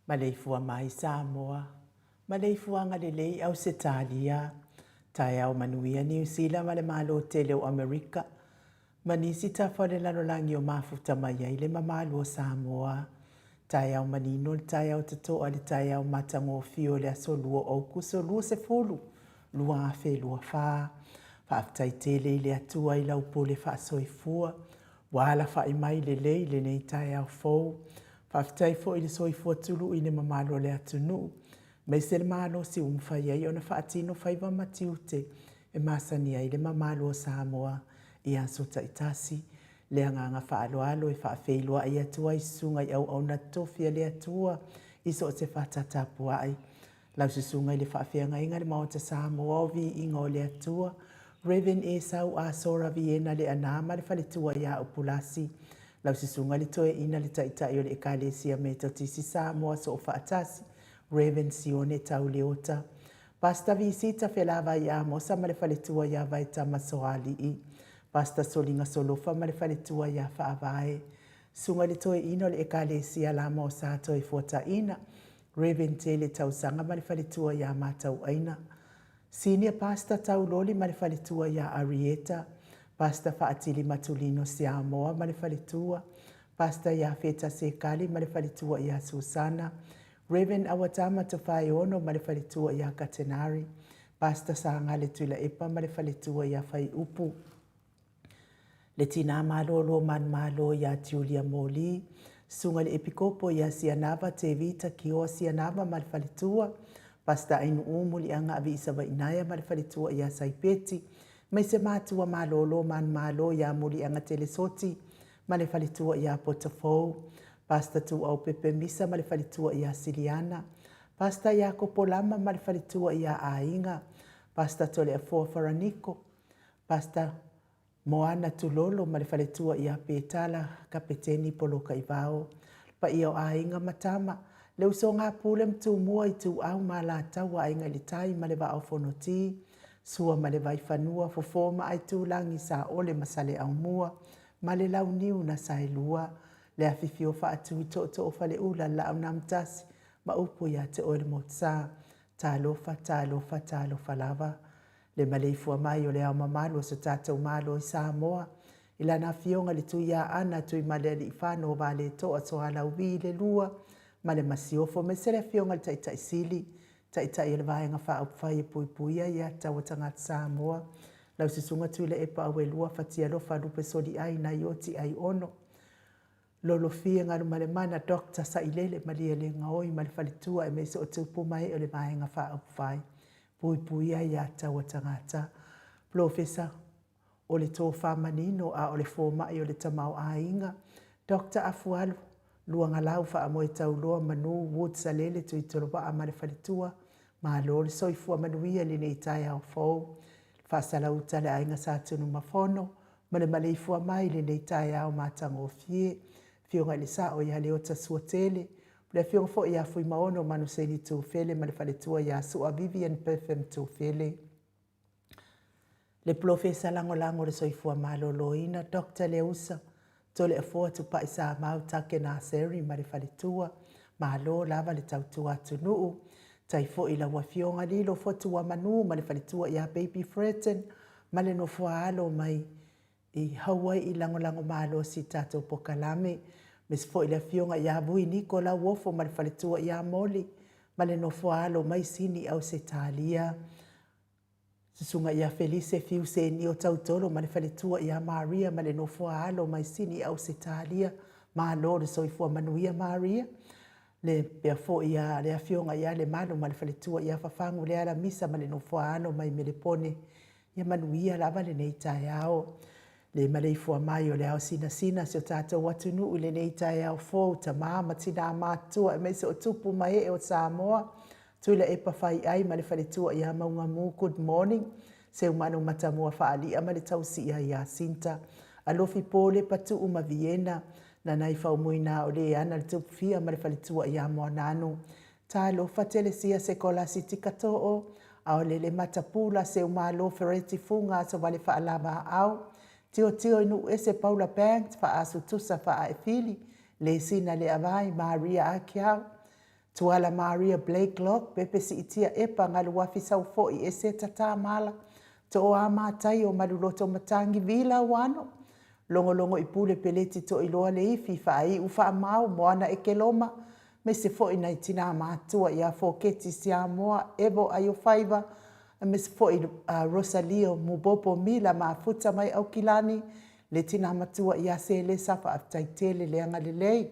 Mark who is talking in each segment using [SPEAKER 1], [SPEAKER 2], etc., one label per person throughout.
[SPEAKER 1] Maleifua mai Samoa, Maleifua ngalelei au Setalia, tai au manuia New Zealand male malo tele o Amerika, manisi ta fale lano langi o mafuta mai ile mamalo o Samoa, tai au manino, tai au tato ali tai au matango fio le aso lua o kuso lua se fulu, lua afe lua fa aftai tele ile atua ila upole fa soifua, wala fa imai lelei le nei tai au fou, Whaftai fo i le soifua tulu i le mamalo le atunu. Mai se le malo si umwhai ai o na whaatino whaiva matiute e masani ai le mamalo o Samoa i aso taitasi. Le anganga whaaloalo e whaafeilua i atua i sunga i au na tofia le atua i so te whatatapua ai. Lau se sunga i le whaafeanga inga le maota Samoa o vi inga o le atua. Reven e sau a sora viena le anama le whaletua i a upulasi. Lau si sunga li toe ina li taitai o le ekalesia me tautisi Samoa so o whaatasi, Raven Sione tau leota. Pasta visita whelava i a mosa ma le whaletua i a vai tama soali i. Pasta solinga solofa ma le whaletua i a whaavae. Sunga li toe ina o le ekalesia la mo sa toe fuata ina, Raven tele tau sanga ma le whaletua i a matau aina. Senior pasta tau loli ma le whaletua i a Arieta. Pasta faatili matulino Samoa ma le whaletua. Pasta ia feta se kali ma le whaletua ia Susana. Raven awatama to whae ono ma le whaletua ia Katenari. Pasta saanga le tuila epa ma le whaletua ia whai upu. Le tina malolo man malo ia Julia Moli. Sunga le epikopo ia Sianava te vita ki o Sianava ma le whaletua. Pasta ainu umuli anga avi isawa inaya ma le whaletua ia Saipeti. Mai se mātua malolo man malo ia muri anga telesoti, ma le whaletua ia Potafou, pasta tu au pepe misa ma le whaletua ia Siliana, pasta ia Kopolama ma le whaletua ia Ainga, pasta tole a Wharaniko, pasta Moana Tulolo ma le whaletua ia Petala, kapeteni poloka i vao, pa ia o Ainga matama, le uso ngā pule mtu mua i tu au ma la tawa Ainga li tai ma le vao fonoti, Sua ma le vai whanua fo ma ai tūlangi sa ole masale au mua, ma le lau niu na sa lua, le awhiwhi o wha atu to o whale ula la au namtasi, ma upu ia te oe mo tsa, tā lofa lava. Le Maleifua mai o le au mamalo sa tātou malo i Samoa, ila na fionga le tui a ana tui male li whano wa le toa so ala uwi le lua, ma le masiofo me sere fionga le taitai sili, taitai le vaenga wha au whai e puipuia ia tawa tangata Samoa, lau sisunga tui le epa awe lua fatia lofa lupe soli ai na ioti ai ono. Lolo fia ngaru male mana dokta sa ilele malia le ngaoi male falitua e meso o tupu mai o le vaenga wha au whai. Puipuia ia tawa tangata. Profesa o le tō whamanino a o le fōmai o le tamau a inga. Dr. Afualu, luanga lau wha amoe tau loa manu wood sa lele tui toroba a male falitua. Ma lo le soifua manuia li nei tai au fōu. Whasala uta le ainga sa tunu mafono. Ma le Maleifua mai li nei tai au mātanga o fie. Fionga le sa o ia le ota suatele. Le fionga fo ia fui maono manu se ni tū fele ma le falitua ia sua Vivian Perfem tū fele. Le profesa lango le soifua malo loina, Dr. Leusa, tole a fua tu pa isa mau take na seri ma le falitua, malo lava le tautua tunuu, tai fo ila wafionga lilo fo tua manu ma le falitua ia baby Fretten, ma le no fua alo mai i Hawaii i lango malo si tato pokalame, mes fo ila fionga ia vui Nikola wofo ma le falitua ia moli, ma le no fua alo mai sini au se talia, Susunga ia Felice fiu se ni o tautoro ma le faletua ia Maria ma le nofua alo mai sini au se talia ma lo le soifua manuia Maria le pea fo ia le afionga ia le mano ma le faletua ia fafangu le ala misa ma le nofua alo mai melepone ia manuia lava le nei tai ao le Maleifua mai o le au sina se o tātou watunu le nei tai ao fo ta mama tina matua e meise o tupu mai e o Samoa Tuila e pawhai ai ma le whaletua ia maunga mu, good morning. Se umanu matamua whaali ama le tausi ia Sinta. Alofi pole patu uma Vienna. Na nai whaumuina o le ana le tupufia ma le whaletua ia moananu. Tā lofa telesia se kola siti katoa. Ao le matapula se umalo fereti funga so wale whaalama au. Tio inu ese Paula Banks whaasu tusa wha e fili. Le sina le avai Maria Akiau. Tuala Maria Blake Lock, pepe si itia epa ngalu wafi sau fo i ese tata mala. To o ama tai o maluloto matangi vila wano. Longo i pule peleti to iloa le ifi fai ufa amau moana e keloma. Me se fo i nai tina matua ia fo keti si amoa evo ayo faiva. Me se fo i Rosalio mubopo mila maafuta mai au kilani. Le tina matua ia se le safa aftai tele le anga le lei.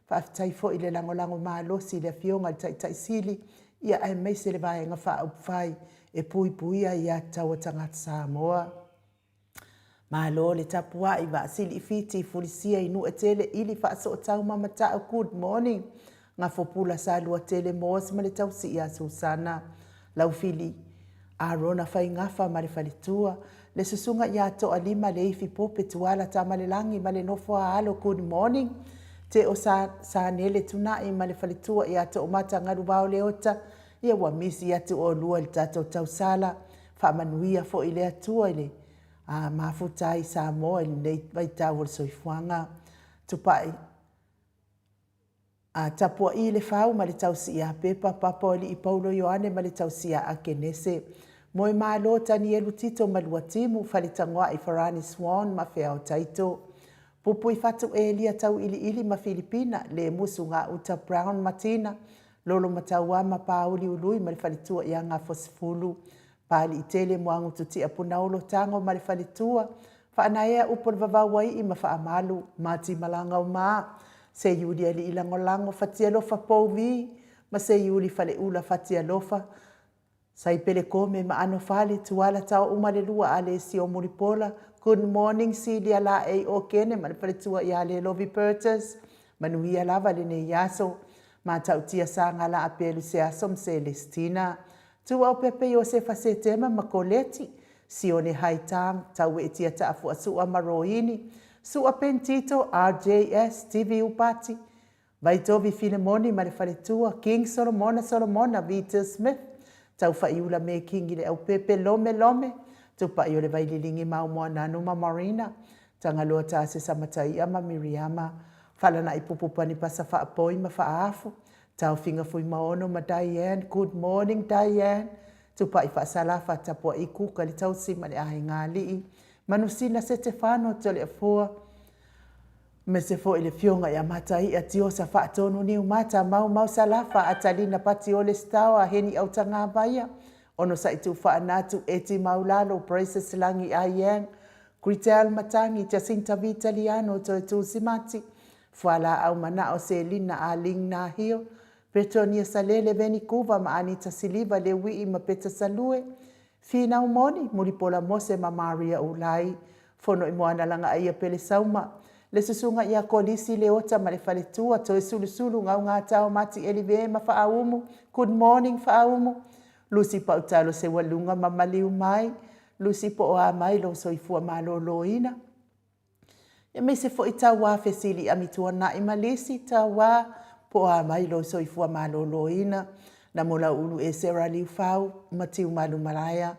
[SPEAKER 1] Whaafitai fo i le lango maalosi le fionga le taitai sili, ia ai meise le vaenga whaauwhai e puipuia ia taua tangata Samoa. Malo le tapua i wa sili fiti i fulisia inu e tele ili whaaso o tau mamata good morning. Ngā fopula sa lua tele moas ma le tausi ia Susana. Lau fili Arona whai ngafa ma le whalitua. Le susunga ia toa lima le ifi pope tuala ta malelangi ma le nofua alo good morning. Te o sa nele tunai ma le whalitua ia to o mata ngaru wao le ota, ia wa misi atu o lua le tato tausala, whaamanuia fo i le atua ile, mafutai Samoa ili nei vai tau o soifuanga, tupai. Tapua i le whau ma le tausi ia pepa, papa ili i Paulo Ioane ma le tausi ia akenese. Moe maa lo tani elu tito ma lua timu, whalitangwa i Farani Swan ma whea o taito. Pupui fatu e lia tau ili ma Filipina, le musu ngā uta Brown Martina, lolo mataua ma pauli ului ma le whalitua ia ngā fosifulu. Pali i tele moangu tuti a punaolo tango ma le whalitua, whaanaea upor vavawai i ma whaamalu, mati malanga o maa, se yuli ali ilangolango fatia lofa pouvi, ma se yuli fale ula fatia lofa, sai pele kome ma ano fale tuala tau umalelua ale si o muripola. Good morning Celia la e o kene ma le faletua ia le Lovi Pertus, manuia lava le ne yaso, ma tautia sa ngala apelu se asom Celestina. Tu au pepe yo se fase tema ma koleti, si o ne haitang, tau e tia taafu a sua maroini, sua pentito RJS TV upati, vai tovi Filemoni ma le faletua, King Solomona Vital Smith, tau whaiula me kingi le au pepe lome lome, tupa i o le vaililingi mau moa nanu ma Marina, tanga loa ta se samatai ama Miriama, falana i pupupani pasa whaapoi ma whaafu, tau finga fui maono ma Diane, good morning Diane, tupa i whaasalafa tapua i kuka li tau sima le ahi ngā lii, manusina se te whano tole a fua, me se fo ile fionga ya matai a tio sa whaatonu ni umata mau salafa a talina pati ole stau a heni au tanga baia, ono sa itu whaanatu eti maulalo Braces langi a yang, Gritel matangi Jacinta Vitaliano to tu simati, fuala au mana o Selina a ling na hio, Petronia Salele Veni Kuva ma Anita Siliva le wii ma Peta Salue, Fina umoni muripola mose ma Maria Ulai, fono imoana langa aia pele sauma, le susunga ia kolisi le ota ma le faletua to sulu ngau ngā tau mati elive ma whaaumu, good morning whaaumu, Lucy pautalo se walunga ma maliu mai, Lucy po oa mai lo soifua ma lo loina. Ya me se fo ita wa fesili amitua na imalisi ta wa po oa mai lo soifua ma lo loina, na mola ulu e sera liu fau, matiu malu malaya,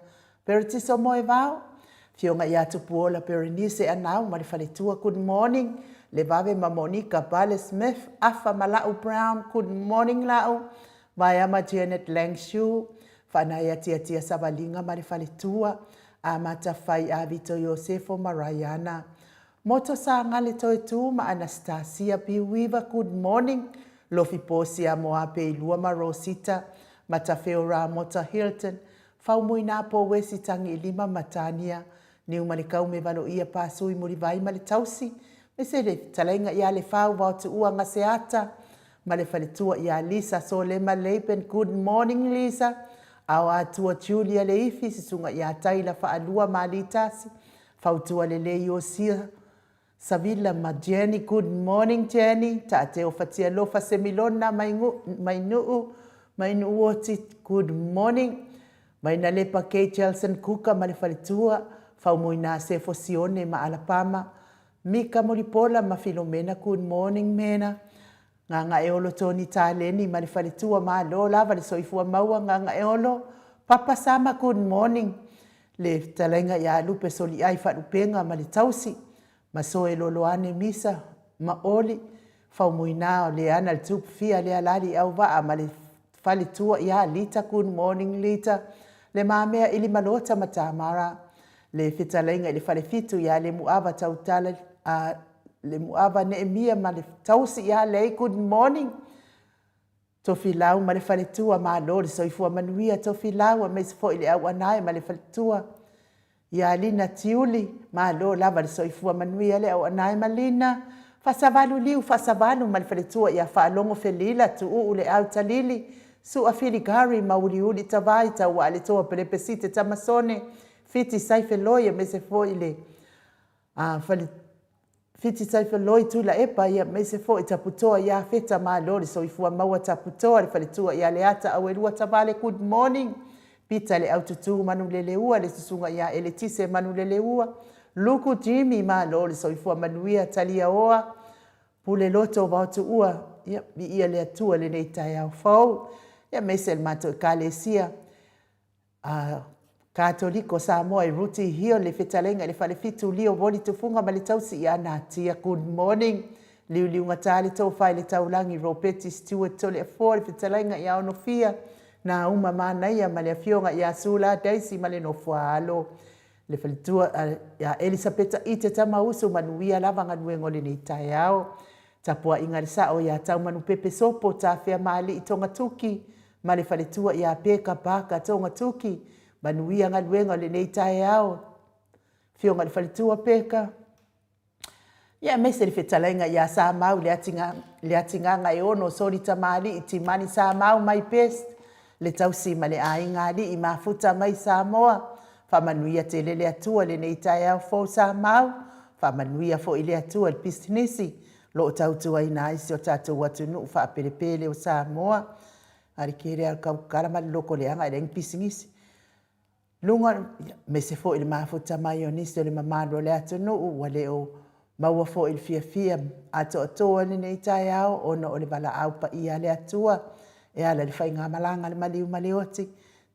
[SPEAKER 1] periti so moe vau, fionga ia tupuola Berenice anau ma le faletua good morning, le vave ma Monica Bale Smith, afa Malau Brown, good morning lau, mai ama Janet Langshu, whanaya tia Savalinga ma le faletua, a matawhai a Vito Yosefo Marayana. Moto sa ngale toe tu ma Anastasia Piwiva, good morning, lofi posi a moa pe ilua ma Rosita, matafeo ra Mota Hilton, faumuina po wesi tangi lima Matania, ni umanikau me valo ia pasui muri vai ma le tausi, me se le talenga ia le fau wau tu ua ngaseata, ma le faletua ia Lisa Solema Leipen, good morning Lisa, au atua Julia le ifi, sisunga ia taila faalua ma litasi, fautua le leio sia, Savila ma Jenny, good morning Jenny, ta te o fatia lofa semilona mainu oti, good morning, maina lepa Kate Jelson Kuka ma le faletua, faumuina se fosione ma Alabama, Mika Moripola ma Filomena, good morning mena, nganga eolo Tony Taleni ma le faletua ma lo lava le soifua maua nganga eolo, Papa Sama good morning, le talenga ya lupe soli ai wharupenga ma le tausi, ma soe loloane misa ma oli, faumuina o le ana le tupu fia le alali au waa ma le faletua ya Lita, good morning Lita, le mamea ili malota ma Tamara, le fitalenga le fale fitu ya le muava tautala le muava Neemia ma le tausi ya le good morning, tofi lau ma le fale tua ma lo le soifua manuia tofi lau ma se fo ile au anai ma le fale tua ya Lina Tiuli ma lo lava le soifua manuia le au anai ma Lina fasavalu ma le fale tua ya whaalongo felila tu le au talili su a filigari ma uli tavai ta wa le toa pelepesite tamasone fiti saife loia me se fo ile fiti saife loi tu la epa ia me se fo taputoa ya feta ma lori soifua maua taputoa le faletua ia le ata awelua tavale good morning pita le aututu manu leleua le susunga ia eletise manu leleua luku Jimmy ma lori soifua manuia talia oa pule loto wautu ua ia le atua le neitai au fau ia mesel mato kalesia Katoliko Samoa ruti hio le fetalenga le fale fitu lio voli tufunga ma le tausi ia natia good morning liu ngatali tau fai le taulangi Ropeti Stewart tole a fo le fetalenga ia onofia na uma mana ia ma le fionga ia sula Daisy ma le nofualo le faletua ia Elisabeta ite tamausu manuia lava nganuengo le nitai au tapua inga le sao ia tau manu pepe sopo ta fea mali itonga tuki ma le faletua ia peka baka tonga tuki manuia ngaluenga le nei tae au. Fionga le faletua peka. Ia mese le fetalainga ia sa mau le atinganga e ono sori tamali iti mani sa mau mai pest. Le tausi ma le ainga li i mafuta mai Samoa. Fa manuia te lele atua le nei tae au fo sa mau. Fa manuia fo ile atua le pistinisi. Lo tautua ina isi o tatu watu nuu fa pelepele o Samoa. Arikere al kaukara ma loko le anga ele pistinisi. Lunga me se fo il mafuta mai onisi le mamalo le atunu wale o maua fo il fia ato ni nei tai au ono o le bala au pa ia le atua e ala le fainga malanga le maliu malioti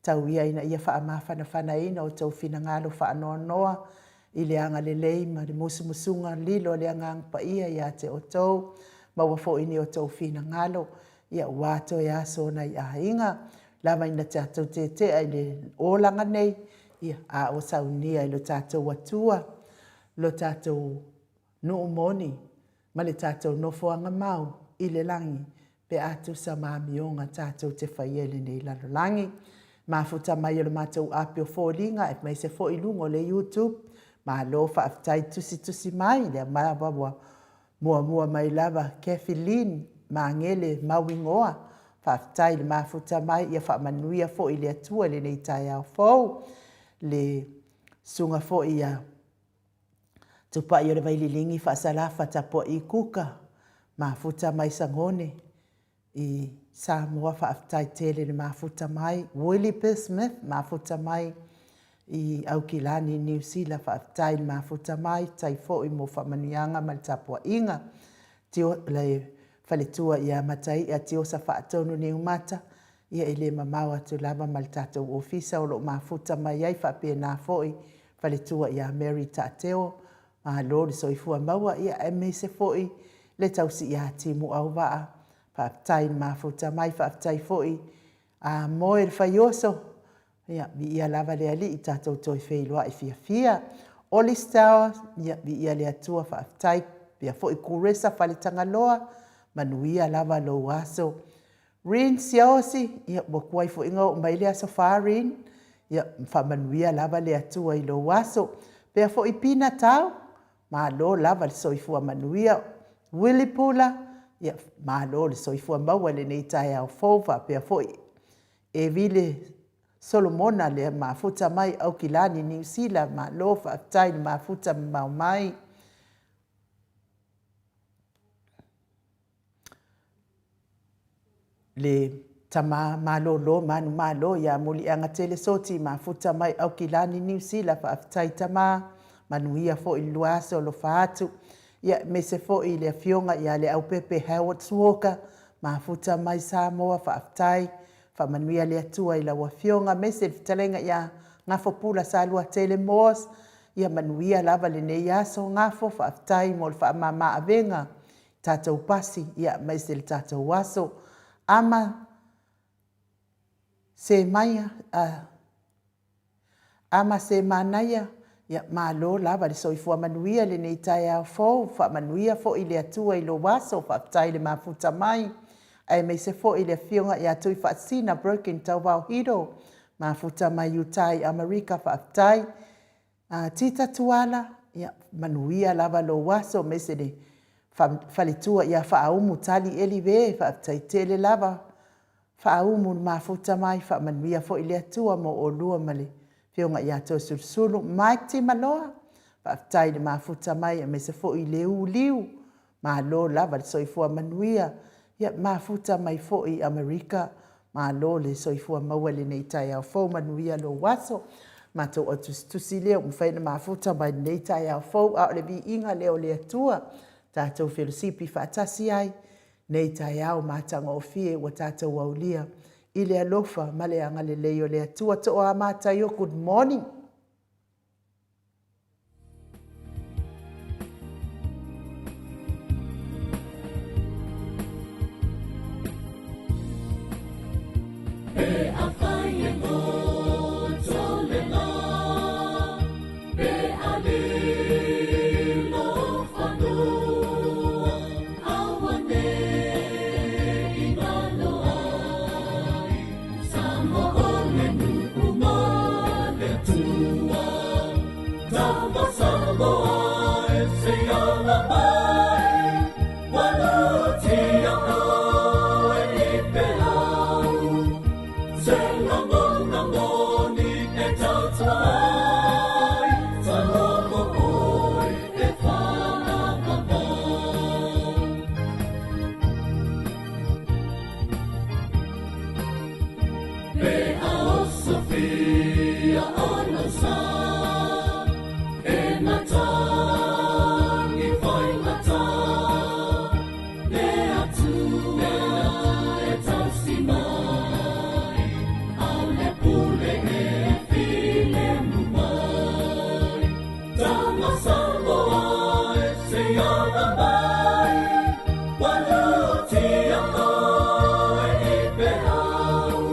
[SPEAKER 1] tau ina ia whaamawhanawhana ina o tau whinangalo whaanoa noa i le anga lelei ma le musumusunga lilo le anga angpa ia te o tau ma wafo ini o tau whinangalo ia wato ia sona i ahinga lama ina tātou te ai le olanga nei ia a o saunia i lo tātou watua lo tātou no moni ma le tātou nofoanga mau i le langi pe atu sa mamionga tātou te whaiele nei lalolangi. Mafuta mai o le mātou apio fōlinga e mai se fō ilungo le YouTube ma lo whaaftai tusi mai le marabawa mua mai lava Kefilin ma ngele mawingoa whaaftai le mafuta mai ia whaamanuia fō i le atua le nei tai au fōu le sunga fō ia tupa i o le vaililingi whaasalafa tapo i kuka mafuta mai sangone i Samoa whaaftai tele le mafuta mai Willie Smith mafuta mai i Aukilani New Zealand whaaftai le mafuta mai tai fo i mo whamanianga ma le tapua inga tio le whaletua ia matai a tio sa whaatonu ni umata ia ele mamau atu lava ma le tatou ofisa o lo mafuta mai ai whaapia nā fo i whaletua ia Mary Tateo ma lo le soifua maua ia e me se fo i le tausi ia timu au waa whaaftai mafuta mai whaaftai fōi a moe le whaioso ia vi ia lava le ali i tātou toi wheiloa i fia Oli Star ia vi ia le atua whaaftai pia fōi kuresa whaletanga loa manuia lava lo aso Rin Siaosi ia wakuai fōi ingo mai le aso wharin ia whamanuia lava le atua i lo aso pia fōi pina tau ma lo lava le soifua manuia Willy Pula ia malo le soifua maua le nei tai au fōwha pia foi e vile Solomona le mafuta mai Aukilani New Zealand ma lo whaaftai le mafuta mau mai le tama malo manu malo ia muli anga tele soti mafuta mai Aukilani New Zealand whaaftai tama manuia fo i luaso lo whaatu ia me se fo i le fionga ia le au pepe Howard Walker mafuta mai Samoa whaaftai whamanuia le atua i la wafionga me se talenga ia ngafo pula salua tele moas ia manuia lava le nei aso ngafo whaaftai mo le whaamama avenga tātou pasi ia me se le tātou waso ama se maia ama se manaia ia malo lava le soifua manuia le nei tai au fōu whaamanuia fo i le atua i lo waso whaaftai le mafuta mai ai me se fo i le fionga i atui whaasina broken tau wau hiro mafuta mai utai Amerika whaaftai tita tuala ia manuia lava lo waso me se le whalitua ia whaaumu tali elive whaaftai tele lava whaaumu mafuta mai whaamanuia fo i le atua mo o lua male fionga ia to sursulu Mike Timaloa whaaftai le mafuta mai me se fo i leu liu ma lo lava le soifua manuia ia mafuta mai fo i Amerika ma lo le soifua maua le nei tai au fōu manuia lo waso ma to o tusi leo mwhaina mafuta mai nei tai au fōu au le vi inga leo le atua tātou whelosipi whaatasi ai nei tai au mātanga o fie wa tātou aulia i le alofa ma le anga le leo le atua to o amātai o good morning.
[SPEAKER 2] E a whai e ngō tole ngā, e a lilo whanua, awa ne i ngā loai, Samoa le nuku mā le tua, tawa Samoa e se awa mai, wanu ti a Sophia on the sun, in my time. Tama Samoa e se ala mai Waluti ako e ipehau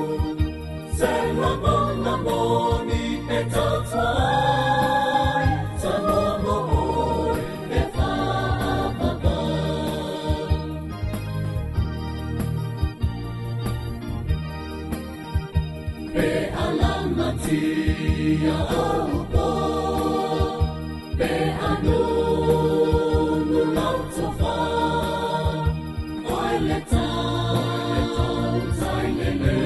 [SPEAKER 2] Se ramona moni e tatuai Samoa mo'oi e whaapapa Pe alamatia aupo Pe anu lautofa Oi le tau tai lele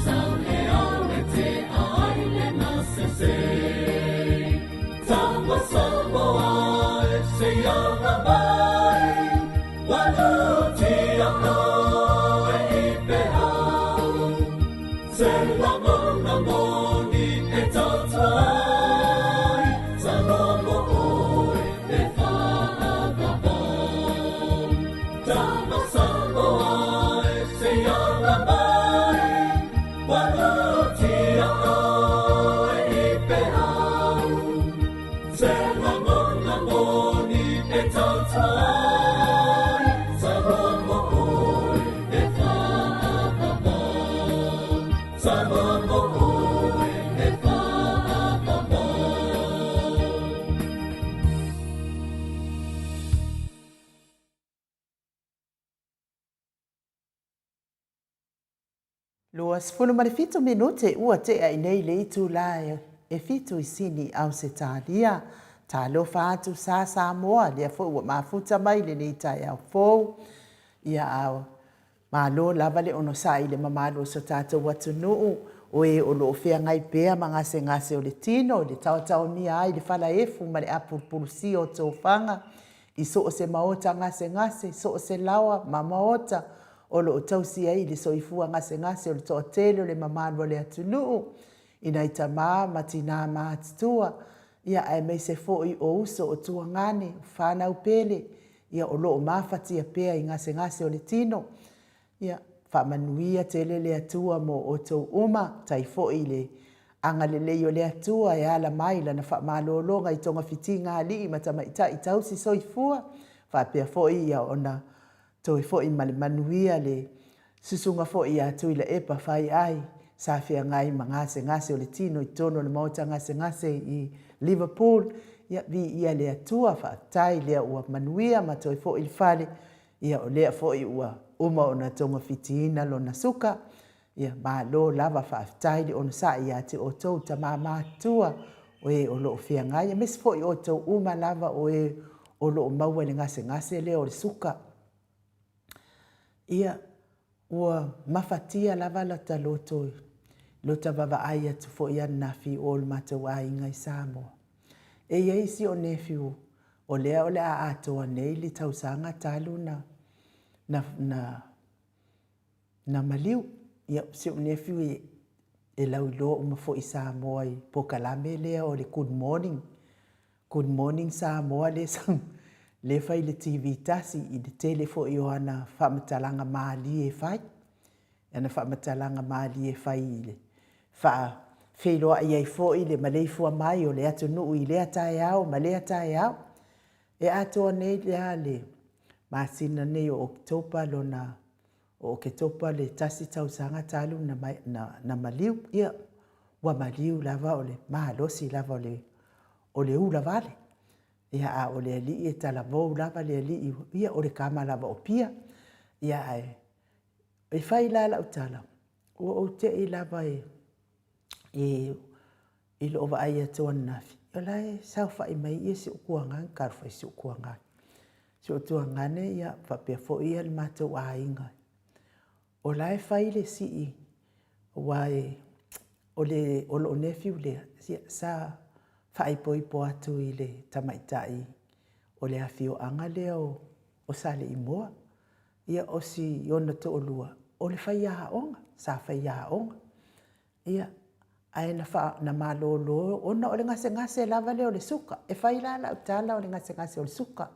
[SPEAKER 2] Sau he au e te ai le nasese Tama Samoa e se iana mai Waluti ako e ipehau Se ramona moni e tautai Samoa mo'oi e whaapapa Tama Samoa e se iana mai Waluti ako e ipehau Se ramona moni e tautai Samoa mo'oi e whaapapa Samoa mo'oi e whaapapa
[SPEAKER 1] Lua sifunu marifito minute ua te ai nei le itu la e fitu I sini au se tālia. Tā lofa atu sa Samoa lea fo ua mafuta mai le nei tai au fou. Ia au malo lava le ono sa I le mamalo so tātou watu nuu. O e o loo fea ngai pea mangase ngase o le tino, le tau ni ai le fala efu ma le apurpurusi o tō whanga. I so o se maota ngase, so o se lawa ma maota. O lo tausi ai le soifua ngase o le toa tele o le mamalo le atunuu. Ina I tamā matina mātitua. Ia ai mei se foi o uso o tua ngane, whanau pele. Ia o loo mafatia pea I ngase o le tino. Ia whamanuia tele le atua mo o tau uma. Tai foi le anga le leo le atua e ala mai lana whamalolonga I tonga fitinga ali I matamaita I tausi soifua. Whapea foi ia ona toi foi male manuia le susunga foi ia tui la epa whai ai. Sa fia ngai ngase o le tino I tono le mauta ngase I Liverpool. Ia vi ia le atua whaatai lea ua manuia ma toi foi il fale. Ia o lea foi ua uma ona tonga fitina lo na suka. Ia ma lo lava whaatai le ona sa ia te o tau ta mātua. O e o lo fia ngai. Ia mes foi o tau uma lava o e o lo maua le ngase lea o le suka. Ia ua mafatia lava la ta lotoi. Lota baba aia tu fo ia na fi ol matau ai ngai Samoa. E iei si o nefiu o lea o le a atoa nei li tausanga talu na maliu. Ia si o nefiu e lau ilo uma fo I Samoa I pokalame lea o le good morning. Good morning Samoa le sang. Le fai le TV tasi I le tele fo I oana whamatalanga maali e fai. Ana whamatalanga maali e fai I le. Whailoa I ai fo I le Maleifua mai o le atu nuu I lea tae au, ma lea tae au. E atoa nei lea le masina nei o Oktopa lona o Oktopa le tasi tausanga talu na maliu. Ia wa maliu lava o le mahalosi lava o le ula vale. Ia a o le ali e tala vou lava le ali ia o le kama lava o pia. Ia e fai la la utala. O te I lava I lo va ai atua nafi. Ia lai sau fai mai ia si ukuangan karfa si ukuangan. Si utuangane ia whapea fo ia le matou a inga. O lai fai le si I wae o lo nefiu le sa fai po atu I le tamaitai o le afio anga le o sale I moa. Ia o si ona to olua. O le fai a onga, sa fai a onga. Ia ai na malolo ona o le ngase lava le o le suka. E fai la utala o le ngase o le suka.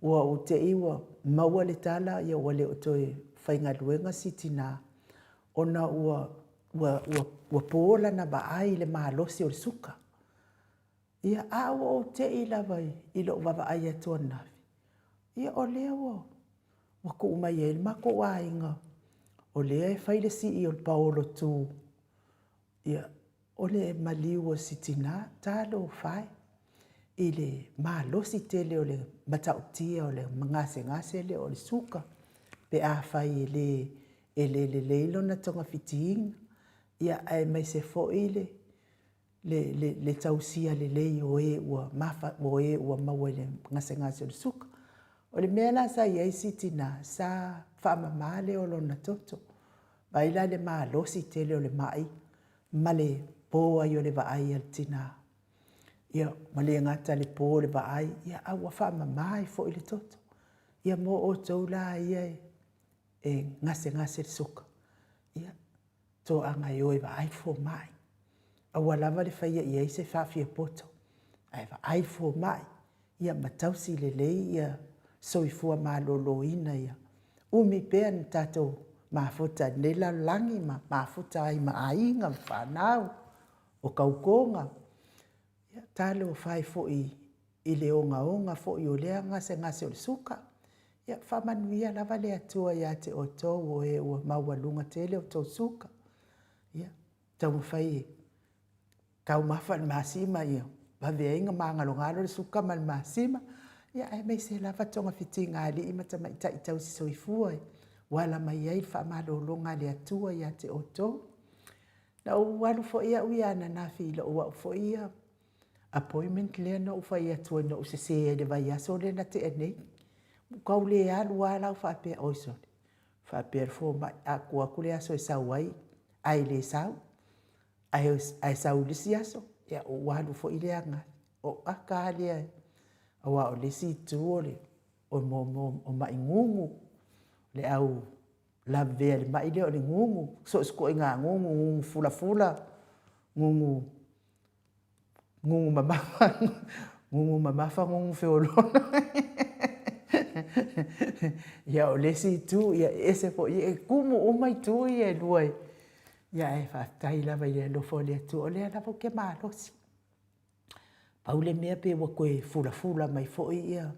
[SPEAKER 1] Ua o te iwa maua le tala ia wale o toi fai ngaluenga sitina. Ona ua pola na ba ai le malosi o le suka. Ia awa o te I lava I lo wava ai atua nafi. Ia o lea wa ko umai e mako wa inga. O lea e whaile si I o Paolo tu. Ia o le Maleifua sitina talo whai. I le malosi tele o le matautia o le ngase le o le suka. Pe a whai le ilo na tonga fitiinga. Ia ai mai se fo le tausia le o e ua mafa o e ua maua le ngase o le suka. O le mea la sa iai sitina sa whaamama le o lona toto. Baila le malosi tele o le mai. Ma le pō ai o le vaai al tina. Ia ma le ngata le pō le vaai. Ia aua whaamama fo I le toto. Ia mo o tau la ia e ngase le suka. Ia to anga yo e vaai fo mai. Aua lava le whaia ia I se whawhia poto. Ai vaai fo mai. Ia matausi le lei ia soifua malolo ina ia. Umi pea ni tatou mafuta nela langi ma mafuta ai ma ainga whanau o kaukonga. Ia talo whai fo I le onga fo I o lea ngase o le suka. Ia whamanuia lava le atua ia te o tau o e ua maualunga tele o tau suka. Ia tau mwhai kau mafa le masima ia. Vavea inga maangalongalo le suka ma le masima. Ia ai mei se lava tonga fiti ngali I matama ita I tau si soifua. Wala mai ai whaamalolonga le atua ia te o tau. Na uwalu fo ia uiana na fila ua fo ia appointment lea na ufa ia tua na usese le vai aso le na te enei. Kau le alu wala whaapea oisone. Whaapea fo mai a kua kule aso e sau ai. Ai le sau. Ai sau lisi aso. Ia uwalu fo ile anga. O aka lea. Awa o lisi tu le. O mai ngungu. Le au la vea le mai le o le ngungu. So sko inga ngungu fula. Ngungu mamafa. Ngungu mamafa ngungu feolona. Ia o lesi tu ia ese fo ia kumu o mai tu ia luai. Ia e whaatai lava ia lofo lea tu o lea lava ke malosi. Paule mea pe wa koe fula mai fo ia.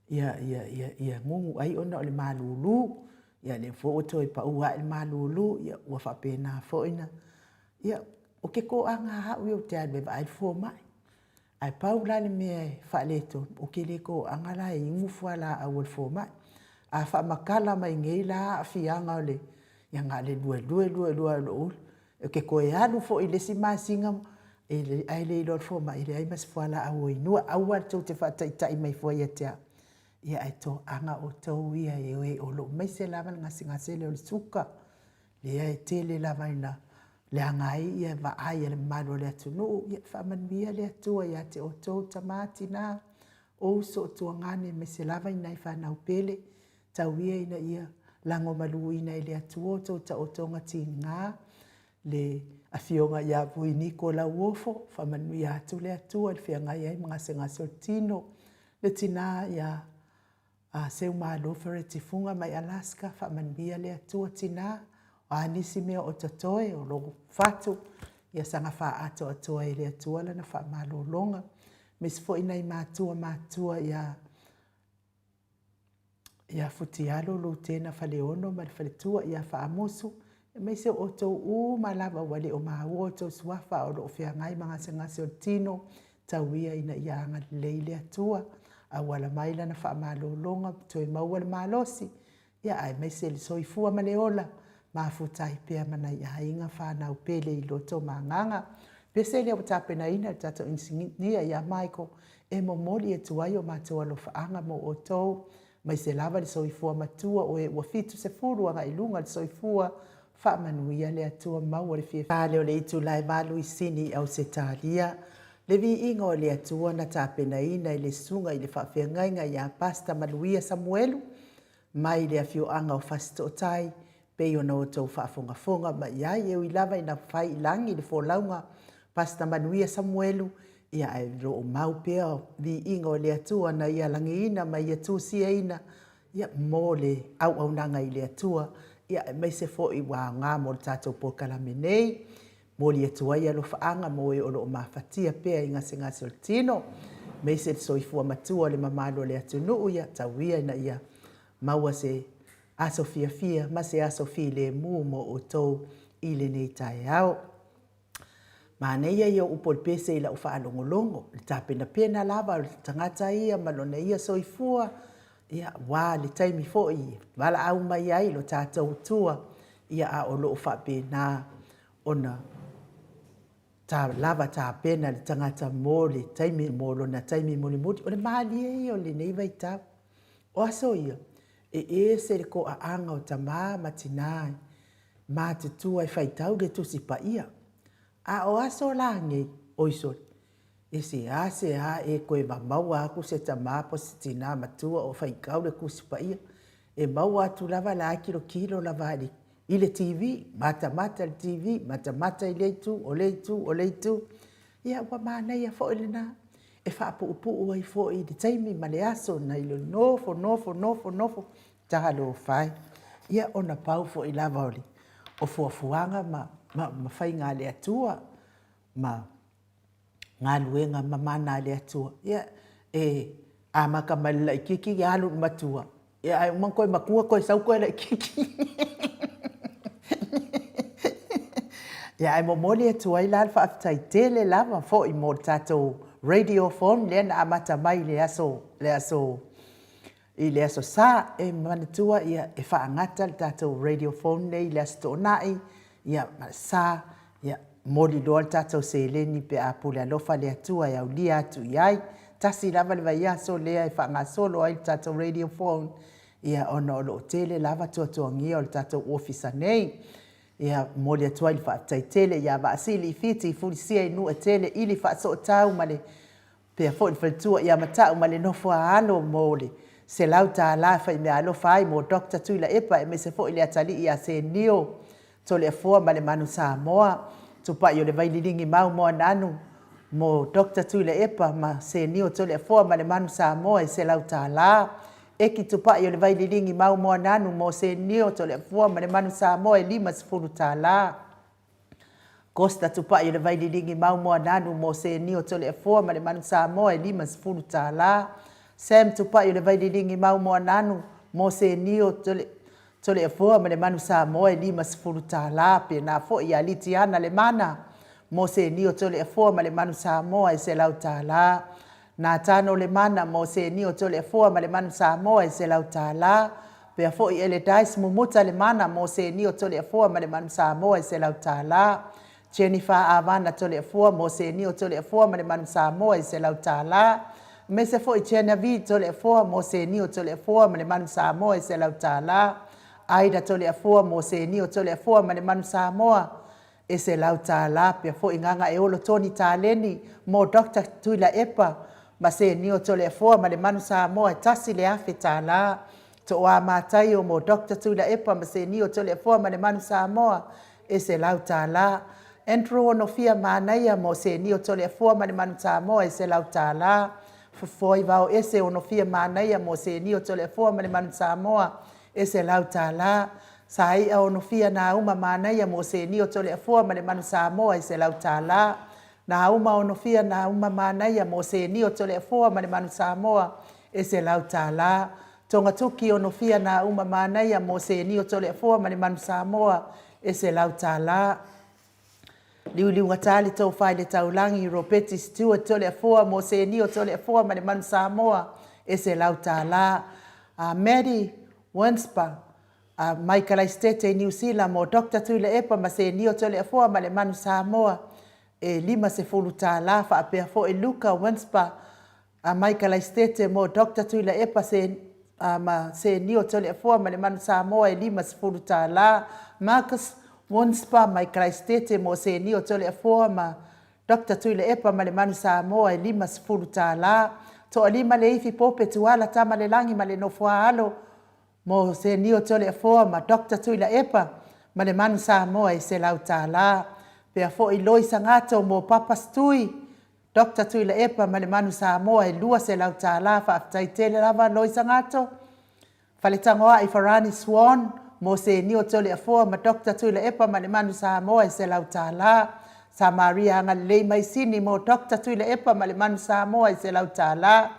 [SPEAKER 1] Ia ngungu ai ona o le malulu. Ia le fo o toi pa ua le malulu. Ia ua whapena fo ina. Ia o ke ko anga hau i o te albe va ai fo mai. Ai paula le mea whaaleto. O ke le ko anga la e ingufua la au fo mai. A whaamakala mai ngei la a fianga o le. Ia ngā le lua lo ulu. O ke ko e alu fo i le si masinga. Ai le ilo fo mai. Ile ai mas fuala au inua. Au al tau te whaataitai mai fo ia tea. Ia ai tō anga o tau ia e o lo mai se lava ngase le o le suka. Le ai tele lava ina le angai ia va ai le malo le atunu. Ia whamanuia le atua ia te o tau tamati nā. O so tua ngane me se lava ina i whanau pele. Tau ia ina ia lango malu ina i le atua o ta o tonga ti ngā. Le awhionga ia pui niko la uofo. Whamanuia atu le atua le whianga ia i ngase o tino. Le tina ia seu malo fere tifunga mai Alaska. Whamanuia le atua tina. O anisi mea o tatoe o logo fatu. Ia sanga wha ato atoa i le atua lana wha malo longa. Mes fo ina i mātua ia futi alo lo tēna whale ono ma le whale tua ia wha amosu. Me se o tau malava wale o maua o tau suafa o lo whea ngai ngase o tino. Tau ia ina ia anga leile atua. A wala maila na wha malo longa toi maua le malosi. Ia ai me se le soifua ma le ola. Mafutai pea mana ia inga whanau pele i loto manganga. Pese lea o tapena ina tato insignia ia Michael. E mo moli e tuai o matua lo whaanga mo o tau. Mai se lava le soifua matua o e ua fitu se furu anga ilunga le soifua. Whaamanuia le atua maua le fie. Tāle o le itu lai malu i sini au se tālia. Le vi inga o le atua na tapena ina i le sunga i le whawhiangainga ia pasta maluia Samuelu. Mai le afio anga o fasto tai. Pei ona o tau whaafonga ma iai e uilava ina whai langi le fōlaunga pasta manuia Samuelu ia e ro o mau pea vi inga o le atua na ia langi ina ma ia tūsia ina ia mō le au nanga i le atua ia mai se fo i wā ngā mo le tātou pōkalame nei Moli atua ia lo faanga mo e o lo mafatia pea i ngase o le tino. Me se soifua matua le mamalo le atunu ia tawia ina ia maua se aso fia ma se aso le mu mo o tou i le nei tae au. Ma nei ia upo le pese i la ufa alongolongo. Le tapena pena lava le tangata ia malona ia soifua. Ia wā le taimi fo i. Wala au mai ai lo tātou tua. Ia a o lo ufa pena ona ta lava ta pena le tangata mo le taimi mo lo na taimi mo le muti. O le maali e o le nei vai tau. O aso ia. E se le ko a anga o tamā matinai. Ma te tua i whaitau le tusi pa ia. A o aso la ngei oiso. E se a e koe ma maua aku se tamā po se tina matua o whaikau le kusi pa ia. E maua atu lava la kilo lava li. I le TV, mata le TV, mata i leitu, o leitu. Ia ua mānei a fo ile na. E whaapu upu ai fo i le taimi ma le aso na ilo nofo. Taha lo whai. Ia ona pau fo i lava oli. O fuafuanga ma whai ngā le atua. Ma ngā luenga ma mana le atua. Ia a maka malila i kiki i alu matua. Ia ai umankoe makua koe sau koe la i kiki. Ia ai momoli atua i la alfa aftai tele lava fo i mo tato radio phone lena amata mai le aso i le aso sa e manatua ia e whaangata le tato radio phone nei le aso tonai ia sa ia moli loa le tato se leni pe a pule alofa le atua ia ulia atu iai tasi lava le vai aso lea e whaangasolo ai le tato radio phone ia ona o lo tele lava tua ngia o le tato officer nei ia moli atua i le whaatai tele ia vaasili i fiti i fulisia inu e tele ili whaaso tau male pea fo i whalitua ia matau male nofo a alo mole se lau tā la whai mea alo whai mo Dr. Tuila Epa e me se fo i le atali i a se nio to le fua ma le manu Samoa tupa i o le vaililingi mau moa nanu mo Dr. Tuila Epa ma se nio to le fua ma le manu Samoa e se lau tā la eki tupa i o le vaililingi mau moa nanu mo se nio to le fua ma le manu Samoa e 5 tā la Costa tupa i le vaililingi mau moa nanu mo se nio to le fua ma le manu Samoa e 5 tā la Sam tupa i le vaililingi mau moa nanu mo se nio to le fua ma le manu Samoa e 5 tā la pe na fo i alitiana le mana mo se nio to le fua ma le manu Samoa e se lau tā la na tano le mana mo se nio to le fua ma le manu Samoa e se lau tā la pe fo i ele dais mumuta le mana mo se nio to le fua ma le manu Samoa e se lau tā la Jennifer Avana to le fua mo se nio to le fua ma le manu Samoa e se lau tā la me se fo i tēna vi to le fua mo se nio to le fua ma le manu Samoa e se lau tā la Aida to le fua mo se nio to le fua ma le manu Samoa e se lau tā la pe fo i nganga e olo toni tā leni mo Dr. Tuila Epa ma se nio to le fua ma le manu Samoa e tasi le afe tā la to o a mātai o mo Dr. Tuila Epa ma se nio to le fua ma le manu Samoa e se lau tā la Entro ono fia mānaia mo se nio to le fua ma le manu Samoa e se lau tā la Foi vao ese ono fia mānaia mo se nio to le fua ma le manu Samoa e se lau tā la Sai a ono fia na uma mānaia mo se nio to le fua ma le manu Samoa e se lau tā la Na uma ono fia na uma mānaia mo se nio to le fua ma le manu Samoa e se lau tā la Tonga tuki ono fia na uma mānaia mo se nio to le fua ma le manu Samoa e se lau tā la Liu ngatali tau whai le taulangi Ropeti Stewart to le fua mo se nio to le fua ma le manu Samoa e se lau tā la Mary Wenspa Michael Estete New Zealand mo Dr. Tuila Epa ma se nio to le fua ma le manu Samoa e 5 tā la wha apea fo e Luca Wenspa Michael Estete mo Dr. Tuila Epa ma se nio to le fua ma le manu Samoa e 5 tā la Marcus Wonspa mai Christete mo se nio to le fua ma Dr. Tuila Epa ma le manu Samoa e 5 tā la to alima le ifi pope tuala tama le langi ma le nofua alo mo se nio to le fua ma Dr. Tuila Epa ma le manu Samoa e se lau tā la pe fo i loi sangato mo papa stui Dr. Tuila Epa ma le manu Samoa e 2 se lau tā la fa aftai tele lava loi sangato fale tangoa i Farani Swan mo se nio to le fua ma Dr. Tuila Epa ma le manu Samoa e se lau tā la Samaria nga le mai sini mo Dr. Tuile Epa ma le manu Samoa i se lau tāla.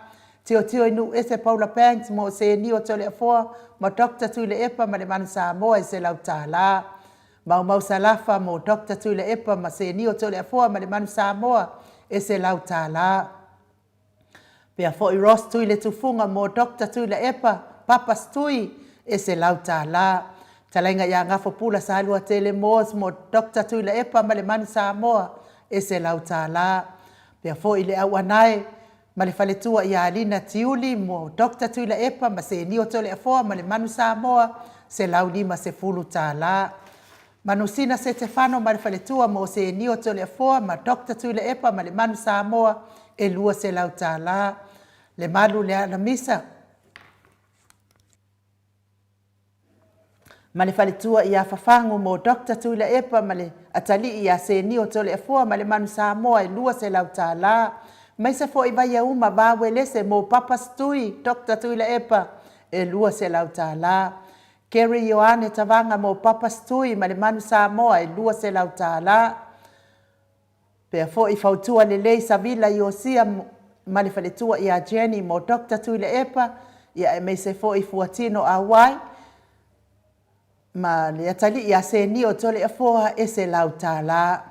[SPEAKER 1] Tio inu ese Paula Banks mo se ni o tole afoa ma Dr. Tuile Epa ma le manu Samoa i se lau tāla. Mau salafa mo Dr. Tuile Epa ma se ni o tole afoa ma le manu Samoa e se lau tāla. Pea fo i Ross Tuile tufunga mo Dr. Tuile Epa Papa Stui e se lau tāla. Talainga ia ngafo pula sa halua tele moos mo Dr. Tuile Epa ma le manu Samoa e se lau tāla. Pea fo i le au anai ma le faletua ia alina tiuli mo Dr. Tuile Epa ma se ni o tole afoa ma le manu Samoa se lau 50 tāla. Manusina se Stefano ma le faletua mo se ni o tole afoa ma Dr. Tuile Epa ma le manu Samoa e lua se lau tāla. Le malu le ana misa. Ma le faletua ia fafangu mo Dr. Tuile Epa ma le atali ia se ni o tole afoa ma le manu Samoa e lua se lau tāla. Mai se fo i vai au ma bawe lese mo Papa Stui Dr. Tuile Epa e lua se lau tāla. Kerry Ioane tavanga mo Papa Stui ma le manu Samoa e lua se lau tāla. Pea fo i fautua le lei Savila Iosia ma le faletua ia Jenny mo Dr. Tuile Epa ia e mai se fo i fuatino a wai. Ma le atali ia se ni o tole afoa e se lau tāla.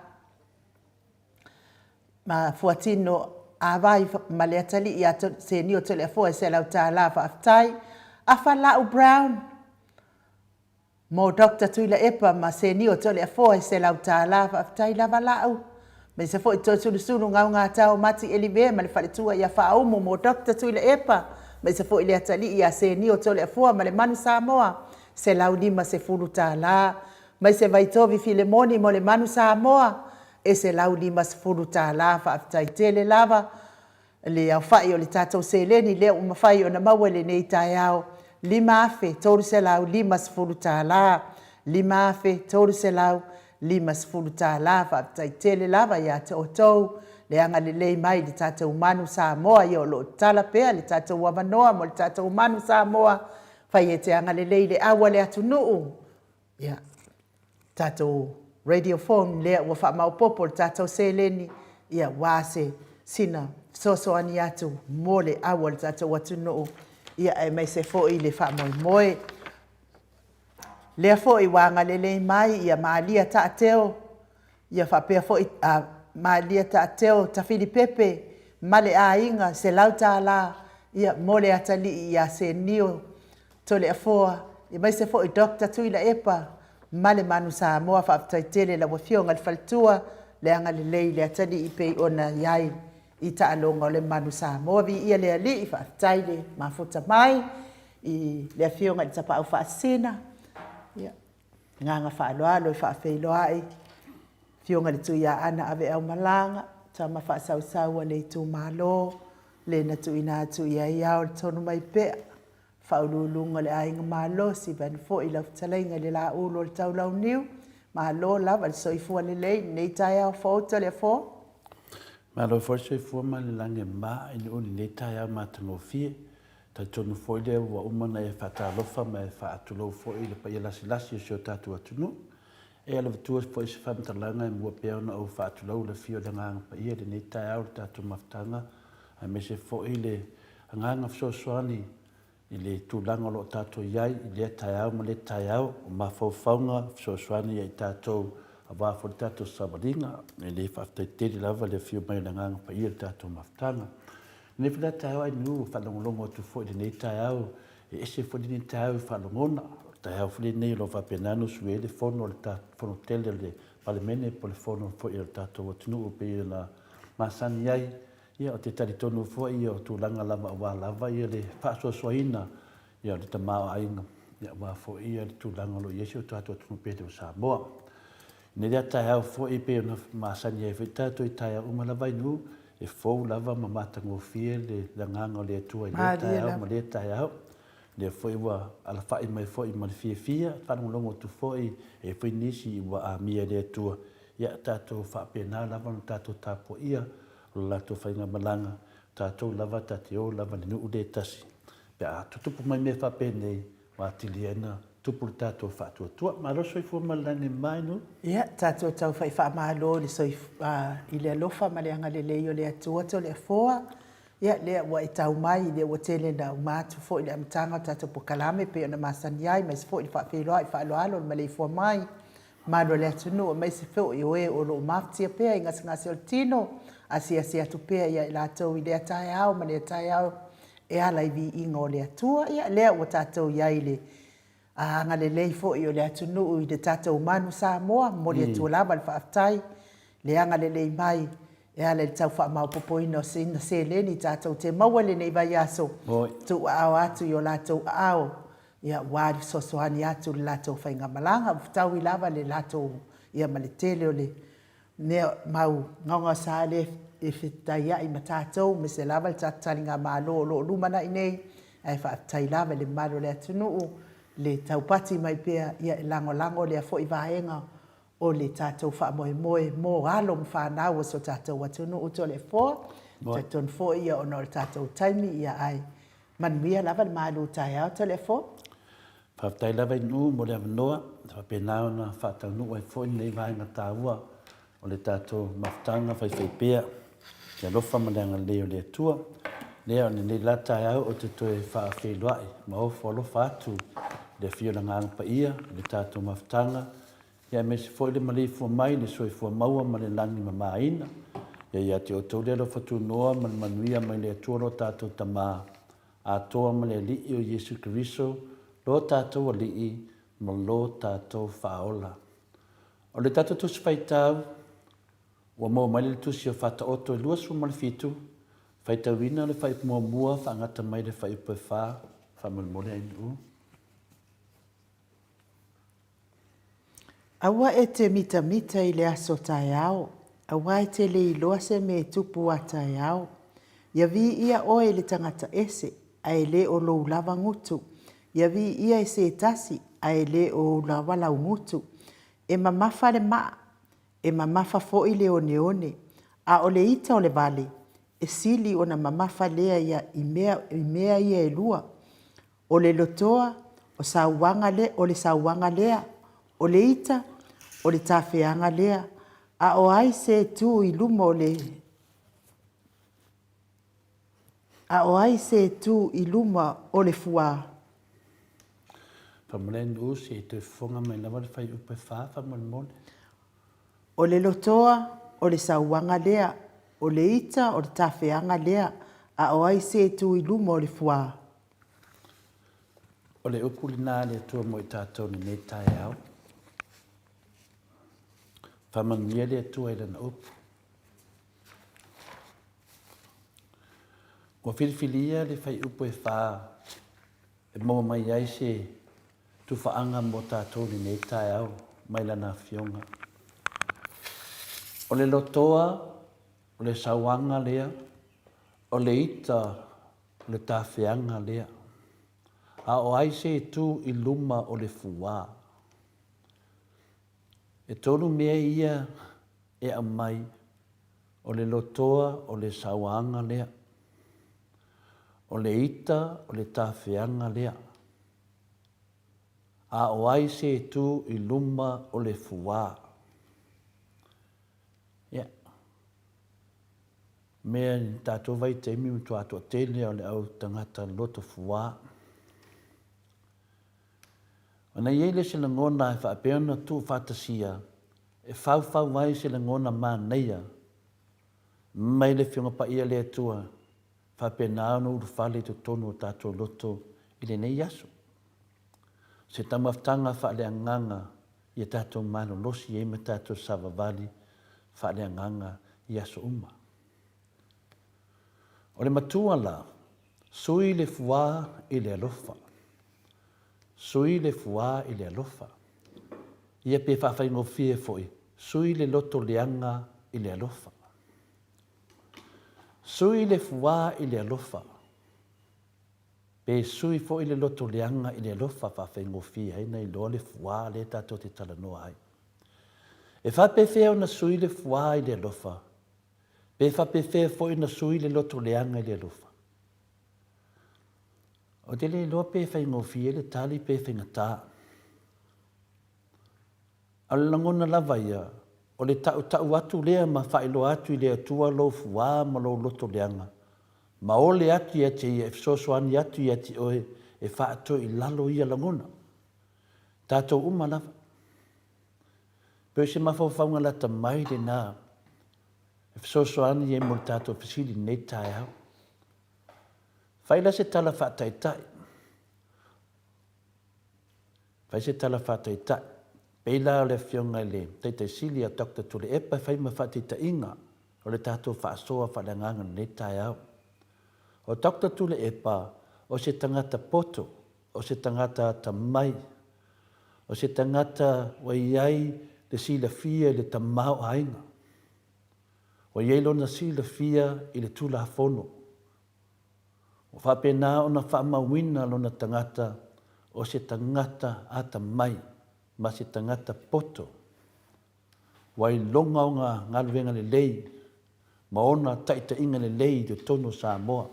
[SPEAKER 1] Ma fuatino a vai ma le atali ia se ni o tole afoa e se lau tāla fa aftai. Afa lau Brown mo Dr. Tuile Epa ma se ni o tole afoa e se lau tāla fa aftai lava lau. Ma se fo i tō sulu ngau ngā tau mati elive ma le faletua ia whaaumo mo Dr. Tuile Epa. Ma se fo i le atali ia se ni o tole afoa ma le manu Samoa se lau 50 tāla. Ma se vaitovi Filemoni mo le manu Samoa e se lau 50 tāla fa aftai tele lava. Le au whai o le tātou se leni leo umawhai o na maua le nei tai au. 5 afe tōru se lau 50 tāla. 5 afe tōru se lau 50 tāla fa aftai tele lava ia te o tau. Le anga le lei mai le tātou manu Samoa i o lo tala pea le tātou wavanoa mo le tātou manu Samoa. Fai e te anga le lei le awa le atu nuu. Ia tātou radiophone lea ua wha maupopo le tātou se leni. Ia wāse sina soso ani atu mo le awa le tātou atu nuu. Ia e mai se fo i le wha moi moe. Lea fo i wanga le lei mai ia maalia ta ateo. Ia wha pea fo i maalia ta ateo ta Filipepe. Male a inga se lau tāla. Ia mole atali ia se nio tole afoa. Ia mai se fo i Dr. Tuile Epa. Male manu Samoa wha aftai tele la wafionga le faltua. Le anga le lei le atali i pei ona iai. I ta alonga o le manu Samoa. Vi ia le ali i wha aftai le mafuta mai. I le afionga le tapa au wha asina. Nganga whaaloalo i whaafeiloai. Fionga le tu ia ana ave au malanga. Tama whaasausaua le tu malo. Le na tu ina tu ia iao le tonu mai pea. Whaululunga le ainga malo. Si bani fo i lau talainga le la ulo le tau lau niu. Malo lava le soifua le lei. Nei tai au fauta le fo.
[SPEAKER 3] Malo fo soifua ma le lange ma. Ini uni nei tai au matangofie. Ta tonu foi le wa umana e whatalofa ma e whaatulou foi le pa ia lasi o tātua tunu. E ala vatua foi se whamtalanga e mua pea ona au whaatulou le fio le nganga pa ia le nei tai au le tātua maftanga. A me se foi le nganga fsoswani i le tūlanga lo tātua iai i le tai au ma le tai au o ma faufaunga fsoswani i tātou a wafo le tātua sabaringa e le whaftaiteri lava le fio mai le nganga pa ia le tātua maftanga. Ne fila tau ai nu whalongolongo tu fo i nei tau e ese fo i tau whalongona. Tau fili nei lo whapenano sue le fono le ta fono tele le palemene po le fono fo i le tato o tunu upe i la masani ai. Ia o te taritonu fo i o tu langa lama wa lava i le whaasua soina i o le tamao ainga. Ia wa fo i le tu langa lo yesi o tato o tunu pe te o Samoa. Ne rea tau fo i pe o masani ai whitato i tau umalava i nu. E fou lava ma matangofie le langanga o le atua i le tai au ma le tai au. Le foi wa ala whai mai foi ma le fia whanongolongo tu foi e foi nisi wa a mia le atua. Ia tātou whapena lava no tātou tāpo ia o lato whainga malanga. Tātou lava tateo lava ni nuu le tasi. Pea tutupu mai me whapenei wa tiliena tupu le tātou whaatuatua. Ma ro soifua malane mai no?
[SPEAKER 1] Ia, tātou tau whai whaamalo le soif i le alofa ma le anga le leo le atua to le foa. Ia, lea ua i tau mai, lea ua tele na umatu fo i le amtanga tātou po kalame pe ona masani ai, mais fo i le whaapeiloa i whaaloalo le Maleifua mai. Malo le atunu o mai se feo i oe o lo maftia pea i ngasi o tino, asi atu pea ia i lātou i lea tae au, ma lea tae au e ala i vi inga o le atua. Ia, lea ua tātou iai le anga le lei fo i o le atunu i le tātou manu Samoa, mo le atua lava le whaaftai, le anga le lei mai, e ala le tau wha mau popoina o sina se leni tātou te maua le nei vai aso, tu au atu i o lātou au, ia wāri sosoani atu le lātou whainga malanga, tau i lava le lātou, ia ma le tele o le nea mau ngaunga sa le e whitai ai ma tātou, me se lava le tātari ngā mālo o lo lumana i nei, ai whaaftai lava le malo le atunuu, le taupati mai pea ia e lango le a fo i vaenga o le tātou wha moe mō alo mwhanau o so tātou atunu uto le fo, tātou fo ia ono le tātou taimi ia ai. Manuia lava le mālu tai au to le fo?
[SPEAKER 3] Whaftai lava i nuu mo le amanoa, whapenao na whatau nuu ai fo i nei vaenga tāua o le tātou maftanga whaipea, ke alofa ma le anga leo le atua, lea o nei la tai au o te toe whaafeiloai, ma ofo alofa atu le fio na ngāng pa ia, le tātou maftanga, ia me se foi le Maleifua mai, le soifua maua ma le langi ma maina, ia te o tau lelo fatu noa ma le manuia mai le atua lo tātou tamā, a toa ma le alii o Yesu Kiriso, lo tātou alii ma lo tātou whaola. O le tātou tusi whaitau, ua mau mai le tusi o whata oto e lua su ma le fitu, whaitau ina le whai mua whaangata mai le whai upe wha, whamalmole ainu.
[SPEAKER 1] Awa e te mita i le aso tai au. Awa e te le iloa se me tupu a tai au. Ia vi ia oe le tangata ese, a e le o lo lava ngutu. Ia vi ia e se tasi, a e le o lava lau ngutu. E mamafa le maa, e mamafa fo i le one. A o le ita o le vale, e sili o na mamafa lea ia i mea ia e lua. O le lotoa, o le sauanga lea, o le ita, o le tawhianga lea, a o ai se tu i luma o le... A o ai se tu i luma o le fua.
[SPEAKER 3] Whamalen usi e te whonga mai lawa le whai upe wha, whamalmole.
[SPEAKER 1] O le lotoa, o le sauanga lea, o le ita, o le tawhianga lea, a o ai se tu i luma o le fua.
[SPEAKER 3] O le upuli nā le tua mo i tātou ni nei tai au. Whamangia le tua i lana upu. Ua whiriwhiria le whai upu e whā. E mō mai ai se tu whaanga mo tātou ni nei tai au. Mai lana whionga. O le lotoa, o le sauanga lea, o le ita, o le tawhianga lea. A o ai se tu i luma o le fuā. E tonu mea ia e a mai o le lotoa o le sauanga lea. O le ita o le tawhianga lea. A o ai se tu i luma o le fuā. Ia. Mea tātou vai te imi tu atua tele o le au tangata loto fuā. Ona iei le se langona e whaapeona tu whatasia, e whau vai se langona mā neia, mai le whionga pa ia le atua, whaapena anu uru whale tu tonu o tātou loto i le nei aso. Se tamaftanga whaale anganga i a tātou mano losi e me tātou savavali, whaale anganga i aso uma. O le matua la, sui le fuā i le alofa. Sui le fuā i le alofa. Ia pe whawhai ngofie foi. Sui le loto leanga i le alofa. Sui le fuā i le alofa. Pe sui foi le loto leanga i le alofa whawhai ngofie. Heina i loa le fuā le tātou te tala noa ai. E whape whea na sui le fuā i le alofa. Pe whape whea foi na sui le loto leanga i le alofa. O te le loa pe whai ngofie le tali pe whinga tā. A le langona lava ia, o le tau atu lea ma whaelo atu i lea tua lo fuā ma lo loto leanga. Ma ole atu ia te ia, efesosoani atu ia te oe, e whaato i lalo ia langona. Tātou uma lava. Peo se mawhawhaunga lata mai le nā, efesosoani e mo tātou fesili nei tae au. Whaila se tala whaataitai. Whai se tala whaataitai. Peila o le fionga le teitai sili a Dr. Tule Epa whai ma whaatita inga o le tātou whaasoa whaanganga nei tae au. O Dr. Tule Epa o se tangata poto, o se tangata tamai, o se tangata wa iai le sila fia le tamau ainga. O iai lona sila fia i le tula hafono. O whapena o na whaamawina lona tangata o se tangata a tamai. Ma se tangata poto. Wai longa o ngā luenga le lei. Ma ona taita inga le lei te tono Samoa.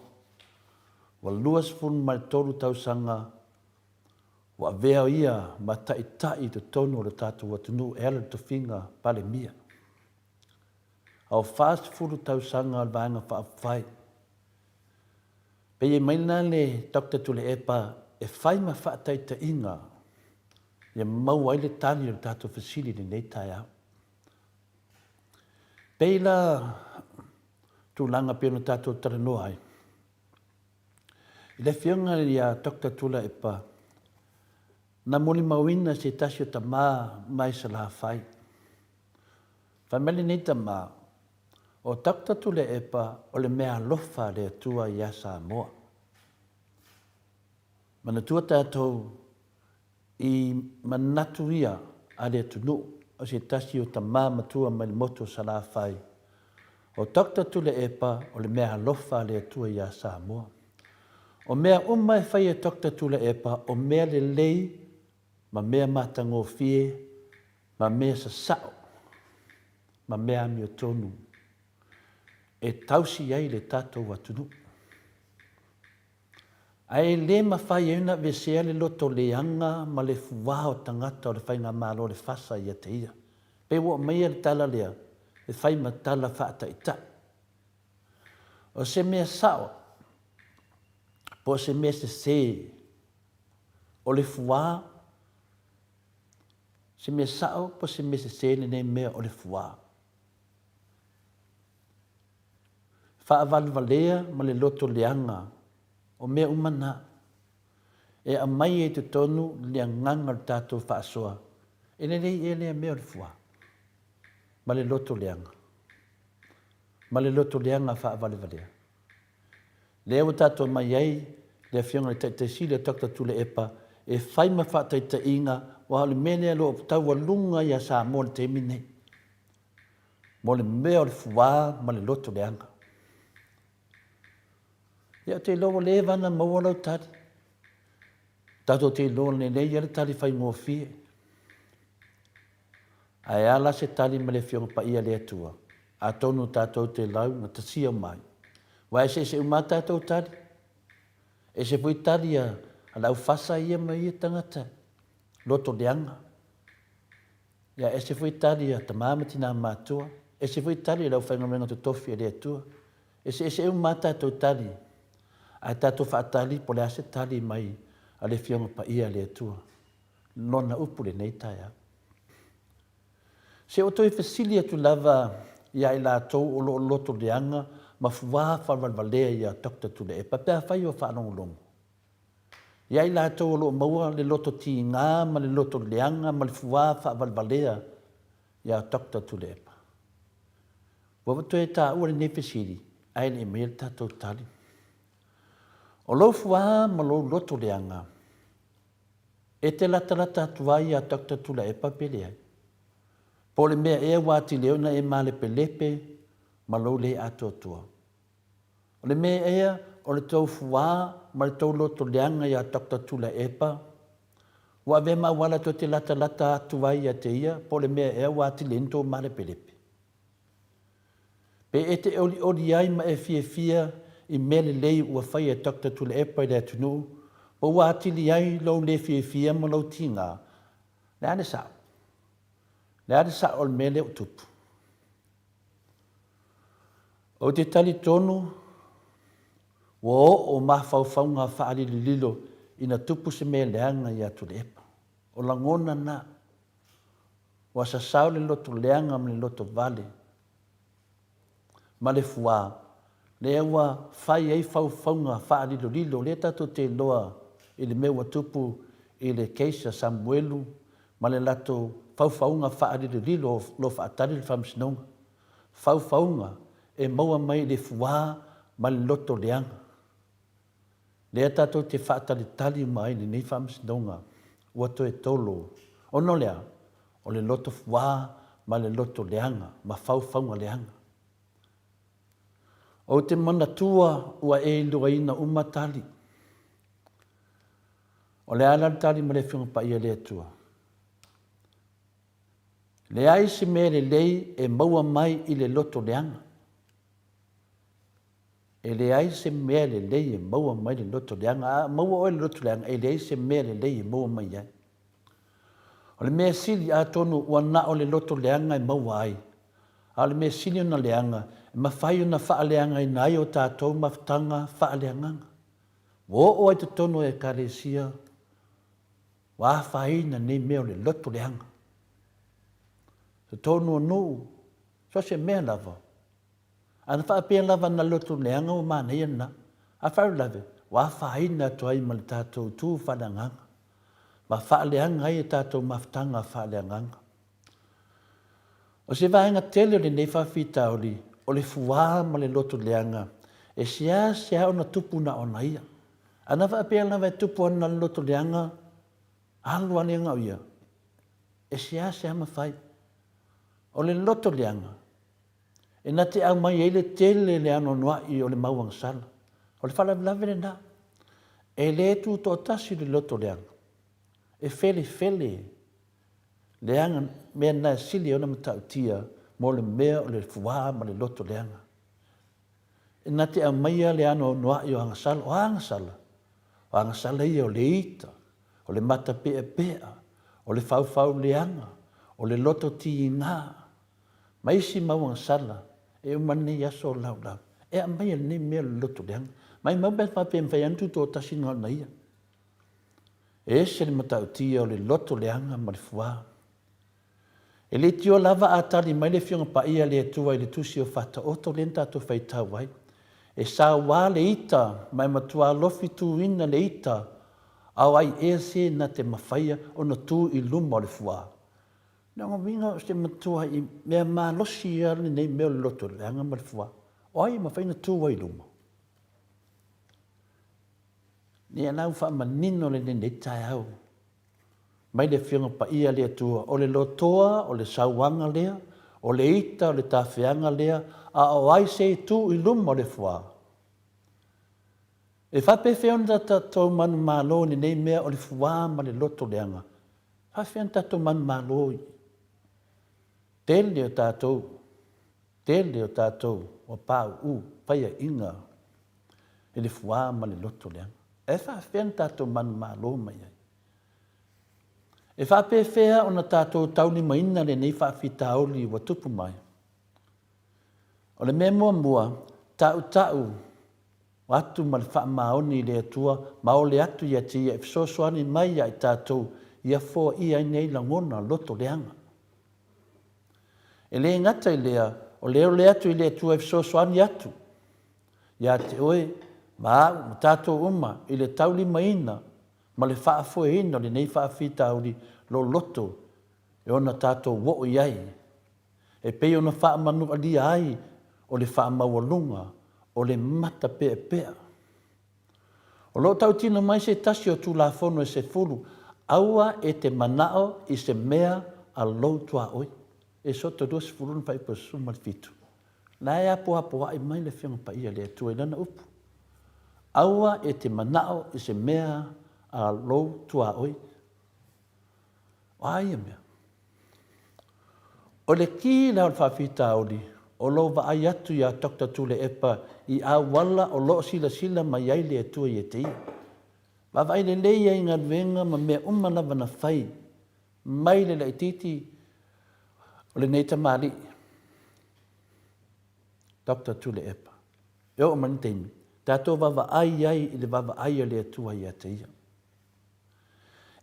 [SPEAKER 3] Wa luas fun mai toru tausanga. Wa vea ia ma taitai te tono le tātou watunu ele te whinga pale mia. Au fast furu tausanga al vanga whaafai. Peye maina le Dr. Tule Epa e whai ma whaataita inga. Ia mau ai le tani o tātou fasili ni nei tae au. Peila tūlanga pēno tātou taranoa ai. I le whionga ia Dr. Tula Epa, na moli mawina se tasio ta mā mai sa la whai. Whameli nei ta mā, o Dr. Tula Epa o le mea lofa le atua ia Samoa. Mana tua tātou I manatu ia a le tunu o se tasi o ta māmatua mai moto sa la whai. O Dr. Tule Epa o le mea lofa le atua ia Samoa. O mea umai whai e Dr. Tule Epa o mea le lei, ma mea matango fie, ma mea sa sao, ma mea mi o tonu. E tausi ai le tātou watunu. Ai le mawhai euna vesea le loto leanga ma le fuwao tangata o le whainga malo le fasa ia te ia. Pe wo mai le tala lea, le whai ma tala whaata i tai. O se mea sao, po se mea se o le fuwao, se mea sao po se mea se le ne mea o le fuwao. Whaavalvalea ma le loto leanga, o mea umana, e a mai e te tonu le nganga le tātou whaasoa, e ne rei e lea mea le fua, ma le loto leanga. Ma le loto leanga whaavalvalea. Lea o tātou mai ei, lea whionga le taitasi le Dr. Tule Epa, e whai ma whaataita inga, wa le mene alo o tau lunga ia sa mo le te mine. Mo le mea le fua, ma le loto leanga. Ia te loa le vana maua lau tari. Tato te loa le nei ia le tari whai ngō fie. Ai ala se tari ma le whionga pa ia le atua. A tonu tātou te lau na ta sia mai. Wa se uma tātou tari. E se pui tari a lau whasa ia mai ia tangata. Loto leanga. Ia e se pui tari a ta mamati nā mātua. E se pui tari a lau whainga te tofi a le atua. E se uma tātou tari. Ai tātou whaatali po le ase tali mai a le whionga pa ia le atua. Nona upu le nei taia. Se o toi fasili atu lava ia i la tau o lo loto leanga ma fuwa whalwalwalea ia Dr. Tule Epa pēr whai o whanongolongo. Ia i la tau o lo maua le loto ti ngā ma le loto leanga ma le fuwa whalwalwalea ia Dr. Tule Epa. Wawato e tā ua le nei fasili ai le email tātou tali. O lo fua ma lo loto leanga. E te lata tuai a Dr. Tula Epa pele ai. Po le mea e wati leona e male pelepe ma lo le atotua. O le mea ea o le tau fua ma le tau loto leanga i a Dr. Tula Epa. Wa ve ma wala to te lata tuai a te ia po le mea e wati lento male pelepe. Pe e te oli ai ma e fia I mele lei ua whai a Dr. Tula Epa I le atunu, o wātili ai lau le fia ma lau tinga. Le ane sao. Le ade sa o le mele o tupu. O te tali tonu, o mawhauwhaunga whaalililo ina tupu se me leanga i atu le epa. O langona na, wa sa sao le loto leanga ma le loto vale. Maleifua, le ewa whai ei whauwhaunga whaalililo, le tato te loa i le meua tupu i le keisa Samuelu, ma le lato whauwhaunga whaalililo lo whaatari le whamsinonga. Whauwhaunga e maua mai le fua ma le loto leanga. Le tato te whaatalitali mai le nei whamsinonga, ua to e tolo. Ono lea, o le loto fua ma le loto leanga, ma whauwhaunga leanga. O te manatua ua e lua ina umatali. O le ala tali ma le whiunga pa ia le atua. Le ai se me le lei e maua mai i le loto leanga. E le ai se me le lei e maua mai le loto leanga. Maua o le loto leanga e le ai se me le lei e maua mai ai. O le mea sili a tonu ua na o le loto leanga e maua ai. A le mea sili o na leanga e mawhai o na wha leanga i nai o tātou mawhtanga wha leanganga. O ai te tonu e karesia wa whai na nei mea o le loto leanga. Se tonu o nuu, so se mea lava. Ana wha apea lava na loto leanga o mana ia na. A whau lave, wa whai na tuai ma le tātou tū wha leanganga. Ma wha leanga ai e tātou mawhtanga wha leanganga. O se vaenga tele o le nei whawhita o le fuā ma le loto leanga, e sia o na tupu na ona ia. Ana wha apea lava e tupu ana loto leanga, alua leanga o ia. E sia ma whai. O le loto leanga, e na te au mai e le tele le ano noa i o le mauang sala. O le whalavelave le na. E le tu to tasi le loto leanga. E fele. Leanga mea na sili ona matautia mo le mea o le fuā ma le loto leanga. E na te au mai le ano noa i o hangasala. O hangasala. O hangasala ia o le ita. O le mata pea. O le fau leanga. O le loto ti ngā. Ma isi mauang sala, e umane yaso lau. E a mai ne mea loto leanga. Mai mabeth whapem whai antu tō tasi ngā na ia. E se le matautia o le loto leanga ma le fuā. E le tio lava a tali mai le whiunga pa ia le atua i le tusi o whata oto le ntato whai tau ai. E sa wā le ita, mai matua lofi tu ina le ita, au ai e se na te mawhaia o na tū i luma o le fuā. Nanga winga o se matua i mea maa losi ia le nei mea loto leanga ma le fuā. O ai ma whaina tū wai luma. Ni anau wha manino le nei tai au. Mai le whiunga pa ia le atua o le lotoa, o le sauanga lea, o le ita, o le tawhianga lea, a o ai se tū i luma o le fuā. E whape whiona tatou manu mālo ni nei mea o le fuā ma le loto leanga. Whawhiona tatou manu mālo i. Tele o tātou, o pāu whaia inga, e le fuā ma le loto leanga. E whawhiona tatou manu mālo mai ai. E whapewhea o na tātou tauni maina le nei whawhita auli wa tupu mai. O le mea mua, tau, watu ma le whaamaoni le atua, ma o le atu ia tia, e wsosoani mai ai tātou, ia fō ia nei langona loto leanga. E le ngata i lea, o leo le atu i le atua e wsosoani atu. Ia te oe, ma tātou uma, i le tauli maina, ma le whaafoeina le nei whaafita auli lo loto e ona tātou wo iai. E pei ona whaamanu ali ai o le whaamawalunga o le mata pea. O lo tau tino mai se tasi o tū la fono e se fulu, aua e te manao i se mea a lou tua oi. E soto dos furun whai pa suma le fitu. Nā e apo ai mai le whiunga pa ia le atua i lana upu. Aua e te manao i se mea a lou tua oi. O aia mea. O le ki la o whawhita auli, o lo wa ai atu ia Dr. Tule Epa i a wala o lo sila mai ai le atua i e te ia. Wa vai le leia i ngā ruenga ma mea umana wana whai, mai le leititi, O le nei tamali. Dr. Tule Epa. E o mani teimi. Tātou wawa ai i le wawa ai le atua i ate ia.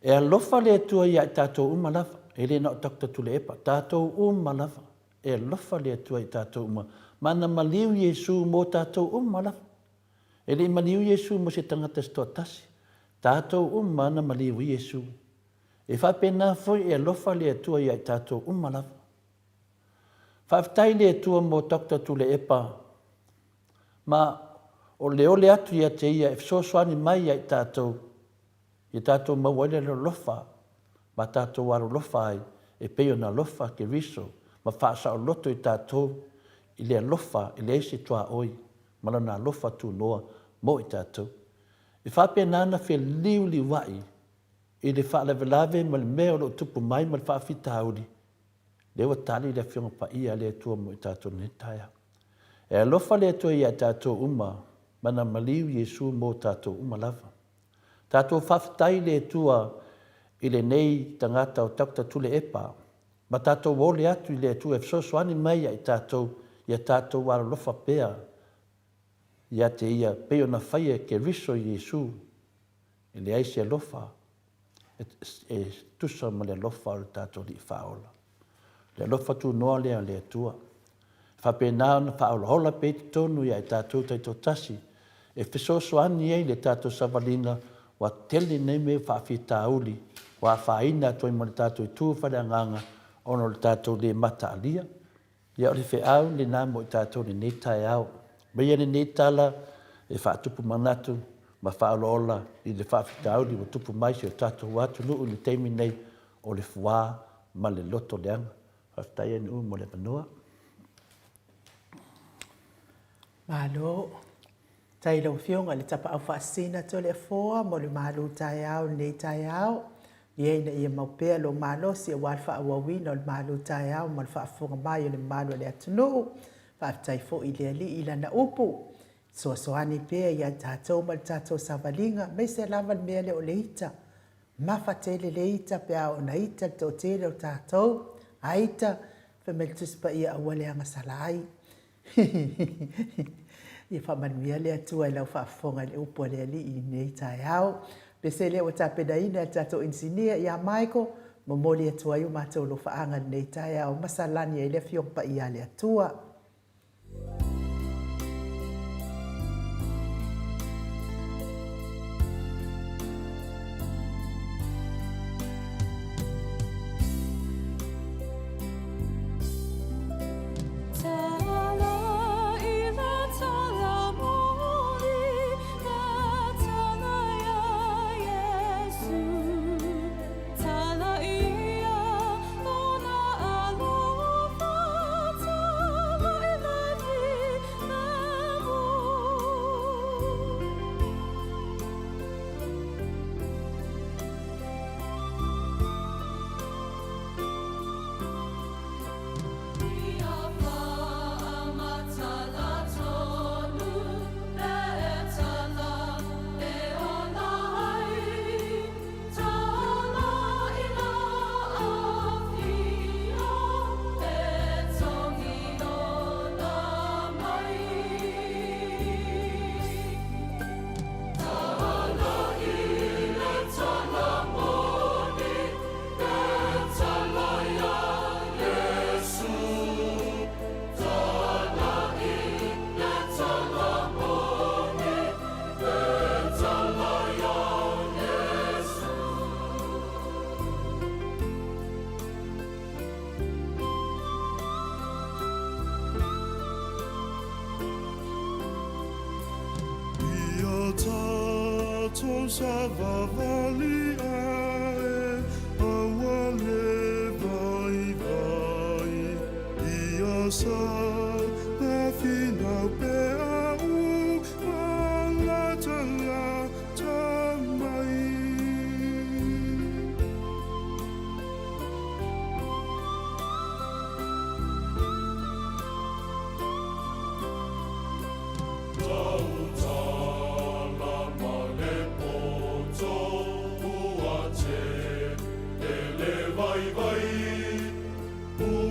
[SPEAKER 3] E alofa le atua i a tātou umalafa. E le na o Dr. Tule Epa. Tātou umalafa. E alofa le atua i tātou umalafa. Mana maliu Yesu mo tātou umalafa. E le maliu Yesu mo se tangata stoa tasi. Tātou mana maliu Yesu. E whapena foi e alofa le atua i a tātou umalafa. Whaftai le atua mo Dr. Tule Epa. Ma o le atu ia te ia e fsoswani mai ai tātou. I tātou mawale le lofa. Ma tātou waru lofa ai. E peo na lofa ke riso. Ma whaasa o loto i tātou. I le lofa, i le ese tua oi. Ma lana lofa tu noa mo i tātou. I whape nana whi liu li wai. I le wha lave ma le mea o tupu mai ma le wha whita auri. Lewa tali le whionga pa ia le atua mo i tātou ne taia. E alofa le atua i a tātou uma. Mana maliu Yesu mo tātou uma lava. Tātou whaftai le atua i le nei tangata o Dr. Tule Epa. Ma tātou wole atu i le atua e fsoswani mai ai tātou. Ia tātou wara lofa pea. Ia te ia peo na whaia ke riso Yesu. I le aise lofa. E tusa ma le lofa o tātou li whaola. Le lofa tu noa lea le atua. Whapena na whaola hola pe te tonu ia i tātou taito tasi. E whesosoani ei le tātou savalinga wa tele nei me whawhita auli. Wa whaina toi ma le tātou i tū whareanganga ono le tātou le mata alia. Ia o le wheau le nā mo i tātou le netai au. Meia le netala e whaatupu manatu ma whaolola i le whawhita auli wa tupu mai si o tātou watu nuu le teimi nei o le fuā ma le loto leanga. Whaftai anu mo le manua.
[SPEAKER 1] Malo, tai lau fionga le tapa au whaasina to le foa mo le malu tai au nei tai au. Ie na ia maupea lo malo si a wal whaawawina o le malu tai au mo le whaafunga mai o le malu le atunu. Whaftai fo i le ali ila na upu. Soasoani pea ia tātou ma le tātou savalinga me se lava le mea le o le ita. Mafa tele le ita pea o na ita to tele o tātou. Aita, whamele tuspa ia awale anga salai. Ia whamanuia lea tua lau whaafonga le upo le ali i nei tai au. Pese lea o tapedaina e tato insinia ia Michael, momoli atua iu mātou lo whaanga nei tai au. Masalani e le fiong pa ia lea tua.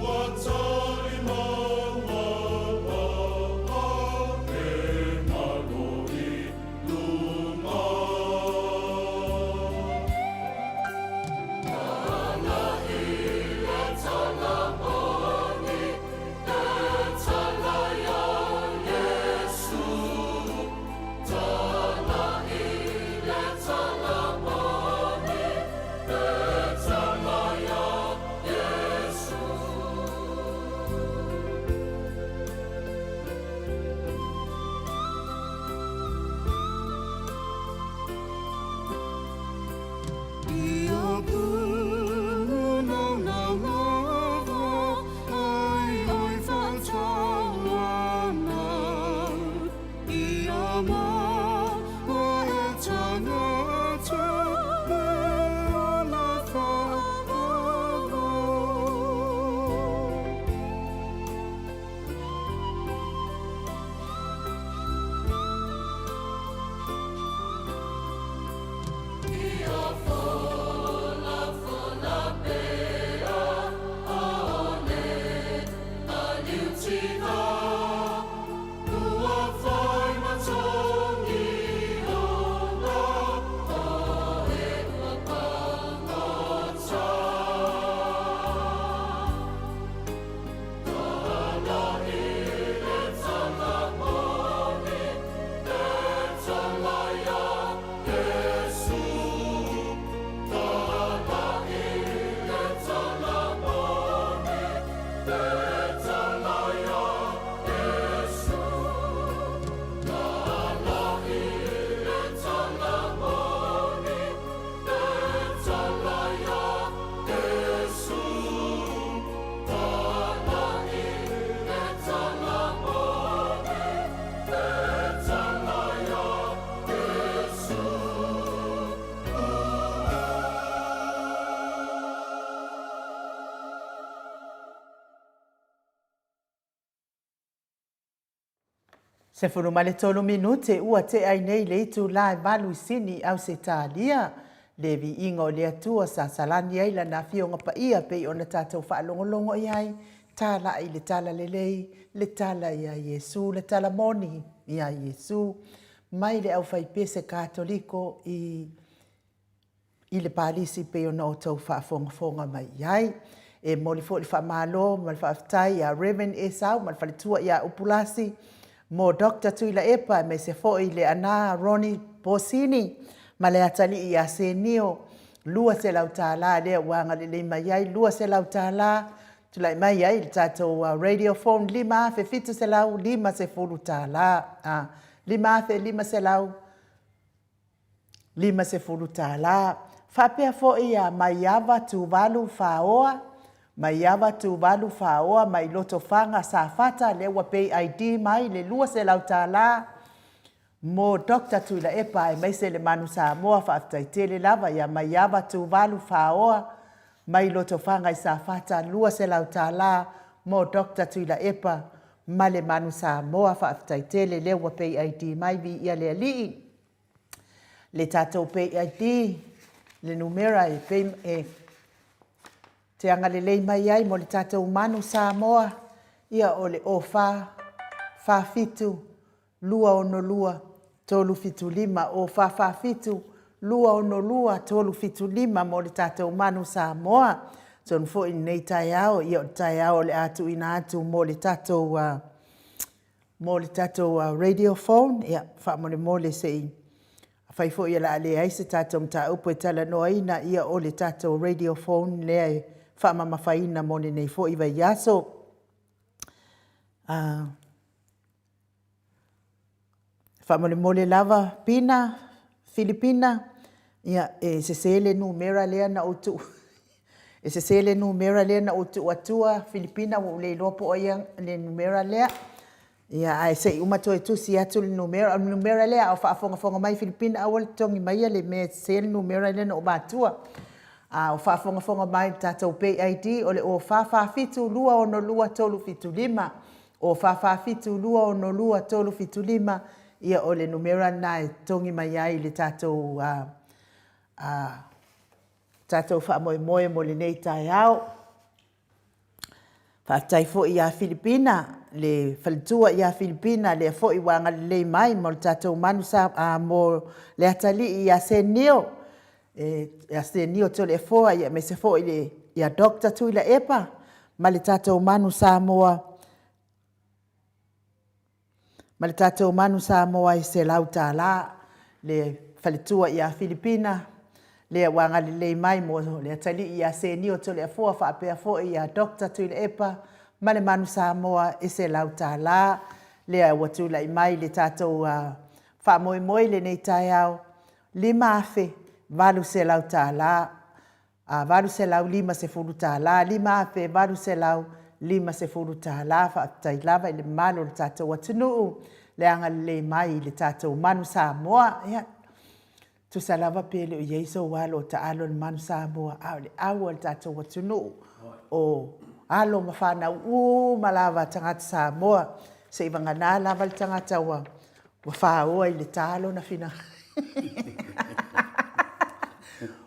[SPEAKER 2] What
[SPEAKER 1] Se funu male tolu minute ua te ai nei le itu lai valu sini au se talia. Le vi ingo le atua sa salani ai la na fionga pa ia pe ona tātou whaalongolongo i ai. Tala ai le tala lelei, le tala ia Yesu, le tala moni ia Yesu. Mai le au fai pese katoliko i le palisi pe ona o tau whaafonga mai ai. E moli fo le whaamalo, mali whaaftai ia Reverend Esau, mali whalitua ia upulasi. Mo Dr. Tuila Epa me se foi le ana Ronnie Bosini ma le atali i a senio lua se lautala le wanga le mai ai lua se lautala tula mai ai le tato radio phone lima fe fitu se lau lima se fulu tala lima se lau lima se fulu tala fa pe fo ia mai ava tu valu faoa mai ava tu valu faoa mai loto fanga sa fata le wa pay ID mai le lua se lautala mo Dr. Tuila Epa e mai se le manu Samoa fa aftaitele lava ia mai ava tu valu faoa mai loto fanga i sa fata lua se lautala mo Dr. Tuila Epa ma le manu Samoa fa aftaitele le wa pay ID mai vi ia le ali le tato pay ID le numera e pay te anga le lei mai ai mo le tātou manu Samoa ia o le ofa fa fitu lua ono lua tolu fitu lima o fa fitu lua ono lua tolu fitu lima mo le tātou manu Samoa son fo in nei tai ao ia o tai ao le atu ina atu mo le tātou radio phone ia fa mo le sei fai fo ia la le ai se tātou mta upo e tala no aina ia o le tātou radio phone le ai fa mama faina mone nei fo iwa yaso fa mole lava pina Filipina ia se sele numera le na utu se sele numera le na utu atua Filipina o le lopo ia le numera le ia ai se uma to tu si atu le numera le au fa fonga mai Filipina awal tongi mai le me sele numera le no batua o whaafonga mai tātou pay ID o le o whaafitu lua ono lua tolu fitu lima o whaafitu lua ono lua tolu fitu lima ia o le numera nai tongi mai ai le tātou whaamoe mo le nei tai au whaatai fo i a Filipina le whalitua i a Filipina le fo i wanga le mai mo le tātou manu mo le atali i a senio e se ni o tole foa ia me se foa ile ia Dr. Tuila Epa ma le tātou manu Samoa i se lautala le whalitua ia Filipina le wanga le mai mo le atali ia se ni o tole foa whaapea foa ia Dr. Tuila Epa ma le manu Samoa i se lautala le watula i mai le tātou whaamoe le nei tai au lima afe valu se lautala valu se lau lima se fulu tālā, lima ape valu se lau lima se fulu tālā, whaatai lava i le malo le tātou atunuu, le anga le mai le tātou manu Samoa, ia. Tu sa lava pele o Yeiso walo ta alo le manu Samoa, au le au le tātou atunuu, o alo mawhana malava tangata Samoa, se iwa ngana lava le tangata wa whaaoa i le tālo na whina.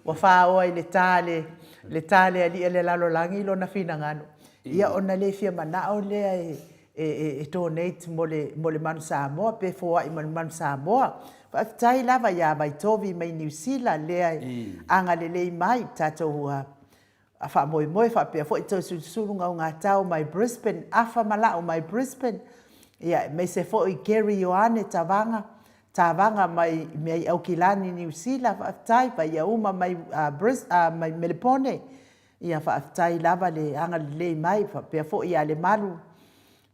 [SPEAKER 1] Wa whaaoa i le tāle ali le lalo langi lo na whina ngano. Ia ona le fia manao lea e donate mo le manu Samoa, pe fōa i manu Samoa. Whaafitai lava ia mai tovi mai New Zealand lea anga le lei mai tātou a wha moe whapea fo i tau susurunga o ngā tau mai Brisbane, awha malao mai Brisbane. Ia, me se fo i Gary Ioane tāwanga mai mei Aukilani New Zealand, whaafitai pa ia uma mai mai Melbourne. Ia whaafitai lava le anga le lei mai, whapea fo i ale malu,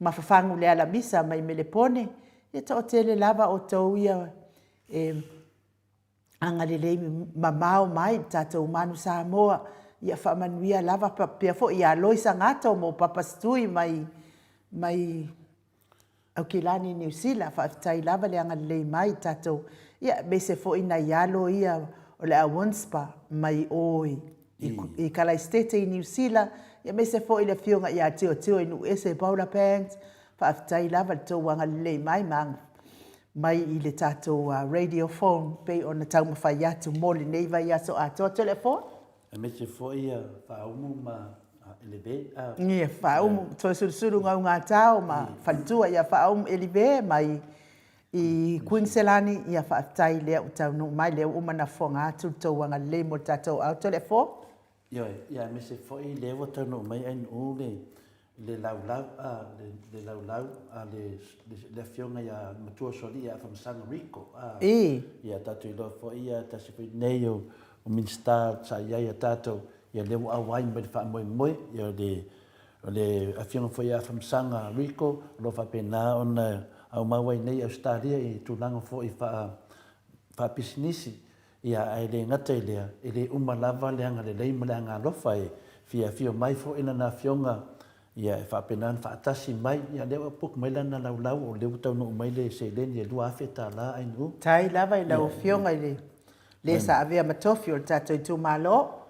[SPEAKER 1] mawhawhangu le ala misa mai Melbourne. Ia tau tele lava o tau ia anga le lei mamao mai tātou manu Samoa. Ia whamanuia lava pia fo ia loisa ngato mo papastui mai Aukilani New Zealand, whaafitai lava le anga lei mai tātou. Ia me se fo ina ialo ia o le awonspa mai oi. I kala estete i New Zealand, ia me se fo ina fionga ia teo inu ese Paula Pants, whaafitai lava le tau anga lei mai i le tātou radiophone, pe o na tau mawhai atu mōli neiva ia so atoa telefone.
[SPEAKER 3] E me se fo ia whaumu ma elebe.
[SPEAKER 1] Ia, whaumu, toi surusuru ngau ngā tau, ma whantua ia whaumu elebe mai i Queenselani, ia whaafitai lea utau no mai lea umana whonga atu tau wanga le mo tātou au telefone.
[SPEAKER 3] Ia, me se fo i lewa tau no mai ain u le laulau, le fionga ia matua soli ia whamsanga Rico. Ia tātou i loa fo ia tasi fo i nei o minsta sa ia tātou ia lewa awai mai wha moe ia le afionga fo ia whamsanga Rico lo whapena ona au mawai nei Australia i tūlanga fo i wha pisinisi ia ai le ngata i lea i le umalava le anga le leima le anga alofa fia fio mai fo ina na fionga ia e whapenan whaatasi mai ia lewa puk mai lana laulau o lewa tau no mai le se leni e lua awheta la ainu.
[SPEAKER 1] Tai lava i lau fionga i le sa avea matofi o tātou i tū malo.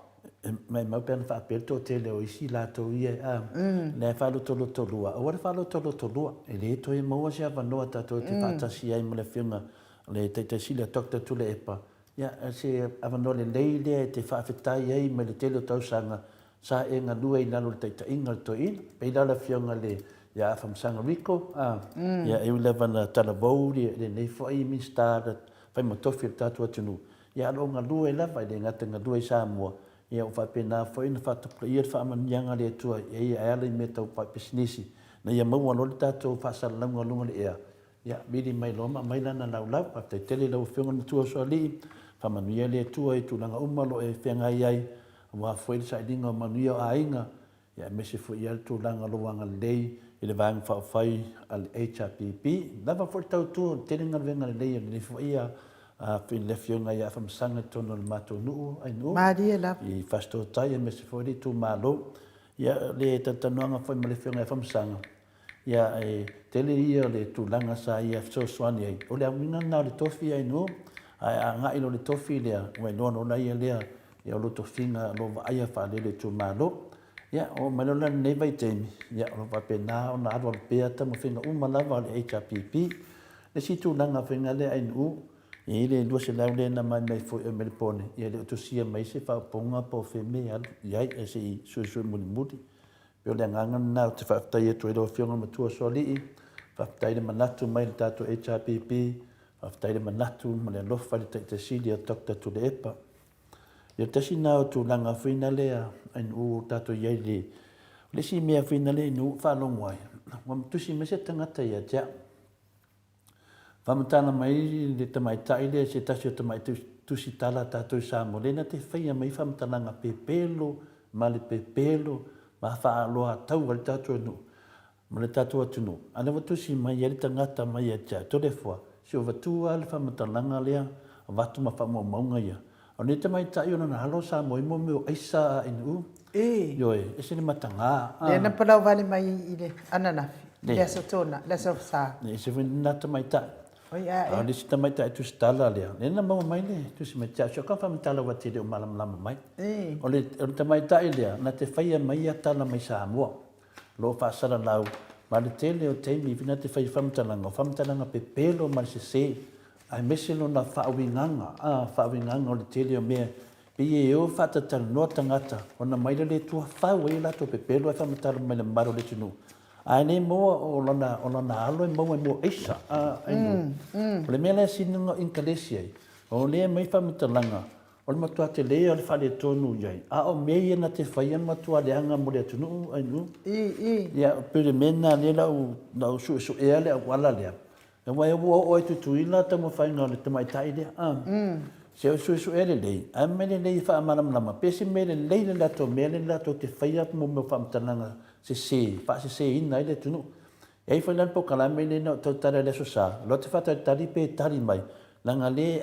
[SPEAKER 3] Mai mau pēna whaapelto te leo isi lātou ia le whalotolotolua. O wale whalotolotolua e le toi maua se awanoa tātou te whaatasi ai mo le fionga le teitasi le tokta tule epa. Ia se awanoa le leile e te whaafetai ai me le tele o tausanga sa e ngā lua i lalo le teita inga le toi ina. Pei lala fionga le ia awhamsanga Rico. Ia e ulewa na talavou le nei fwai minsta whai matofi le tātua tunu. Ia alo ngā lua i lawa i le ngata ngā lua i Samoa. Ia o whapena fwai na whatapula ia whaamanianga le atua ia ala i me tau pai pisinisi. Na ia maua lo le tātou whaasalaunga lunga le ea. Ia miri mai loma mai lana laulau. Pata i tele lau whionga na tua soa li. Whamanuia le atua i tūlanga umalo e whengai ai. Wa foi sa dinga manuia ainga ya mese foi al tu langa lo wanga lei ile vang fa fai al HRPP lava for tau tu telinga venga lei ni foi a fin le fionga ya fam sanga tono mato nu ai nu
[SPEAKER 1] Maria la
[SPEAKER 3] i fasto tai mese foi tu malo ya le tatananga foi le fionga fam sanga ya tele ia le tu langa sa ia so swani ai o le amina na le tofi ai nu a nga ilo le tofi le we no la ia le ia lo tofinga lo aia fa le tu malo ia o malola nei vai temi ia lo va pena ona alo pe ata mo finga lava le HRPP le situ langa finga le ai u e le do se la le na mai fo e Melbourne ia le to sia mai se fa ponga po feme ia e se su muli pe le nganga na te fa tai to do finga mo tu soli fa tai le manatu mai le tato HRPP fa tai le manatu mo le lo fa le te silia tokta tu le epa. Ia tasi nao tu langa whina lea ain u tato iai le. Le si mea whina le inu whalongo ai. Wam tusi me se tangata ia tia. Whamatana mai le tamai tai le se tasi o tamai tusi tala tato i Samoa. Le na te whaia mai whamatananga pepelo, ma le pepelo, ma whaaloa tau al tato anu. Ma le tato atunu. Ana wa tusi mai ia le tangata mai ia tia. Tole fua. Si o watua le whamatananga lea, watu ma whamaunga ia. O ni te mai tai ona na halo sa mo me o aisa inu. Yo e se ni matanga.
[SPEAKER 1] Le na palau vale mai i le ananafi. Le sotona, le sa.
[SPEAKER 3] Ne se na te mai tai.
[SPEAKER 1] Oi a.
[SPEAKER 3] Le se te mai tai tu stala le. Ne na mo mai le tu se mai tai so ka fa mitala wa te o malam lama mai. O le te mai tai le na te faia mai ata na mai Samoa. Lo fa sala lau. Ma le tele o te mi vina te fai famtalanga pe pelo ma se ai meselo na whaawinganga whaawinganga o le tele o mea pe e o whatatal noa tangata o na maile le tua whau e lato pe pelo e whamatala mai le maro le tunu ai ne moa o lana alo e moa e moa eisa o le mea le sinunga inkalesi ai o le mai whamatalanga o le matua te lea o le whale tonu iai a o mea na te whaia matua le anga mo le tunu ai nu ia pere mena le lau su ea le wala lea e wai o e tutuila ta mo whainga o le tamaitai lea se o su ea le lei a me le lei wha amaramlama pese me le lei le lato mea le lato te whaia mo me whamtananga se ina i le tunu e whailan po kala me le na tau tara le so sa lo te whata tari pe tari mai langa le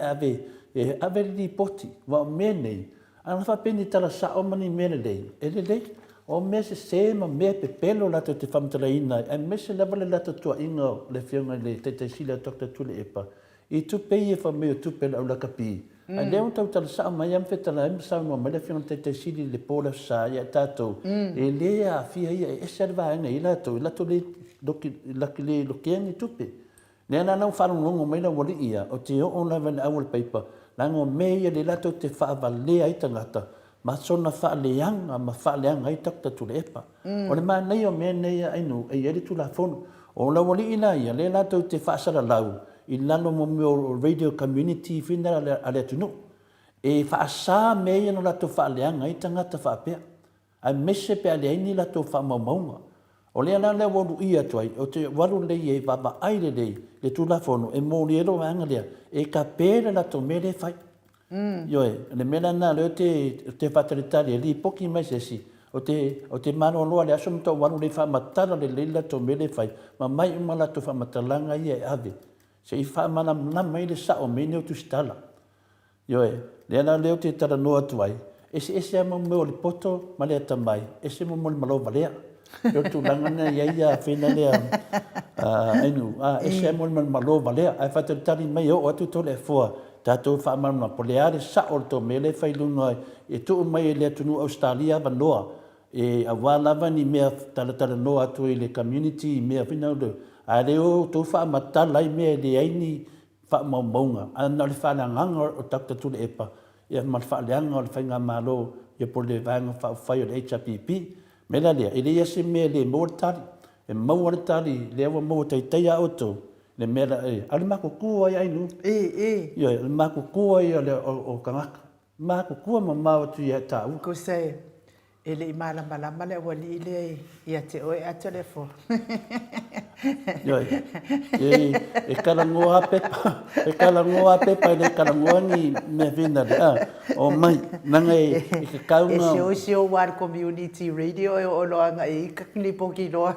[SPEAKER 3] ave li poti wa me nei ana fa peni tala sa o mani me le lei e le lei o me se ma me pe pelo lato te whamtala ina e me se lava le lato tua inga le whiunga le te sila tokta tule epa i tu pei e wha me o tu pela au laka pi a leo tau tala sa mai am whetala em sa no me le whiunga te sili le pola sa ia tātou e lea a fia ia e se arwa anga i lato le laki le lokiangi tupe nea na nau whanongongo mai na wali ia o te o lava le awal paipa lango me ia le lato te whaavalea i tangata ma sona whaaleanga ma whaaleanga i takta tule epa. O le maa nei o mea nei ainu e eri tu la fono. O la wali ina ia le lato te whaasara lau i lalo mo meo radio community whina ale tunu. E whaasa mea ia no lato whaaleanga i tangata whaapea. Ai mese pe ale aini lato whaamaumaunga. O lea la waru ia tuai, o te waru lei e waba aire lei le tu la fono e mō lero anga lea e ka pēra lato me le whai. Yoe, le mena na le te whataritari e li poki mai se si. O te mano loa le aso mta waru le whamatara le leila to me le whai. Ma mai umala to whamatalanga ia e ave. Se i whamana na mai le sa o mene o tu stala. Yoe, le ana leo te tara noa tuai. Ese ama meo le poto ma le atamai. Ese mo le malo valea. Yo tu langana ia fina lea. Ainu, ese ama le malo valea. Ai whataritari mai o atu tole e fua. Tātou whaamana po le are sa o to me le whailunga e tuu mai le atunu Australia wanoa e a wālawa ni mea taratara noa atu i le community i mea whina uru. A reo tō whaamatala i mea le aini whaamaumaunga. Ana le whaaleanganga o takta tule epa. Ia ma le whaaleanga o le whainga malo ia po le vanga whai o le HPP. Mela lea, e lea se mea le mōtari. E maua le tari, le awa maua taitai a oto. Le mera ale mako kua ia inu yo le mako kua ia le o kangaka mako kua mama tu ia ta
[SPEAKER 1] ko se ele mala male wali le ia te o a telefo
[SPEAKER 3] yo e kala ngoa pepa le kala ngoa ni me vinda o mai nanga e kaunga
[SPEAKER 1] e se o war community radio o loanga e kaklipo ki loa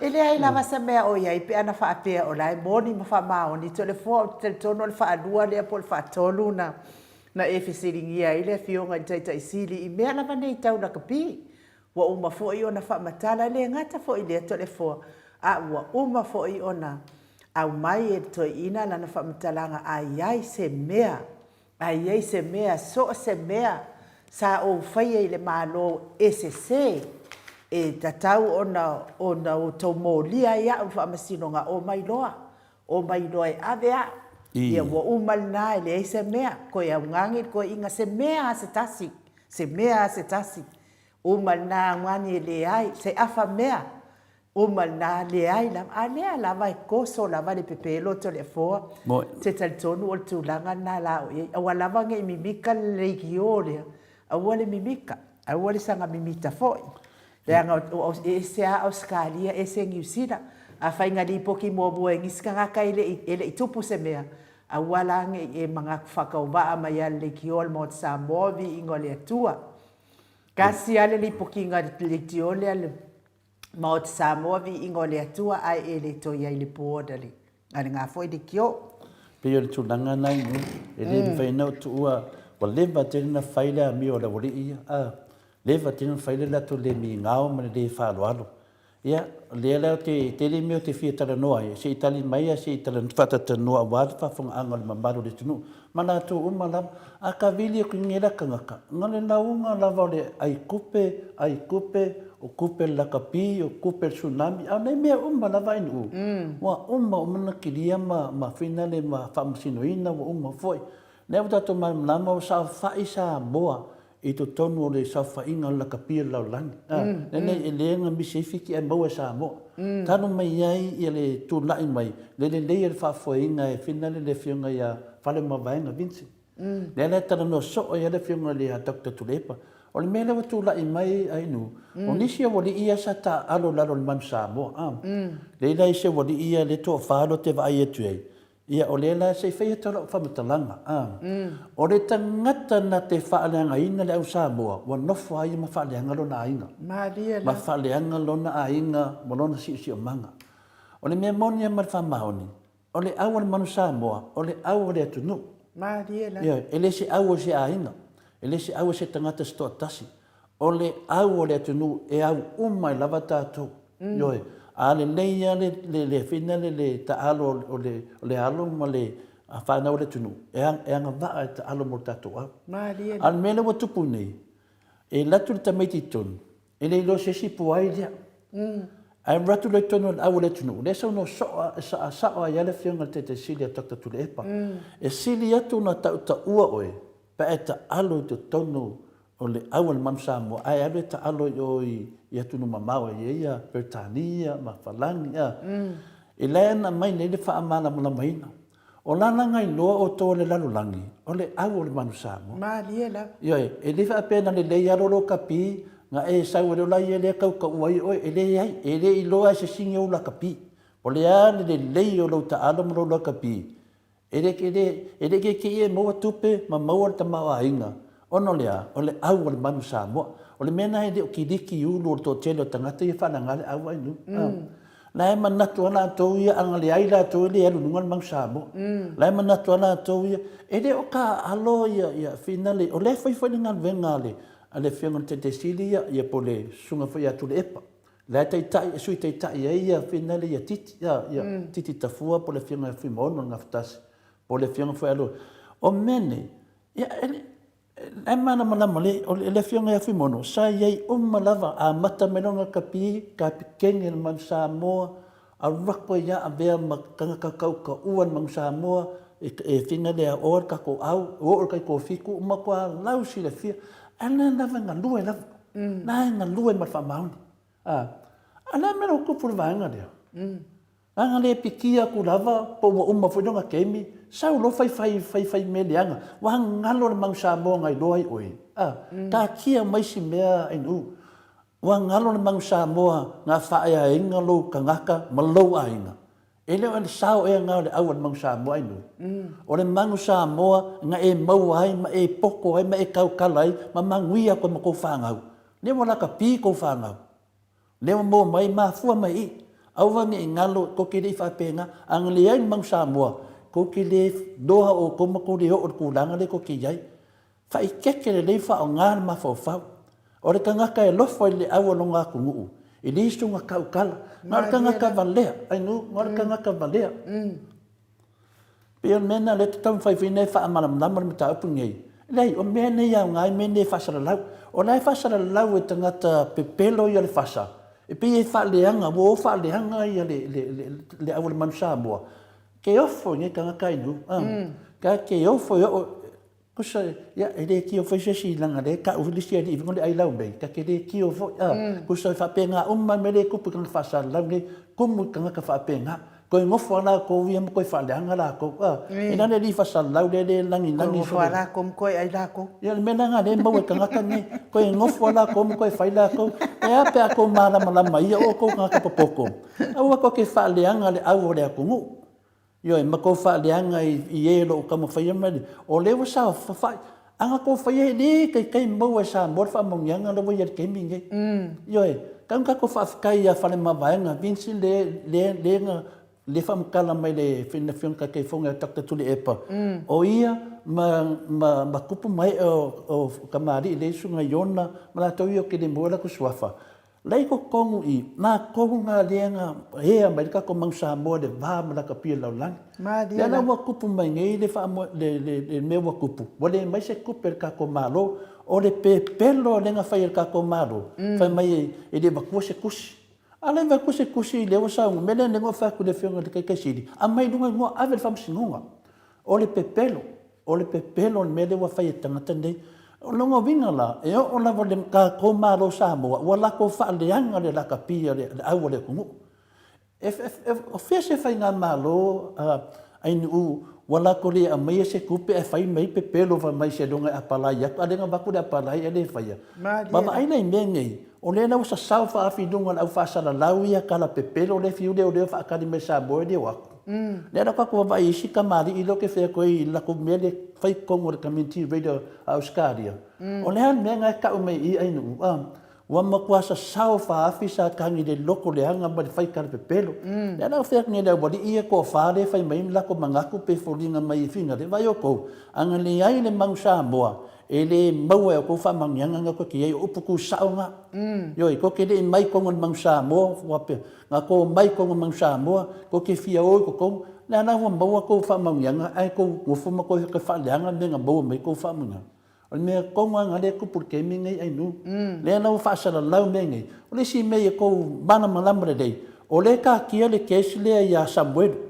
[SPEAKER 1] ele ai lava se mea o ia i pe ana whaapea o lai moni ma wha mao ni telefo teletono le whaadua lea po le whaatolu na e whisiringia i le whionga i taita i sili i mea lava nei tau na kapi wa uma fo i ona whaamatala le ngata fo i lea telefo a wa uma fo i ona au mai e toi ina lana whaamatalanga ai se mea so se mea sa o whaia i le malo SSC e tatau ona o tau mōlia ia u whaamasino o mai loa e avea ia wa umalina e le eise mea koe au ngangi koe inga se mea se tasi umalina ngani e le ai se afa mea umalina le ai a lea lava e koso lava le pepelo to le foa te talitonu o le tūlanga na la o ia awa lava nge mimika le reiki o lea awa le mimika awa le sanga mimita foi Leanga e se a Australia e se ngiusina a whainga li poki mua bua e ngiska ngaka ele i tupu se mea a walange e mga whakauwaa mai ale le kiol mo te Samoa vi ingo le atua. Kasi ale li poki ngā le kiole ale mo te Samoa vi ingo le atua ai e le toia i le pōdale. Ngā ngā fwoi le kio.
[SPEAKER 3] Pe o tu langa nai no. E le fai no tu ua. Wa leva tena faile mi o la wali ia. Leva tena faile la tu le mi ngao ma le whaalo alo. Ia, le leo te le meo te fia tala noa. Se itali mai se itala whatata noa wātu whafunga anga le mamaro le tunu. Mana tu lava. A ka vili o ngera kangaka. Ngale na unga lava le ai kupe, o kupe lakapi, o kupe tsunami. A nei mea lava inu. Wa o mana kiria ma finale ma whamasinoina wa foi. Neu tato lama o sa whai sa moa i to tonu o le sa whainga la kapia lau langi. Nene e leanga misifiki e maua sa moa. Tano mai ai i le tūnai mai. Lele leia le whawhainga e whina le whiunga ia whale mawainga vinci. Lele tana no so e le whiunga le a Dr. Tulepa. O le mele wa tūnai mai ai nu. O nisi a wali ia sa ta alo lalo le manu sa moa. Leila i se wali ia le tō whalo te vai e tuei. Ia o lela se whaia tala o whamatalanga. O le tangata na te whaaleanga ina le au Samoa, wa nofo ai ma whaaleanga lona ainga. Ma whaaleanga lona ainga, ma lona si o manga. O le mea monia ma le whamahoni, o le awa le manu Samoa, o le awa le atunu. Ia, e le se awa se ainga, e le se awa se tangata stoa tasi. O le awa le atunu e au umai lava tātou. Ioe, a le leia le fina le taalo o le alo ma le whanau le tunu. E anga waa e taalo mo tato au. Al mele wa tupu nei. E latu le tamaiti tonu. E le ilo se sipu ai lea. Ai ratu le tonu au le tunu. Le sau no soa ia le whiunga te sili a Dr. Tulepa. E sili atu na tau ta ua oe. Pa e ta alo te tonu o le au le manu Samoa. Ai abe ta alo i atunu mamawa ia Britania, ma Falangi ia. E lena mai nei le whaamana mula maina. O lana ngai loa o tō le lalulangi, o le au o le manu Samoa. Ioi, e le whaapena le lei arolo kapi, nga e sau e lai e le kau ka uai oi, e le ai, e le i loa se singe o la kapi. O le ane le lei o lau ta alam lo la kapi. E le ke e maua tupe, ma maua ta maua inga. Ono lea, o le au o le manu Samoa. O le mena e le o ki liki ulu o tō tele o tangata i whananga le au ai nu. La e manatu ana atou ia anga le ai la atou le elu nunga le manu Samoa. La e manatu ana atou ia. E le o ka alo ia fina le, o le whaifai ngā venga le, a le whianga te sili ia po le sunga whai atu le epa. La e taitai, e sui taitai ia fina le ia titi tafua po le whianga whimono ngā whatasi. Po le whianga whai alo. O mene, ia e mana malama le, o le whianga ia whimono, sa iei lava a mata melonga kapi, ka pikenge le manu Samoa, a rako ia a bea ma kanga kakau ka uan manu Samoa, e whina le a oar kako au, oar kai ko fiku, uma kua lau si le whia, a na lava ngā lue lava, na ngā lue ma whamauni. A na mera o kupuru vanga lea. Anga le pikia ku lava, po uma whinonga kemi, sau lo fai me leanga, wa ngalo le manu Samoa ngai loai oi. Ka kia maisi mea inu. Wa ngalo le manu Samoa ngā whaea inga lo kangaka ma lo a inga. E leo ane sao e ngā le aua le manu Samoa inu. O le manu Samoa ngā e mau ai, ma e poko ai, ma e kaukala ai, ma manguia koe ma kou whangau. Leo wala ka pi kou whangau. Leo mo mai ma fua mai i. Auwangi i ngalo ko ki le whapenga, ang le ai manu Samoa. Ko ki le doha o ko mako le o ku langa le ko ki iai. Whai keke le leifa o ngā ma whau. O le kangaka e lofo i le awa no ngā kungu. I le isu ngā kaukala. Ngā le kangaka valea. Ai nu, ngā le kangaka valea. Pia mena le te tamu whai whine wha amaram namar me ta upu ngei. Lei, o mene iau ngai mene e whasara lau. O lai whasara lau e tangata pepelo i le whasa. E pia e wha leanga, wo wha leanga i le awa le manu Samoa. Ke ofo nge kangaka inu. Ka ke ofo kusa ya ele ki ofo se si langa le ka ulisi ali ngole ai lau bei. Ka ke le ki ofo kusa fa penga me le kupu kan fasa lau le kumu kangaka fa penga. Ko ngofo ala ko wi mo ko fa leanga la ko. Ina le li fasa lau le langi
[SPEAKER 1] ko ala ko ai la ko.
[SPEAKER 3] Ya le menanga le mo kangaka ni ko ngofo ala ko mo ko fa la ko. E ape ko mala malama ia o ko kangaka popoko. Awa ko ke fa leanga le au le ko ngu. Yo e mako fa leanga i elo o kama whaia mani. O lewa sa whawhai. Anga ko whaia le kai maua sa morfa mongianga lewa ia kemi nge. Yo e, kanga ko whawhakai a whale mawaenga. Vinci le whamkala mai le whina whionka kei whonga takta tuli epa. O ia, ma kupu mai o kamari le sunga iona, ma la tau i o ke le moela ku suafa. Lai ko kongu i, nā kongu ngā leanga hea mai ka ko mang Samoa le vā ma la ka pia lau lang. Le ana wa kupu mai ngei le me wa kupu. Wale mai se kupu ka ko malo, o le pelo le nga whai ka ko malo. Whai mai e le wakua se kusi. Ale wakua se kusi le wa saungu, mele ne ngā whaku le whionga le kai siri. A mai lunga ngā awe le whamsingunga. O le pelo me le wa whai e tangata nei. O longa winga la, e o lava le ka ko malo Samoa, wa la ko whaaleanga le laka pia le aua le kungu. O whea se whai ngā malo, aini u, wa la ko le a mai se kupe e whai mai pe pelo wa mai se longa a palai, a lenga waku le a palai e le whaia. Mama aina i mengei, o le na wasa sau wha awhi dunga au whasala lau ia kala pe pelo le fiu leo leo wha akari me Samoa le waku. Le ana kako wa isi ka mari i loke whea koe i lako mele whai kongo le community radio a Auskaria. O le han mea ngai kau mai i ainu. Wa makuasa sao whaafi sa kangi le loko le hanga ma le whai kara pe pelo. Le ana whea ngai le wali ia ko whaare whai mai lako mangaku pe wholinga mai i whinga le vai o kou. Anga le ai le mau Samoa. E le maua o kou whamangianga ngā koe ki ei upuku saonga. Yoi, ko ke le mai kongo mang Samoa, ngā ko mai kongo mang Samoa, ko ke fia oi ko kou, le ana hua maua kou whamangianga, ai kou ngufuma kou ke whaaleanga me ngā maua mai kou whamangianga. O le mea kongo ngā le kupur ke me ngai ainu. Le ana hua whaasara lau me ngai. O le si mea kou mana malamare dei. O le ka kia le kesi lea ia Samuelu.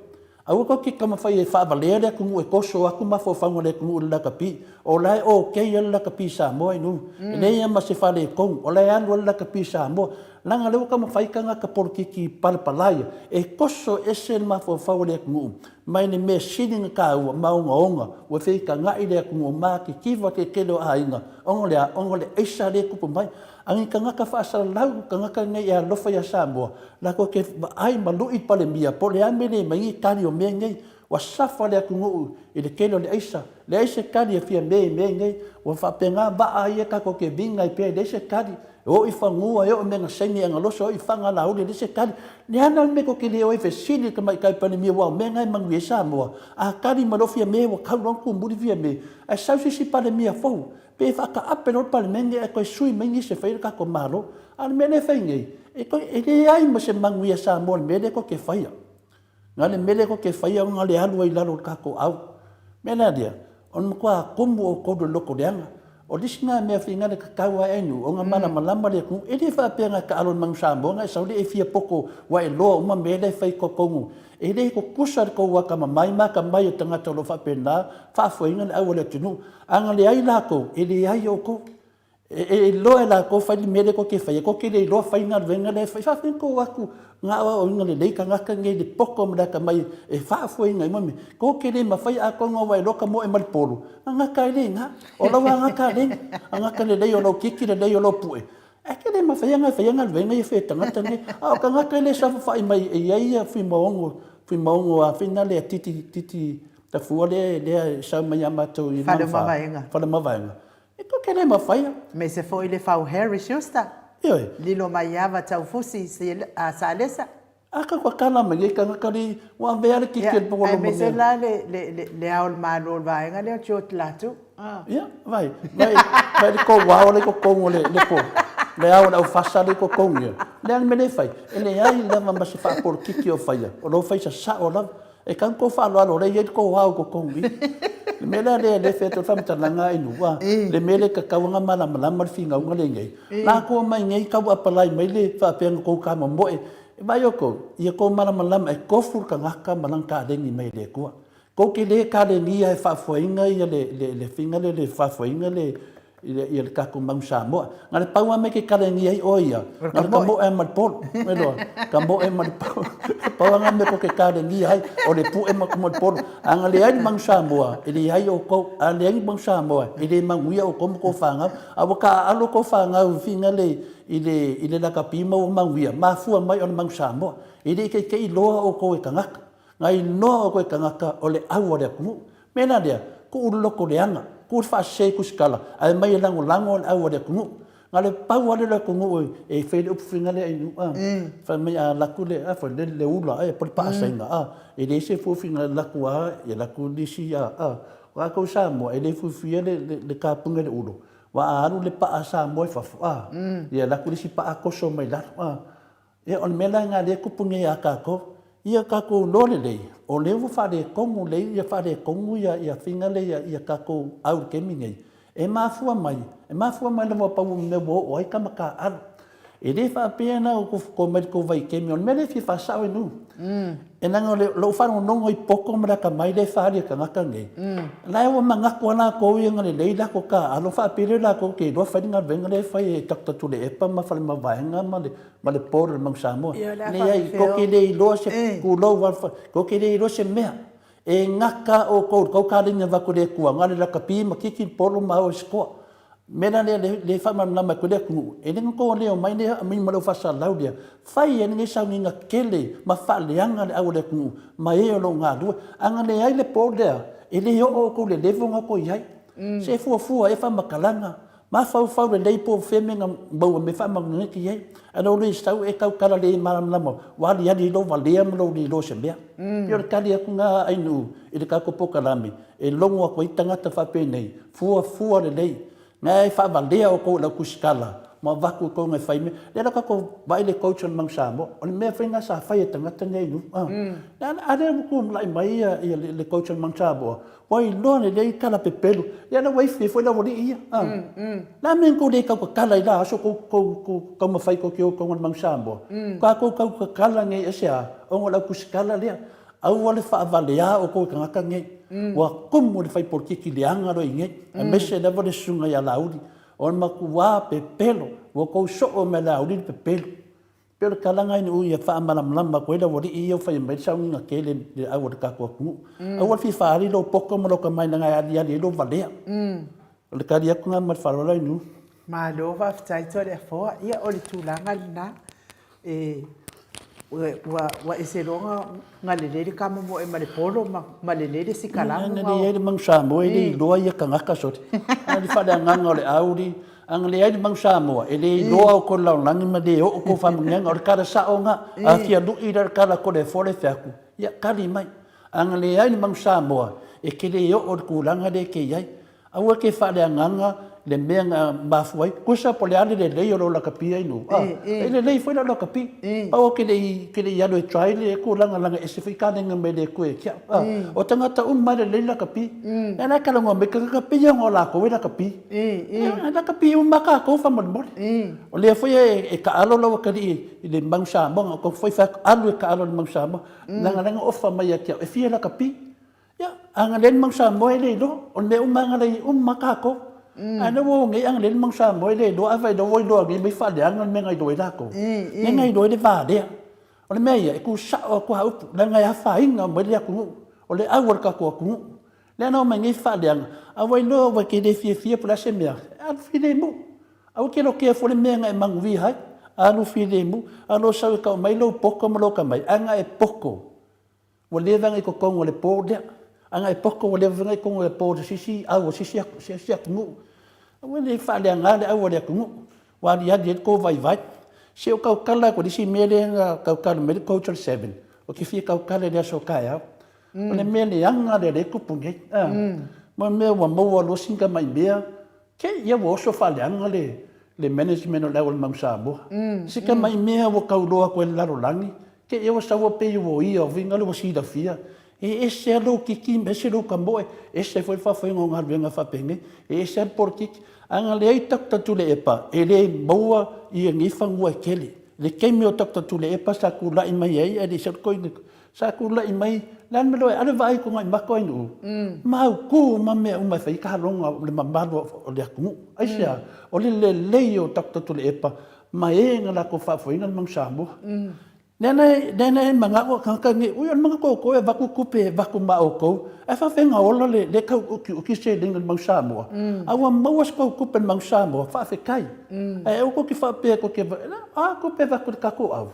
[SPEAKER 3] Au ko ki kama fai e whaabalea lea kungu e koso aku mawhawhanga le kungu le lakapi. O lai o kei le lakapi Samoa inu. E nei ama se whale e kongu. O lai anu le lakapi Samoa. Langa leo kama whai kanga ka porukiki palapalaya. E koso ese le mawhawhanga le kungu. Mai ne mea sininga ka ua maunga onga. Ua whei ka ngai le kungu maa ki kiwa ke kelo a inga. Onga le eisa le kupu mai. Angi ka ngaka whaasara lau, ka ngaka ngai e alofa ia Samoa. La ko ke ai malui pale mia, po le amene mai i kari o mea ngai, wa safa le akungu i le kelo le eisa. Le eisa kari e fia mea ngai, wa whapenga waa ia ka ko ke vinga i pia le eisa kari. O i whangua e o menga sengi anga loso, o i whanga la uli le eisa kari. Le ana me ko ke le o i whesini ka mai kai pane mia wao, mea ngai mangu e Samoa. A kari malofia mea wa kaurangku muri fia mea. A sausisi pale mia fau. Pe whaka ape no pale menge e koe sui mengi se whaira kako malo, ale mene whaingei. E koe e le ai ma se mangu ia Samoa le mele ko ke whaia. Ngā le mele ko ke whaia o ngā le alua i laro kako au. Mena dia, on mkua kumu o kodo loko leanga. O disi ngā mea whi ngāne kakau ai ainu, o ngā mana malama le kungu, e le whapea ngā ka alon mangu Samoa, ngā saule e fia poko wa e loa uma mele whai ko kongu. E le ko kusa ko waka mai maka mai o tangata lo whapea nā, whaafuinga le awa le tunu. Anga le ai lako, e le ai o ko. E loa e lako, whai li mele ko ke whai, ko ke le loa whai ngā venga le whai, whaafuinga ko waku. Ngā awa o inga le leika ngaka ngai le poko mraka mai, e whaafuinga i mami. Ko ke le mawhai a konga wai loka mo e maliporo. Ngaka e le ngā, o lawa ngaka le, ngaka le lei o lau kiki le lei o lau pue. E ke le mawhai anga le venga i whai tangata ngai. A o ka ngaka le safa whai mai e iai a whi maongo a whina le titi ta fua le sa mai amatou i whale mawaenga. E ko ke le mawhaia.
[SPEAKER 1] Me se fo i le whau Harris Schuster.
[SPEAKER 3] Ioi.
[SPEAKER 1] Lilo mai awa tau fusi sa alesa.
[SPEAKER 3] Aka kwa kala mai e ka ngakari wa veare ki ke poko lo
[SPEAKER 1] me se la le aol malo vaenga le o chot latu.
[SPEAKER 3] Ia, vai ko wao le ko kongo le po. Le au au fasa le ko kongo. Le an me le fai. E le ai lava ma se fa por kiki o faia. O lo fai sa o lava. E kan ko fa lo le ye ko wao ko kongo. Le mele le feto fa mta langa inu wa. Le mele ka kawanga mala mala finga unga le ngai. La ko mai ngai ka wa palai mai le fa pe ko ka mo e. Vai ko ia ko mala mala e ko fur ka ngaka malang ka dengi mai le ko. Ko ke le ka le ni e fa foinga ia le finga le fa foinga le ia le kako mang Samoa. Ngale paua me ke kale ni ai oia. Ngale ka mo e malpol. Melo, ka mo e malpol. Paua nga me ko ke kale ni ai o le pu e malpol. Ngale ai mang Samoa, ele ai o ko, ale ai mang Samoa, ele mang uia o ko fanga. Awa ka alo ko fanga finga le ile la kapima o mang uia. Mafua mai o mang Samoa. Ele ke loa o ko e kangaka. Ngai noa o ko e kangaka o le au o le kumu. Mena dia, ko uloko le anga. Ko fa se ku skala ai mai lango au le kumu ngale pau ale la ko ngoi e fe le ufinga le inu fa me a la ku le a fa le ula e por pa senga e le se fu finga la ku e la ku di si wa ko Samoa e le fu fia le ka punga le ulo wa aru le pa Samoa fa ia la ku di si pa ko so mai la e on mela nga le ku punga ya ka ko ia ka ko no le o le fu fa de ko mu le ia fa de ko mu ia finga le ia ka ko au ke mingai e mafua mai le mo pa me bo o ka maka al e le fa pena o ko mai ko vai ke mi on me le fi fa sa nu e nanga lo fa no ngoi poko mara ka mai le fa ri ka ngaka nge la o manga ko na ko i ngale le la ko ka alo fa pele la ko ke do fa nga venga le fa e tak tu le e pa ma fa ma va nga ma le por mang Samoa le ai ko ke le lo se ku lo wa ko ke le lo se mea e ngaka o ko ka ringa va ko le ku ngale la ka pi ma kiki polo ma o sko mena le fa ma na ma ko le ku e le ko le o mai le mi ma lo fa sa laudia fai e ngi sa ngi kele ma fa le anga le au le ku ma e lo nga du anga le ai le poder e le o ko le levo nga ko yai se fu e fa ma kalanga ma fa le po fe me nga bo me fa ma ngi ki yai ano le sta e ka kala le ma na mo wa li ali lo va le am lo li lo se bia pio ka li ku nga ai nu e ka ko po kalami e longo ko itanga ta fa pe nei fu le ngai fa valea o ko la kuskala ma vaku ko ngai fai me le ka ko vai le coach on mang Samoa on me fenga sa fai tanga tanga nu na ade ko lai mai le coach on mang Samoa wai lo le kala pepelu ya na wai foi la voli ia na men ko de ka kala ila so ko ma fai ko ko mang Samoa ko kala ngai esa o la kuskala le au wale fa valea o ko ka ngai wa como le fai por que le anga ro inge a mese da vole sunga ya laudi on ma ku wa pe pelo wo ko so o me laudi pe pelo kalanga ni u ya fa malam lamba ko da vole i o fai me sa unga ke le a wo ka ko ku a wo fi fa ri lo poko mo lo ka mai nga ya lo valea le ka dia ku nga ma fa lo nu
[SPEAKER 1] ma lo va ftai to le fo ia o le tulanga na e wa ese longa ngalele ka mo e male polo malele si kala
[SPEAKER 3] na le mang Samoa e lo ia ka ngaka so ani fa da nganga le audi ang le ai mang Samoa e le lo ko la langi ma de o ko fa ngang o ka sa o nga a fia du i dar kala ko le fole faku ya kali mai ang le ai mang Samoa e ke le o ku langa de ke yai a wa ke fa da nganga le menga mafuai kusa pole ale le yo la kapia inu le foi la kapi o ke le ya do try le ko langa esifika nga me le ko kia o tanga ta ma le la kapi na kala ngo me ka kapi yo la ko la kapi na kapi maka ko fa mon o le foi e ka alo lo ka di le mang Samoa ko foi fa alo ka alo mang Samoa langa ofa mai kia e fia la kapi ya anga le mang Samoa le do on le manga le maka ko ano mo ngai ang len mang Samoa le do avai do voi do ngai mai fa de ang me ngai do la ko ngai do de va de o le mei ku sa ku ha la ngai ha fa inga mo le ku o le awor ka ku le no me ngai fa de ang avai no va ke de fie pour la semia al file mu au ke lo ke fo le me ngai mang vi ha alu file mu alo sa ka mai lo poko mo lo ka mai anga e poko o le vanga ko kongo le po de anga e poko o le vanga ko le po sisi au sisi mu wele fa le nga le au le ku wa dia de ko vai se o ka kala ko disi mele ka kala me culture 7 o ki fi ka kala de so ka ya o le mele anga de ku punge ma me wa mo lo singa mai bia ke ia wo so fa le anga le management o level mang Samoa sika mai me wo ka lo ko la ro langi ke ia wo sa wo pe wo i o vinga lo si da fia esse lo kiki esse lo kambo esse foi fa foi ngonga venga fa penge esse por kiki anga le tak tu le epa ele boa i ngi fangua kele le kemi o tak tu le epa sa ku la i mai ai edi sa ko sa ku la i mai lan me lo ale vai ko ngai mako inu ma ku ma me uma fai ka longa le mamalo o le ku aisia o le o tak tu le epa ma e ngala ko fa foi ngal mang Samoa Nena manga ko ka ngi u manga ko e vaku kupe vaku ma o ko e fa fenga ola le ka o ki se ding mang Samoa awa mawas ko kupe mang Samoa fa fe kai e o ko ki fa pe ko ke ko pe vaku ka ko au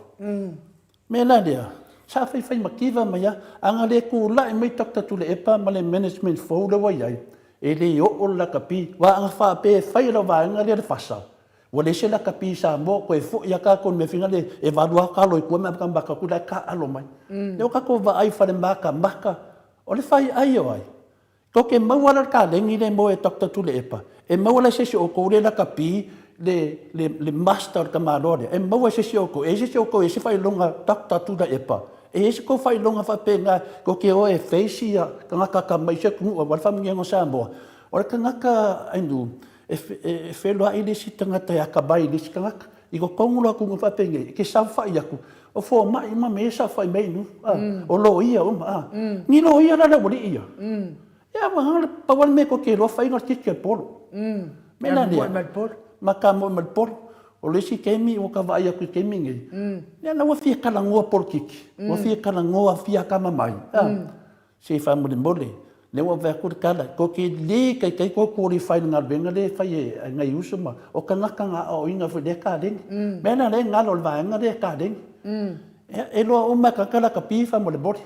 [SPEAKER 3] mena dia sa fe fe makiva maya anga le ku la mai tak tu le epa male management fo le wa yai e le o la kapi wa anga fa pe fa lo va anga le fa sa Wa le se la kapi Samoa ko e fo ia ka ko me finga le e valua ka lo ko me ka baka ku la ka alo mai. Le ka ko va ai fa le maka o le fai ai o ai. Ko ke mawala ka lengi le mo e takta tu le epa. E mawala se o ko le la kapi le master ka malore. E mawala se o ko e se fai longa takta tu la epa. E se ko fai longa fa penga ko ke o e feisia ka ka mai se ku o fa mi ngo Samoa. O ka ngaka aindu e felo ai le si tangata ya ka bai le si ngaka i ko kongulo ku ngo fa penga ke sa fa ia ku o fo mai ma me sa fa mai nu o lo ia o ma ni lo ia la boli ia ya ma pa wal me ko ke lo fa inga tike polo me na dia ma ka mo mal polo o le si kemi o ka vai ku kemi ngi ya na wa fi kala ngo por kiki wa fi kala ngo a fi ka mai se fa mo de mole le wa va ku kala ko ke le kai ko qualify nga benga le fa ye nga yusuma o kana nga o inga fu de ka ding me na le nga lo va nga de ka ding e lo o ma ka kala ka pi fa mo le bot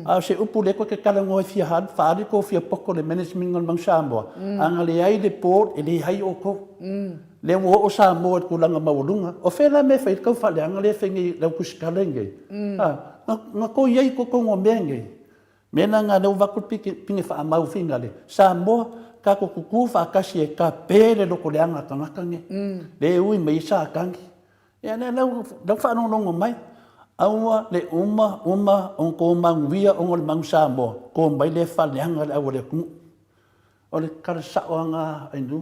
[SPEAKER 3] a se upu le ko ke kala ngo fi han fa di ko fi poko le management ngal mang Samoa anga le ai le port e le hai o ko le o Samoa ku langa maulunga o fe la me fa ko fa le anga le fengi le ku skalenge nga ko ye ko ngo menge mena nga no va ku pinge fa mau finga le Samoa ka ko ku fa ka si ka pele lo ko le anga ka nge le ui me sa kangi ya na no fa no mai aua le uma on ko mangwia on mang Samoa ko mai le fa le anga le le ku o le kar sa nga aindu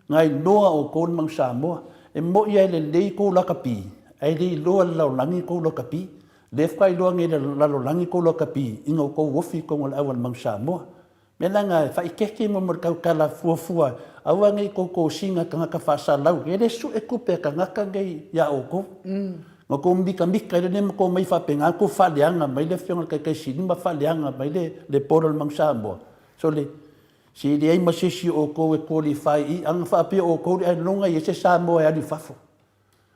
[SPEAKER 3] ngai noa o ko mang Samoa e mo ia le ko la kapi ai le lo la langi ko la kapi le fai lo ngai la lo langi ko la kapi ingo ko wofi ko la awal mang Samoa mena nga fa ikeke mo mer ka la fuafua awa ngai ko singa ka fa sa lau ele su e ku pe ka ngaka ngai ya o ko ngo ko mbika le ko mai fa penga ko fa lianga mai le fiona ka sini ma fa lianga mai le porol mang Samoa so le si le ai masisi o ko e qualify i ang fa pe o ko e longa ye se Samoa ya di fafo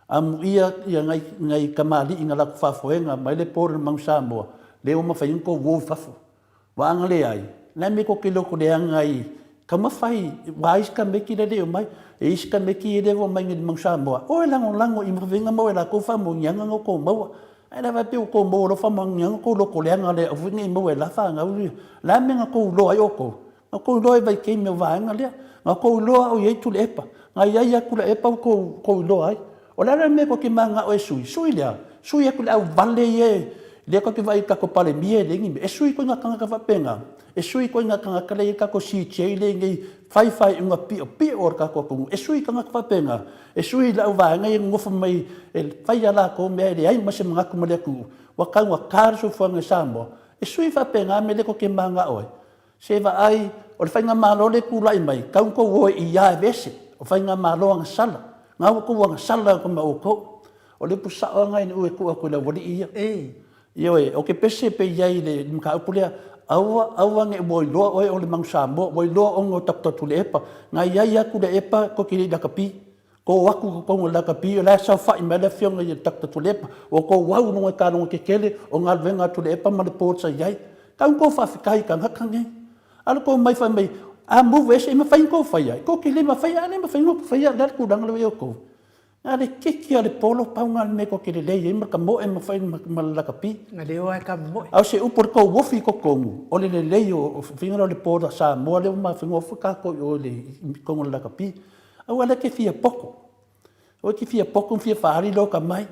[SPEAKER 3] am ia ngai kamali inga la fafo enga mai le porol mang Samoa le o ma fa ko wo fafo wa ang le ai na me ko kilo ko le ngai kama fai wais ka me ki le mai e iska me ki le wo mai ngi mang Samoa o lango i mvinga mo la ko fa mo nyanga ngo ko mo ai la va pe ko mo lo fa mo nyanga ko lo ko le nga le o ngi mo la fa nga u la me nga ko lo ai o ko lo ai vai ke me va nga le nga ko lo o ye tu le pa nga ya ku le pa ko lo ai o la me ko ki manga o sui le sui ku le vale ye le ko ki vai ka ko pale mie le ngi e sui ko nga ka va penga e sui ko nga ka kale ka ko si che le ngi fai nga pi or ka ko e sui ka nga fa penga e sui la va nga ngo fa mai e fai ala ko me le ai ma se nga ko le ku wa ka so fa nga Samoa e sui fa penga me le ko ke manga oi se va ai o le fai nga malo le ku lai mai ka ko wo i ya vese o fai nga malo nga sala nga ko nga sala ko ma o ko o le pu sa nga ni u ko le wodi ia yo o ke pese pe yai le ka upulea awa nge boy lo o le mang Samoa boy lo o ngo tak tu le epa nga ya ku le epa ko ki da kapi ko waku ko ngo la kapi la sa fa i mele fiong nge tak tu le epa o ko wa no ka no ke kele o ngal venga tu le epa ma le pot sa yai ka ko fa fikai ka nga kange al ko mai fa mai a mu wes e ma fa ko fa yai ko ki le ma fa ya ne ma fa ya da ku dang le yo ko ale kiki ale polo paunga me ko ke le e ma ka mo e ma fa ma la kapi
[SPEAKER 1] nga le o ka mo
[SPEAKER 3] au se upor ko wofi ko kongu o le o finga le polo Samoa le ma fingo fuka ko o le ko la kapi au ale ke fia poko o ke fia poko fia fari lo ka mai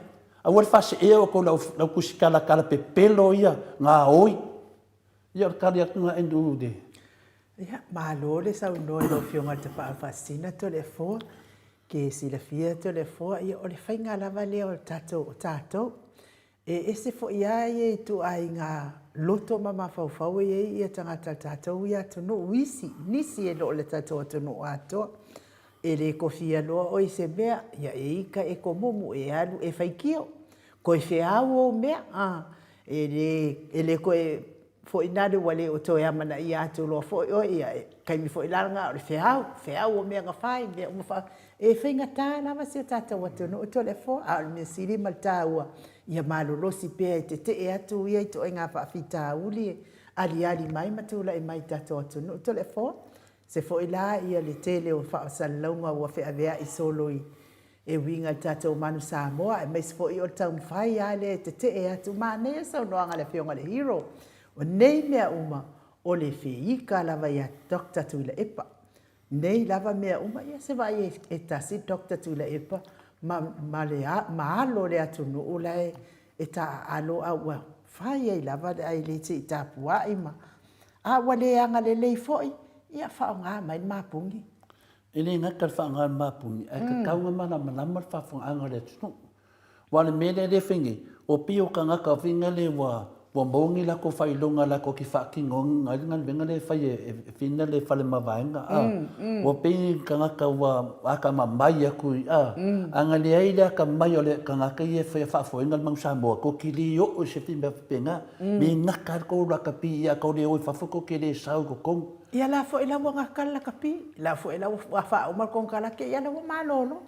[SPEAKER 3] au le fa se e o ko la kusikala kala pe pelo ia nga oi ia ka dia nga endu de
[SPEAKER 1] ya ma lo le sa no lo fionga te pa fascina to le fo ke si la fia to le fo ia o le fainga la vale o tato e se fo ia e tu ai nga loto mama fau ia tangata tato ia to no wisi nisi e lo le tato to no ato e le kofia lo o se bea ia e ka e ko momu e alu e faikio ko e feao mea e le ko e fo inade wale o to ya mana ia to lo fo o ia kai mi fo ilanga o feao mea nga fai mea mo fa e whainga tā lava se tata watu no to le fo a me siri malta ua ia malolo si pe te e atu ia to nga fa fita uli ali mai matula e mai tata watu no to le fo se fo ila ia le tele o fa salonga wa fe avea i solo e winga tātou manu Samoa, e meis fo i o tau mwhai a le te e atu māne sa noanga le whionga le hero. O nei mea uma o le whiika lava ia Dr. Tuila Epa. Nei lava mea uma ia se vai e tasi Dr. Tuila Epa ma alo le atu nuu lai e ta alo a ua whai ei lava ai le te i tāpua ima. A wale anga le lei foi, ia whao ngā mai māpungi.
[SPEAKER 3] Ele ngaka wha ngā māpungi, e ka kaunga mana manama whawhanga le tunu. Wale mele le whingi, o pio ka ngaka whinga le wa maungi lako whailonga lako ki whakingongi, ngai venga le whai e whina le whale mawaenga. O pio ka ngaka wa aka mamai aku i a. Anga le ai le aka mai o le ka ngaka i e whai whafoenga le mang Samoa, ko ki li o se whimba whipenga, me ngaka ko raka pi i a kau le oi whawhoko ke le sau ko kongu.
[SPEAKER 1] Ia la fo ila wanga kala kapi, la fo ila wa umar kong kala ke ia la wa malolo.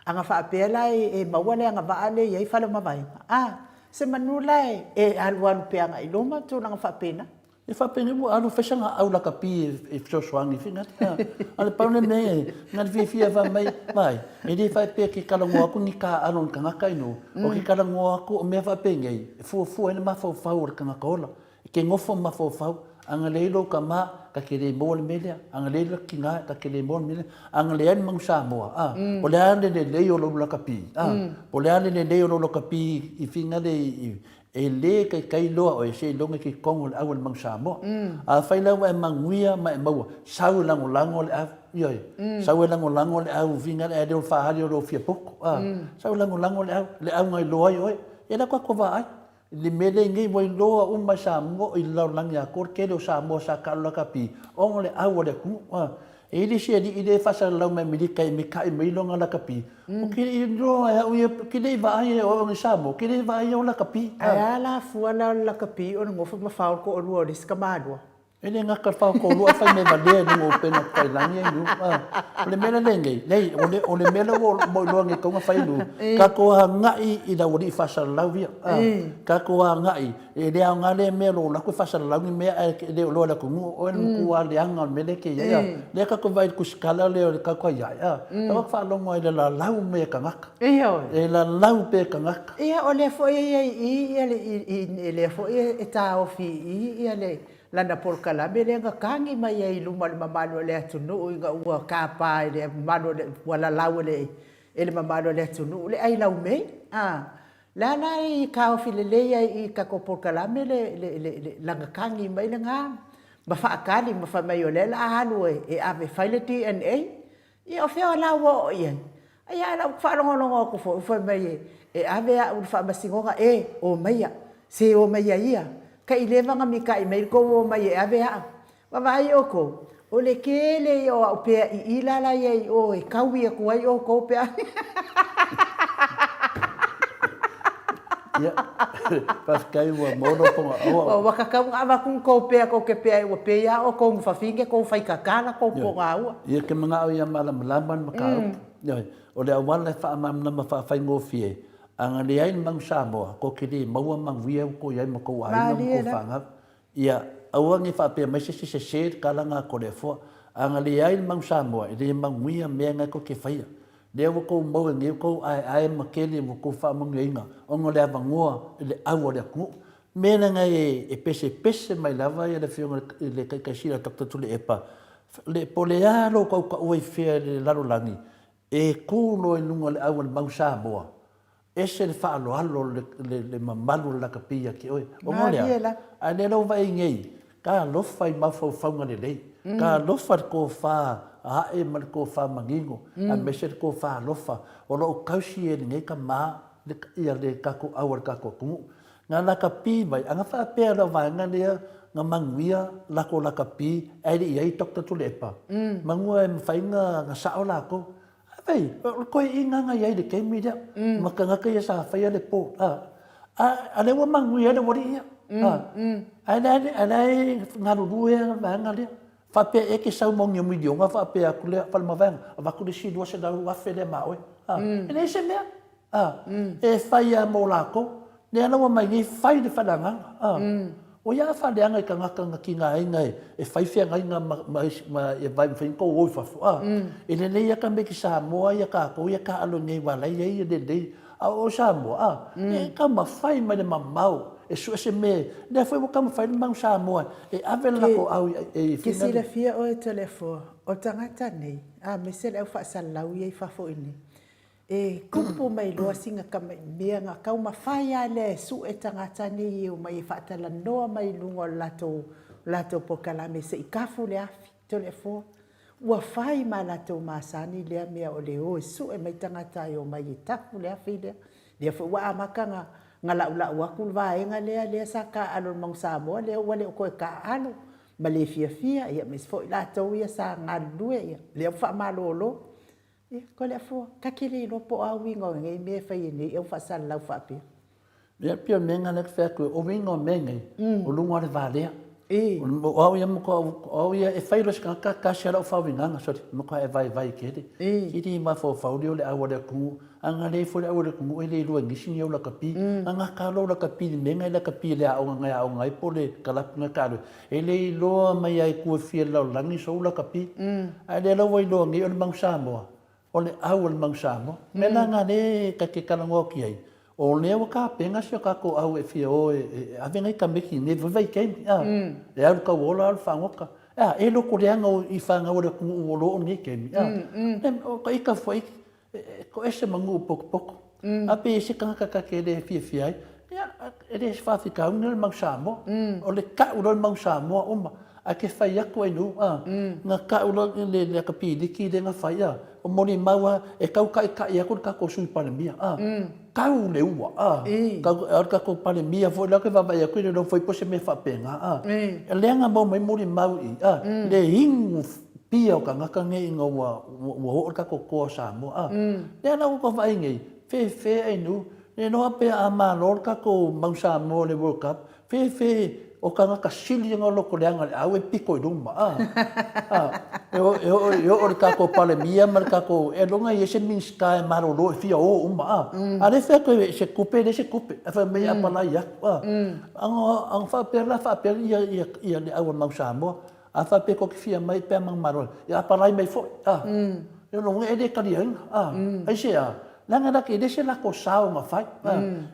[SPEAKER 1] Anga fa apela e mawale anga vaale ia i whale mawaenga. Se manula e alualu pe anga iloma tu nanga fa pena.
[SPEAKER 3] E fa pena mo alu fesanga au la kapi e fsoswangi finga. Ale paune me ngal fia va mai. E di fa pe ki kala mo aku ni ka anon kanga kaino. O ki kala mo aku o me fa pengai. Fu ene ma fa kanga kola. Ke ngofo ma fa anga leilo ka ma ka kere mo le media anga leilo ki nga ka kere mo le anga le an mang Samoa o le ane le leio lo la kapi o le ane le leio lo kapi I finga le e le kai loa o e se longa ki kongo le au mang Samoa a faila wa manguia ma maua sau lango le au sau lango le au finga le de fa hali lo fia poko sau lango le au ngai loa oi e la ko va ai le mele ngai moi loa uma Samoa I lau lang ya kor ke do Samoa sa kala kapi o le au le ku e le se di ide fa sa lau me milika me kai me longa la kapi o ke I ro o ke le va ai o le Samoa ke le va ai o la kapi
[SPEAKER 1] ai la fu la kapi o ngo fa ma fa ko o lo dis kamado
[SPEAKER 3] ele ngaka fa ko lo fa me va le no pena kai lang ye no le mele lengai nei o le mele mo lo ngai ko fa lu ka ko ngai I da wori fa sa lau via ka ko ngai e le ngale me lo la ko fa sa lau ni me le lo la ko mo o ku a le anga mele ke ya le ka ko vai ku skala le ka ko ya ka fa lo mo le la lau me ka ngaka e la lau pe ka ngaka
[SPEAKER 1] o le fo le fo e ta ofi I le lana polkala bele nga kangi mai ai luma le mamalo le atunu inga ua kapa le mamalo le wala lau le ele mamalo le atunu le ai lau mei lana I ka ofilele I ka ko polkala le langa kangi mai le nga ma fa akali ma fa mai ole la halu e ave faile DNA I o feo la wo ye ai ala fa longo ko fo mai e ave a u fa masingoga o mai se o mai ia ka ileva nga mi kai mai ko o mai ave a wa vai o ko o le kele o pe I ilala ye o e kawi ko ai o ko pe
[SPEAKER 3] ya pas kai wa mono po
[SPEAKER 1] o wa ka ka wa kun ko pe ko ke pe o pe ya o ko fa finge ko fai ka kala ko po nga u
[SPEAKER 3] ya ke mga o ya malaman maka ya o le awala fa mam na fa fai ngo fie anga le ai mang Samoa ko ke di maua mang via ko ia mo ko ai no ko fanga ia awangi fa pe mai se kala nga ko le fo anga le ai mang Samoa le mang via me nga ko ke faia le ko mo ngi ko ai ma ke le mo ko fa mang inga ongo le avangoa le awa le ku me nga e pese mai lava ia le fio le ka sira Dr. Tuila Epa le polealo ko o fe le laro langi e ku no e lunga le awa mang Samoa ese le fa alo le mamalu la kapia ki oi o molea ane no vai ngei ka lo fai ma fo fanga le lei ka lo fa ko fa a e mal ko fa mangingo a mesher ko fa lo fa o lo kausi e ngei ka ma le ia le ka ko awar ka ko ku nga la kapi mai anga fa pe lo va nga le nga manguia la ko la kapi ai ai Dr. Tuila Epa mangua e fai nga sa ola ko ei ko inga nga ia le ke media maka nga ka sa fa ia le po ale wa mangu ia le wori ia ai nga ru ia va nga le fa pe e ke sa mo ngi media nga fa pe aku le fa ma vang va ku le si do se da wa fe le ma oi e se me e fa ia mo la ko le ana wa mai ngi fa de fa da nga o ia whaleanga I ka ngaka ki ngā inga e whaiwhia ngai ngā e vai mwhenko oi whafua. E le nei aka me ki Samoa ia ka kou ia ka alo nei walai ei le nei. A o Samoa, e ka mawhai mai le mamau. E sua se me, le foi mo ka mawhai le mau Samoa. E ave lako au e
[SPEAKER 1] Ke sila fia o e telefo, o tangata nei. Me se le au whaasalau iei whafo ini. E kupu mai loa singa ka mai mea ngā kau mawhai a le su e tangata nei iu mai whaatala noa mai lungo lato po kalame se I kafu le afi, telefo. Ua whai ma lato masani lea mea o le o su e mai tangata i o mai I tafu le afi lea. Lea fu wa amaka ngā lau aku vaenga lea sa ka alo mang Samoa lea wale o koe ka alo. Maleifua ia mes fo lato ia sa ngā lue ia. Lea wha malolo. Ko le fo ka kiri lo po a wingo ngai me fa ni e fa sal lau fa pe.
[SPEAKER 3] Ia pia menga le fa ko o wingo menga o lunga le valea. O ia mo ko o ia e fai los ka shara fa winga so mo ko e vai kede. Kiri ma fo fa o le a le ku anga le fo le o le ku ele lu ngi sin yo la kapi anga ka lo la kapi menga la kapi le a ngai po le kala nga ka ele lo mai ai ku fi la langi so la kapi. Ai le lo voi lo ngi o mang Samoa. O le au le mang Samoa. Me la ngā ne ka ke kalango ki ai. O le o ka penga si o ka ko au e fia o e avenga I ka meki ne vai kei. E au ka wola al whangoka. E lo ko reanga I whanga o le kungu o lo o nge kei. O ka ika foi ko ese mangu poko. A pe ese kanga ka ke le fia ai. E le se whawhika unga le mang Samoa. O le ka uro le mang Samoa oma. A ke whai aku ai nu. Ngā ka uro le ka pili ki le ngā whai a. O moni maua e kau ka I aku ka ko sui palemia. Kau le ua. Ka ko palemia foi la ke vai aku le foi pose me whapenga. E leanga mo mai moni mau I. Le hingu pia o ka ngaka ngai inga ua ka ko koa Samoa. Le ana ko vai ngai. Fe ai nu. Le noa pe a malor ka ko mau Samoa le World Cup. Fe o ka ngaka sili ngā loko leanga le au e piko I ruma. E o ka ko palemia mar ka ko e longa I ese minska e marolo e fia o uma. A le fea ko se kupe le se kupe. E wha mea palai aku. Ang wha ia le au mau Samoa. A wha pe ko ki fia mai pe mang marolo. Ia palai mai fo. E longa e le karianga. Ai se a. Langa raki le se lako sao ma fai.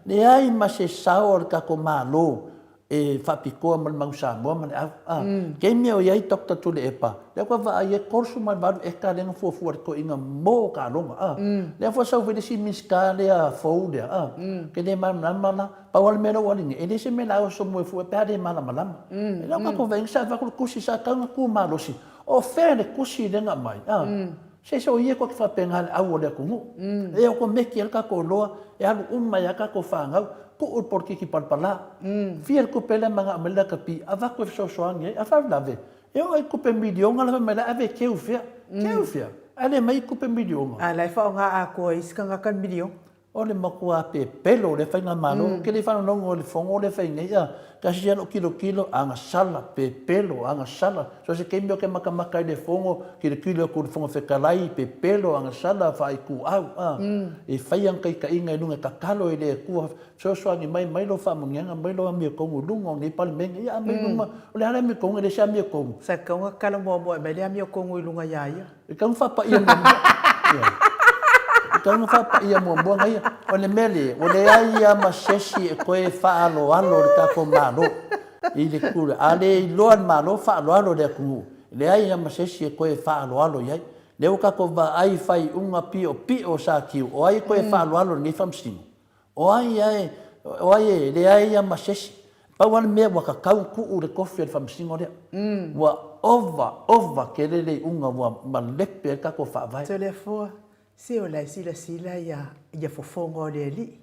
[SPEAKER 3] Le ai ma se sao o ka ko malo. E whapikoa man mau Samoa man au. Kei mea o iai tokta tule e pa. Lea kua waa ia korsu man baru e ka lenga fuafua ko inga mō ka longa. Lea fua sau vede si miska lea fau lea. Ke ne mana pawal mera walinga. E lese mena au so mue fua pēre mana malama. E lea kako venga sa wakul kusi sa kaunga ku malosi. O whēne kusi lenga mai. Se so ia ko ki whapenga le au o lea kungu. E o ko meki el kako loa. E alu umai a kako whangau. Ko o porki ki palpala. Fier ko pele manga amela kapi. Ava ko so soange. Ava lave. E o ai kupe milionga la mela ave keu fia. Keu fia. Ale mai kupe milionga.
[SPEAKER 1] A lai fa nga a ko iska nga kan milion.
[SPEAKER 3] O le makua pe pelo le whainga malo. Ke le whanonongo o le whongo le whainga ia. Kasi ano kilo anga sala pe pelo anga sala. So se keimio ke makamaka I le whongo ki le kilo ku le whongo whekalai pe pelo anga sala whai ku au. E whaiang kai ka inga inunga kakalo I le kua. So soangi mai lo whamungianga mai lo amia kongu lunga o ne pali menga. Ia amia lunga. O le hana amia kongu le se amia kongu.
[SPEAKER 1] Sa kaunga kala mua mai le amia kongu I lunga iaia.
[SPEAKER 3] E kaunga whapa ia mua. Tanga whapa ia mua ngai. O le mele, o le aia masesi e koe whaalo le kako malo. I le kura. A le loan malo whaalo le kungu. Le aia masesi e koe whaalo iai. Le o kako wa ai whai unga pio sa kiu. O ai koe whaalo ni whamsinu. O ai le aia masesi. Pawan mea waka kau kuu le kofi le whamsinu lea. Wa ova ke le unga wa malepe e kako whaavai.
[SPEAKER 1] Telefua. Se o lai sila ia fofonga o le li.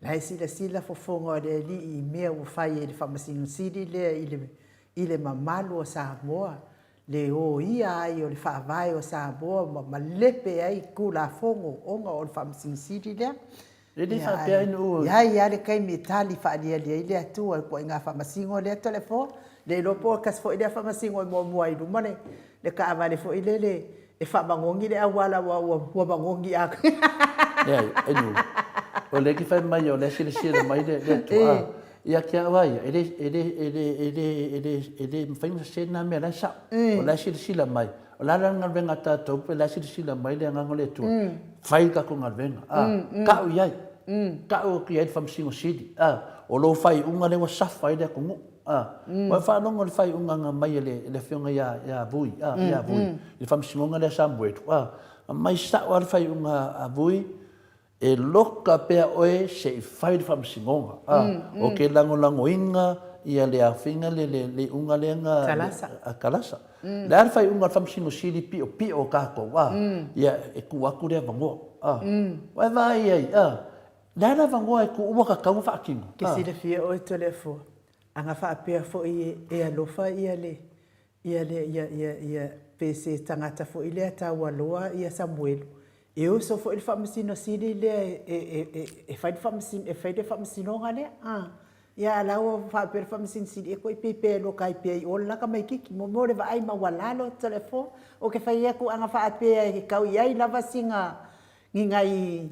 [SPEAKER 1] Lai sila fofonga o le li I mea o whai e le whamasinu siri lea I le mamalu o Samoa. Le o ia ai o le whaavai o Samoa ma lepe ai kula fongo onga o le whamasinu siri lea.
[SPEAKER 3] Le di whapea inu.
[SPEAKER 1] Ia le kai me tali whaalia lea le atua ko inga whamasingo lea telefo. Le lopo kas fo I lea whamasingo I mua I lumane. Le ka avale fo I le e whamangongi le awala wa mangongi aku.
[SPEAKER 3] Ia, enu. O le ki whai mai o le sila mai le tua. ia kia wai ele mfainga sena me la sa o la sila mai o la nga venga tatou pe la sila mai le nga ngole tu fai ka ko nga venga ka o iai ka o ki ai fam singo sidi o lo fai unga le wa safa ile ko ngu wa fa no ngol fai unga nga mai le fionga ya vui ya vui le fam singo nga le sambuetu mai sa o fai unga a vui e loka pea oe se fai de fam singonga o ke lango inga ia le afinga le unga le nga kalasa le ar fai unga fam singo sili pi o ka ko ia e ku aku le vango wa vai ai la vango e ku uka ka fa kingo
[SPEAKER 1] ke sile fia o telefo anga fa pea fo e alofa ia pese tangata fo ile ta waloa ia Samuel e o so fo il famasino sili le e fai famasino ngale ia lawa fa per famasin sili e ko pepe lo kai pe o la ka mai kiki mo le vai ma wala lo telefo o ke fai ku anga fa pe e kau ia lava singa ngai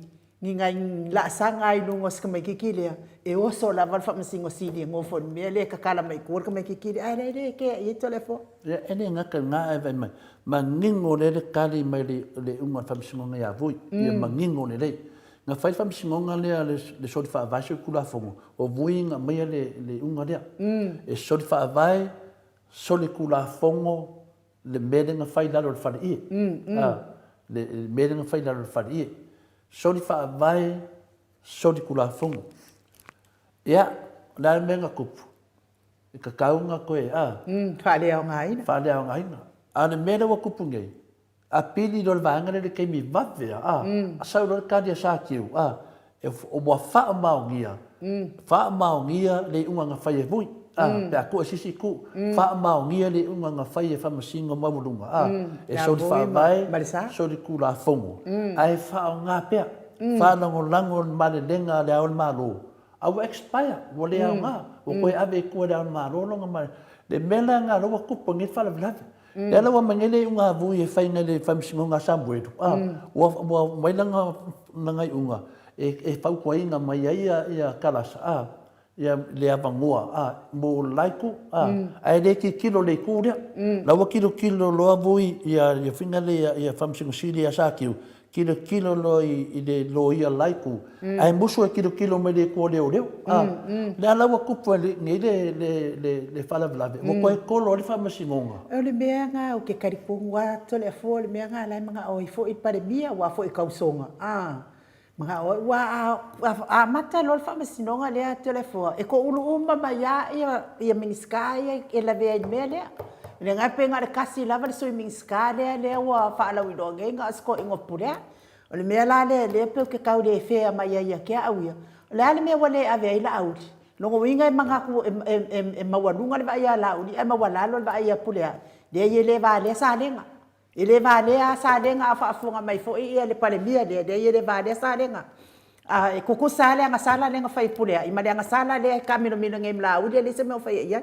[SPEAKER 1] la sanga i lungos ka mai kiki le e o so la val famasin o sili ngo fo me le ka kala mai ko ka mai kiki ai le ke i telefo
[SPEAKER 3] ia ene nga ka nga e mai mangingo le kali mai le unga famasingo ya vui ia mangingo le nga fai famasingo le so fa vai so kula fongo o vui nga mai le unga le e so fa vai so le kula fongo le mele nga fai la lo fa i le mele nga fai la lo fa i so fa vai so le kula fongo ia la menga kupu e ka kaunga koe
[SPEAKER 1] fa le ngai
[SPEAKER 3] ana mena wa kupunge a pili do vanga le ke mi vave a sa do ka dia sa kiu e o mo fa maungia le unga nga fai vui pe aku sisi ku fa maungia le unga nga fai fa masingo mabulunga e so fa vai so di kula fongo ai fa nga pe fa lango male lenga le al malo au expire wo le nga o ko ave ko le al malo nga ma le mela nga ro kupunge fa la vlave ela wa mangele unga vui e fai ngale famsingo nga sambuetu wa mai langa ngai unga e pau ko inga mai ia kalasa ia le avangoa mo laiku ai le kilo le kuria la wa kilo lo vui ia fingale ia famsingo sili ia sakiu kilo lo i le lo ia laiku ai muso kilo me le ko le le ala wa kupu ni le fala blave mo ko ko lo le famasingonga
[SPEAKER 1] le meanga o ke karipungwa telefo le meanga la manga o fo i pandemia wa fo i kausonga manga o wa mata lo famasingonga le telefo e ko ulu umba ya ia miniskaya e la ve mele le ngape nga le kasi lava le swimming skale le wa fa la widonge nga asko ingo pure le me la le pe ke kau de fe ma ya ke awia le me wale ave ila auli longo winga manga ku e mawalunga le ya la auli e mawala lo ba ya pule de ye le va le sa lenga ile va le sa lenga fa funga mai fo i le pale mia de ye le va le sa lenga e kuku sale nga sala lenga fa pule i ma nga sala le kamino mino ngem la auli le se me fa ya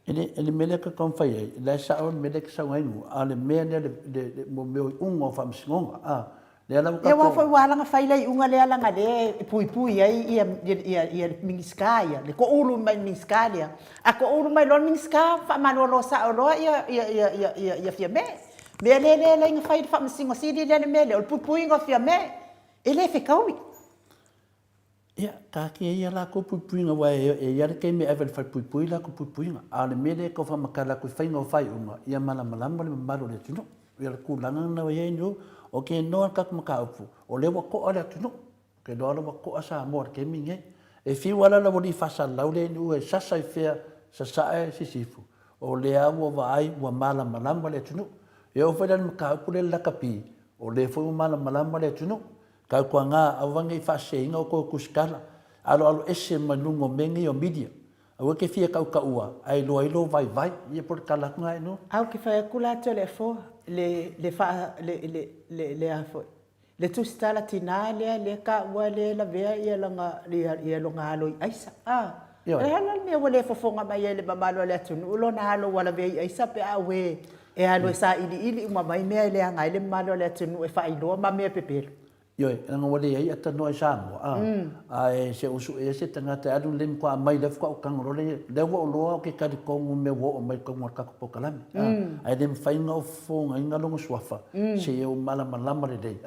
[SPEAKER 3] ele mele ka kon fai la sa on mele ka sa ngu ale me le mo me ungo fam singonga le ala ka
[SPEAKER 1] wa foi wala nga fai lai unga le ala nga le pui ai ia mingiskaya le ko ulu mai mingiskaya ko ulu mai lo mingiska fa manolo sa lo ia fia me le nga fai fam singo sidi le mele o pui nga fia me ele fe kaui
[SPEAKER 3] ia ka ke ia la ko pupuinga wa e ia ke me ever fa pupuila ko pupuinga ale mele ko fa makala ko fai ngo fai uma ia mala le malo le tino ia ku langa na ye no o ke no ka maka upu o le ko ala tino ke do ala ko asa mor ke minge e fi wala la bodi fa sa laule no e sa sa fe sa e sisifu o le awo vai wa mala le tino e o fa dan maka upu le la kapi o le fo mala le tino ka ko nga awangi fa seinga ko kuskala alo ese manungo mengi o media awe ke fia ka ua ai lo vai ia por kala nga no
[SPEAKER 1] au ke fa kula telefo le afo le tu stala tinale le ka wale la vea ia langa ia longa alo aisa e hala me wale fofonga mai le mamalo le tunu lo na alo wala vea aisa pe awe e alo sa ili uma mai me le anga le mamalo le tunu e fa ilo ma me pepelo
[SPEAKER 3] Yoi, nga wale ai ata no Samoa. Ai se usu e se tangata adu lem kwa mai le kwa kangorole le wo loa ke ka ko me wo mai ko mo ka ko kalami. Ai dem fainga o fo nga longo swafa. Se o mala malama le dei.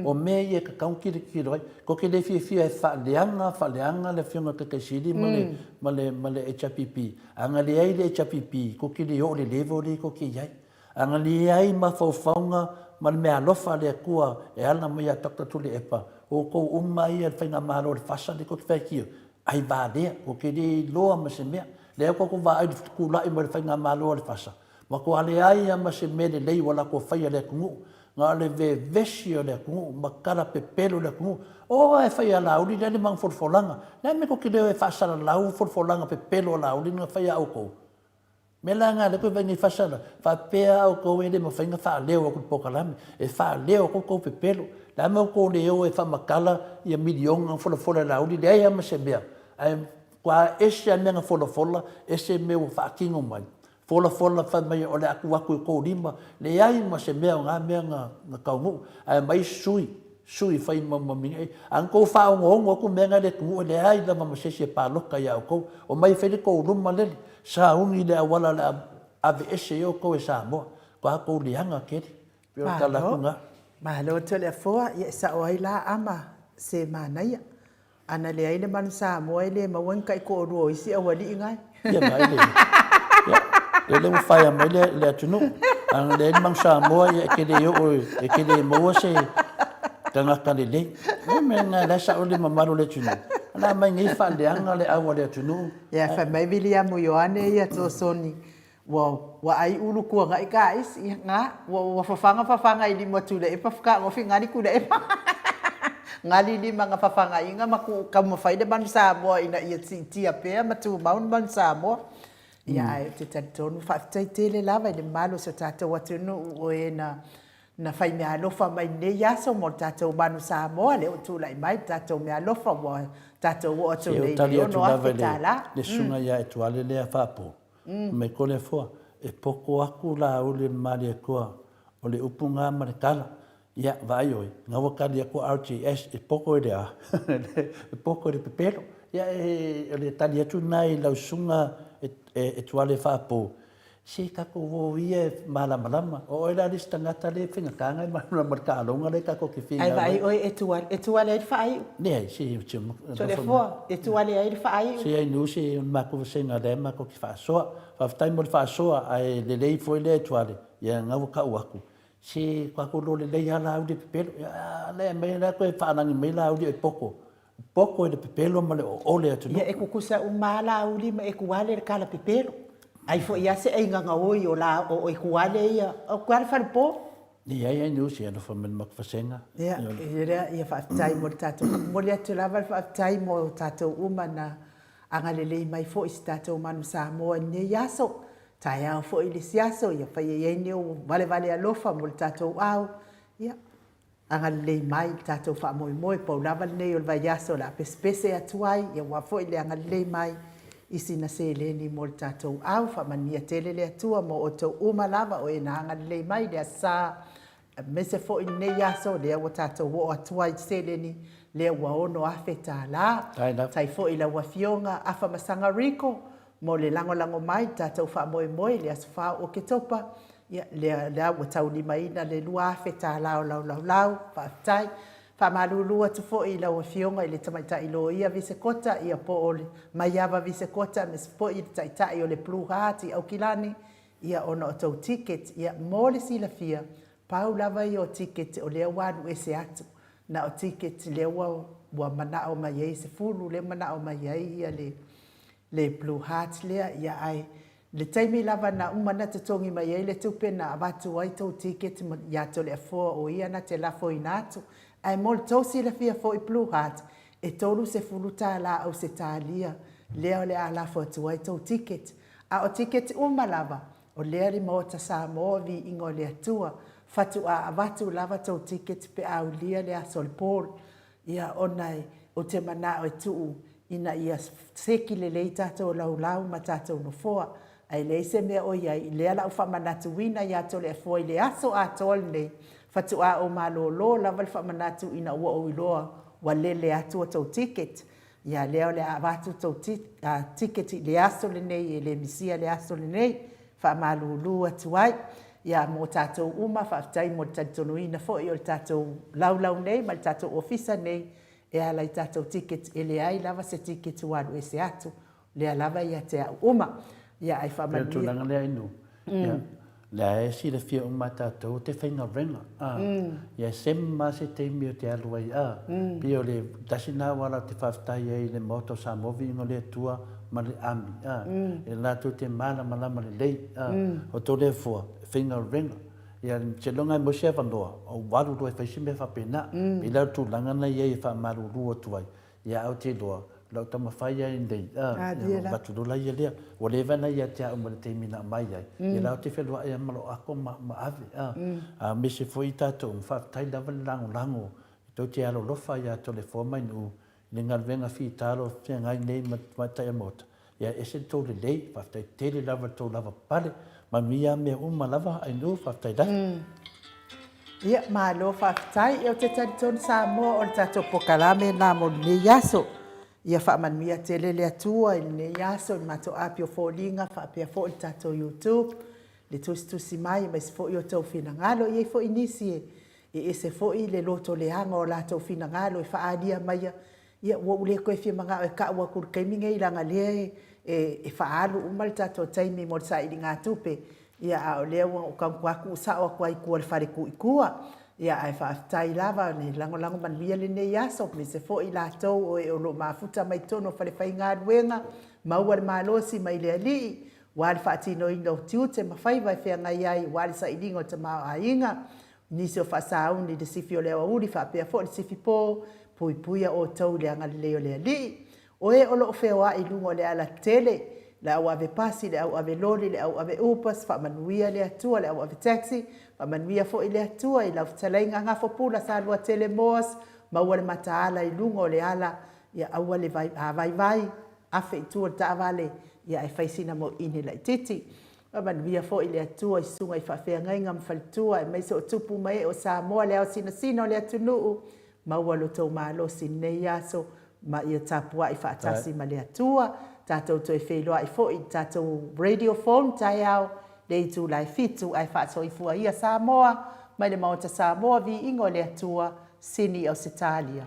[SPEAKER 3] O me ye ka kaun ki roi ko ke le fi e fa leanga le fianga ke sili male HPP. Anga le ai le HPP ko ke le o le level ko ke yai. Anga le ai ma fo faunga mal me alofa le kua e ala mai a takta tuli epa o ko umma ia whainga mahalo le fasa le ko whakio ai vādea o ke le loa ma se mea le ko ko va ai kula i mo le whainga mahalo le fasa ma ko ale ai ma se me le lei wala ko whaia le kungu ngā le ve vesio le kungu ma kara pepelo le kungu o e whaia lauri le mang forfolanga le me ko ke le fasa la lau forfolanga pepelo lauri nga whaia au kou Mela nga le ko vai ni fasala fa pea o ko ele mo fainga fa leo ko pokalami e fa leo ko pepelo la mo ko leo e fa makala ia milion fola la uli le ia ma se bea ai kwa ese me nga fola ese me o fa kingo mai fola fa mai o le aku ko lima le ai ma se bea nga me nga kaungu ai mai sui fai mama minga an ko fa ngo ko me nga le ku le ai la ma se pa loka ya ko o mai fe ko luma le sa ungi le wala la ave ese yo ko Samoa ko lianga kedi pio kala kunga
[SPEAKER 1] malo tole foa ya sa oila ama se manaya ana le ai le man Samoa le ma wan kai ko ro isi awali ngai
[SPEAKER 3] ya mai le mo fai mai le tunu an le man Samoa ya ke le yo e ke le mo se tanga kalele me na la sa ole mamaro le tunu na mai ngi fa le anga le awa le tunu
[SPEAKER 1] ya fa mai William Yohane ya to soni wa ai ulu ku ngai guys nga wa fafanga ili motule e pafka ngo finga ni kuda e ngali li mga fafanga inga maku kam faide ban Samoa ina ia ti apea matu maun ban Samoa ya ai te tonu fa tele lava de malo so tata watunu o na fai me alofa mai ne yaso mo tato manu Samoa le tu lai mai tato me alofa wa tato o tu le no afetala
[SPEAKER 3] le sunga ya tu ale le afapo me kole fo e poko aku la ule mali ko o le upunga marikala ya vai oi nga wakali ko RTS e poko ile a e poko de pepelo ya le tali tu nai la sunga e tu ale fapo si ka ko vo ie malama o ela lista ngata le finga kanga ma marka longa le ka ko ki finga
[SPEAKER 1] ai vai oi e tu ale fai
[SPEAKER 3] ne si
[SPEAKER 1] so le fo e tu ale ai fai
[SPEAKER 3] si ai nu si ma ko senga le ma ko ki fa so fa tai mo fa so ai le foi le tu ale ya nga ka waku si ka ko lo le ya la de pelo ya le me la ko fa na me la de poko de pelo ma le o le tu
[SPEAKER 1] ya e ku kusa umala uli ma e ku wale kala pepelo ai fo ia se ai nga oi o la o ikuale ia o kwal fal po
[SPEAKER 3] ni ai no si no fa men mak fasenga
[SPEAKER 1] ia ia fa tai mo tato mo le tu lava fa tai mo tato umana anga le mai fo istato man Samoa ne yaso tai au fo ile siaso ia fa ia ne vale a lofa mo tato au ia anga le mai tato fa mo po lava ne o vai yaso la pespese atuai ia wa fo ile anga le mai isi na se le ni mo tatou au fa mania tele le atua mo o to uma lava o ina anga le mai le sa me se fo ne ya so le o tatou o atua se le ni le wa ono afeta la tai fo ila wa fionga afa masanga rico mo le lango mai tatou fa mo le asfa o ke topa ya le wa tau ni mai na le lua afeta la fa tai fa malulua tu fo ila o fionga ile tamaita ilo ia visekota ia po ole maiava visekota mes po ile taita i ole pluhati au kilani ia ona o ticket ia mole sila fia paula vai o ticket o le wanu ese atu na o ticket le wa mana o mai se fulu le mana o mai ia le pluhati le ia ai le taimi lava na umana te tongi mai le tupena abatu ai to ticket ya to le fo o ia na te la fo inatu ai mol tosi la fia fo i pluhat e tolu se fuluta la au se talia leo le ala fo tuai to ticket a o ticket umalava o lea li mota Samoa vi ingo le atua fatu a avatu lava to ticket pe au lia le asol pol ia onai o te mana o tuu ina ia seki le leita to lau matato no foa ai le se me o ia le ala ufa manatu wina ia to le fo le aso a tol le fatua o malolo lava le whamanatu ina ua o iloa wa lele atu o tau ticket. Ia leo le avatu tau ticket le aso le nei e le misia le aso le nei wha malulu atu ai. Ia mo tātou uma whaftai mo tātou ina fo i o tātou laulau nei ma tātou ofisa nei e ala i tātou ticket e le ai lava se ticket waru e se atu. Lea lava ia te au uma. Ia ai whamania.
[SPEAKER 3] Pea tūlanga lea inu. Lea e si le fia uma tātou te whainga renga. Ia sema se teimi o te aluai a. Pia o le dasina wala te whaftai e le moto sa movi ingo le tua ma le ami. E lātou te mana malama le lei. O tō le fua, whainga renga. Ia te longa mo se whandoa. O waru roi whaisime whapena. I lau tūlanga na ia e whamaru rua tuai. Ia au te loa. Lau tama whaia i ndei. Watu rola ia lea. O le vana ia te au mara te mina mai ai. Ia lau te whelua ia malo ako ma ave. Me se fo i tātou mwhaftai lava le lango. Tau te alo lofa ia to le forma inu. Le ngalwenga fi tālo fia ngai nei matai a mota. Ia ese tau le lei. Whaftai tele lava tau lava pale. Ma mia mea lava ainu whaftai lafi.
[SPEAKER 1] Ia malo whaftai. Ia te tariton Samoa o le tātou pokalame nā mo le yaso. Ia whaamanmia te lele atua i ne yaso i mato api o fōlinga, whaapea fō i tātou YouTube, le tusi mai, mai se fō i o tau whinangalo, i e fō i nisi e se fō i le loto le hanga o la tau whinangalo, i whaadia mai, ia ua ule koe whia mga o e ka ua kuru keiminga i langa lea e whaalu umal tātou taimi mo sa i ngā tupe, ia a o lea ua o kamkuaku sa o kua i kua le whare ku i kua, ia ai whaafitai lava, ne lango manmia le ne yaso, me se fo i lātou o e o lo mafuta mai tono whare whai ngā ruenga, maua le malosi mai le alii, wale whaatino ina o tiute, ma whai vai whea ngai ai, wale sa ilingo te mao a inga, nisi o whaasauni de sifi o leo uri, whaapea fo le sifi pō, puipuia o tau le anga leo le alii, o e olo o whea wa i lungo le ala tele, le au ave pasi, le au ave lori, le au ave upas, whaamanuia le atua, le au ave taxi, whaamanuia fo i le atua, i lau talainga ngafo pula sa lua tele moas, maua le mataala i lungo le ala, ia aua le vai, afe i tua ta avale, ia e whaisina mo ine lai titi. Whaamanuia fo i le atua, i sunga i whawhea ngainga mwhalitua, e meise o tupu mai o Samoa le au sina o le atunuu, maua lo tau maalosi nei yaso, ma ia tapua i whaatasi ma le atua, tātou toi wheloa i fo i tātou radio phone tai au, le i tū lai fitu ai whaato i fua ia Samoa, mai le maota Samoa vi ingo le atua sini au Sitalia.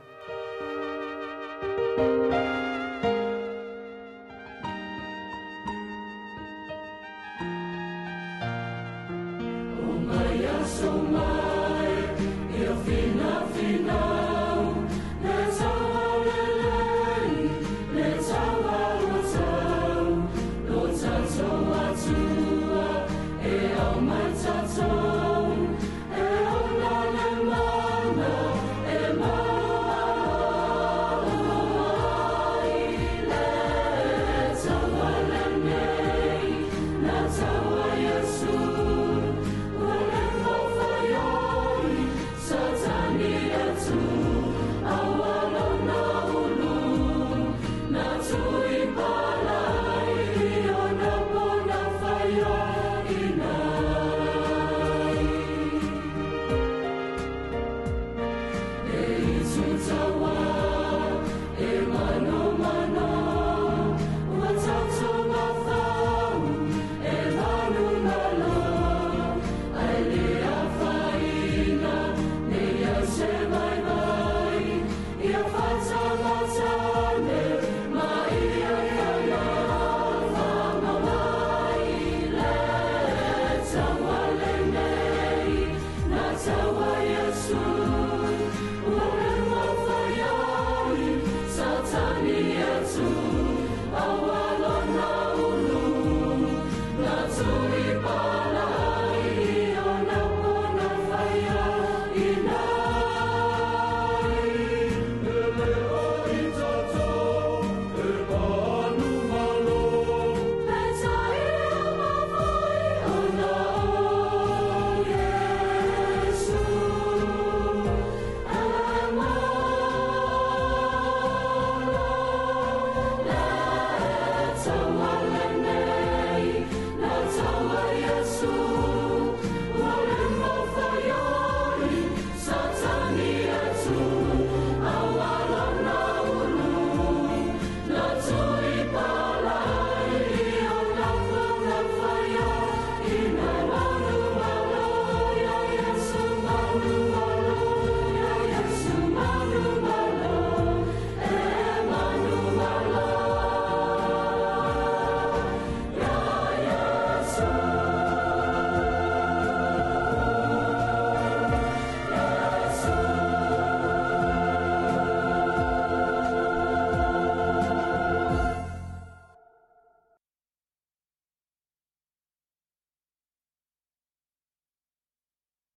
[SPEAKER 2] Samoa, Yesu.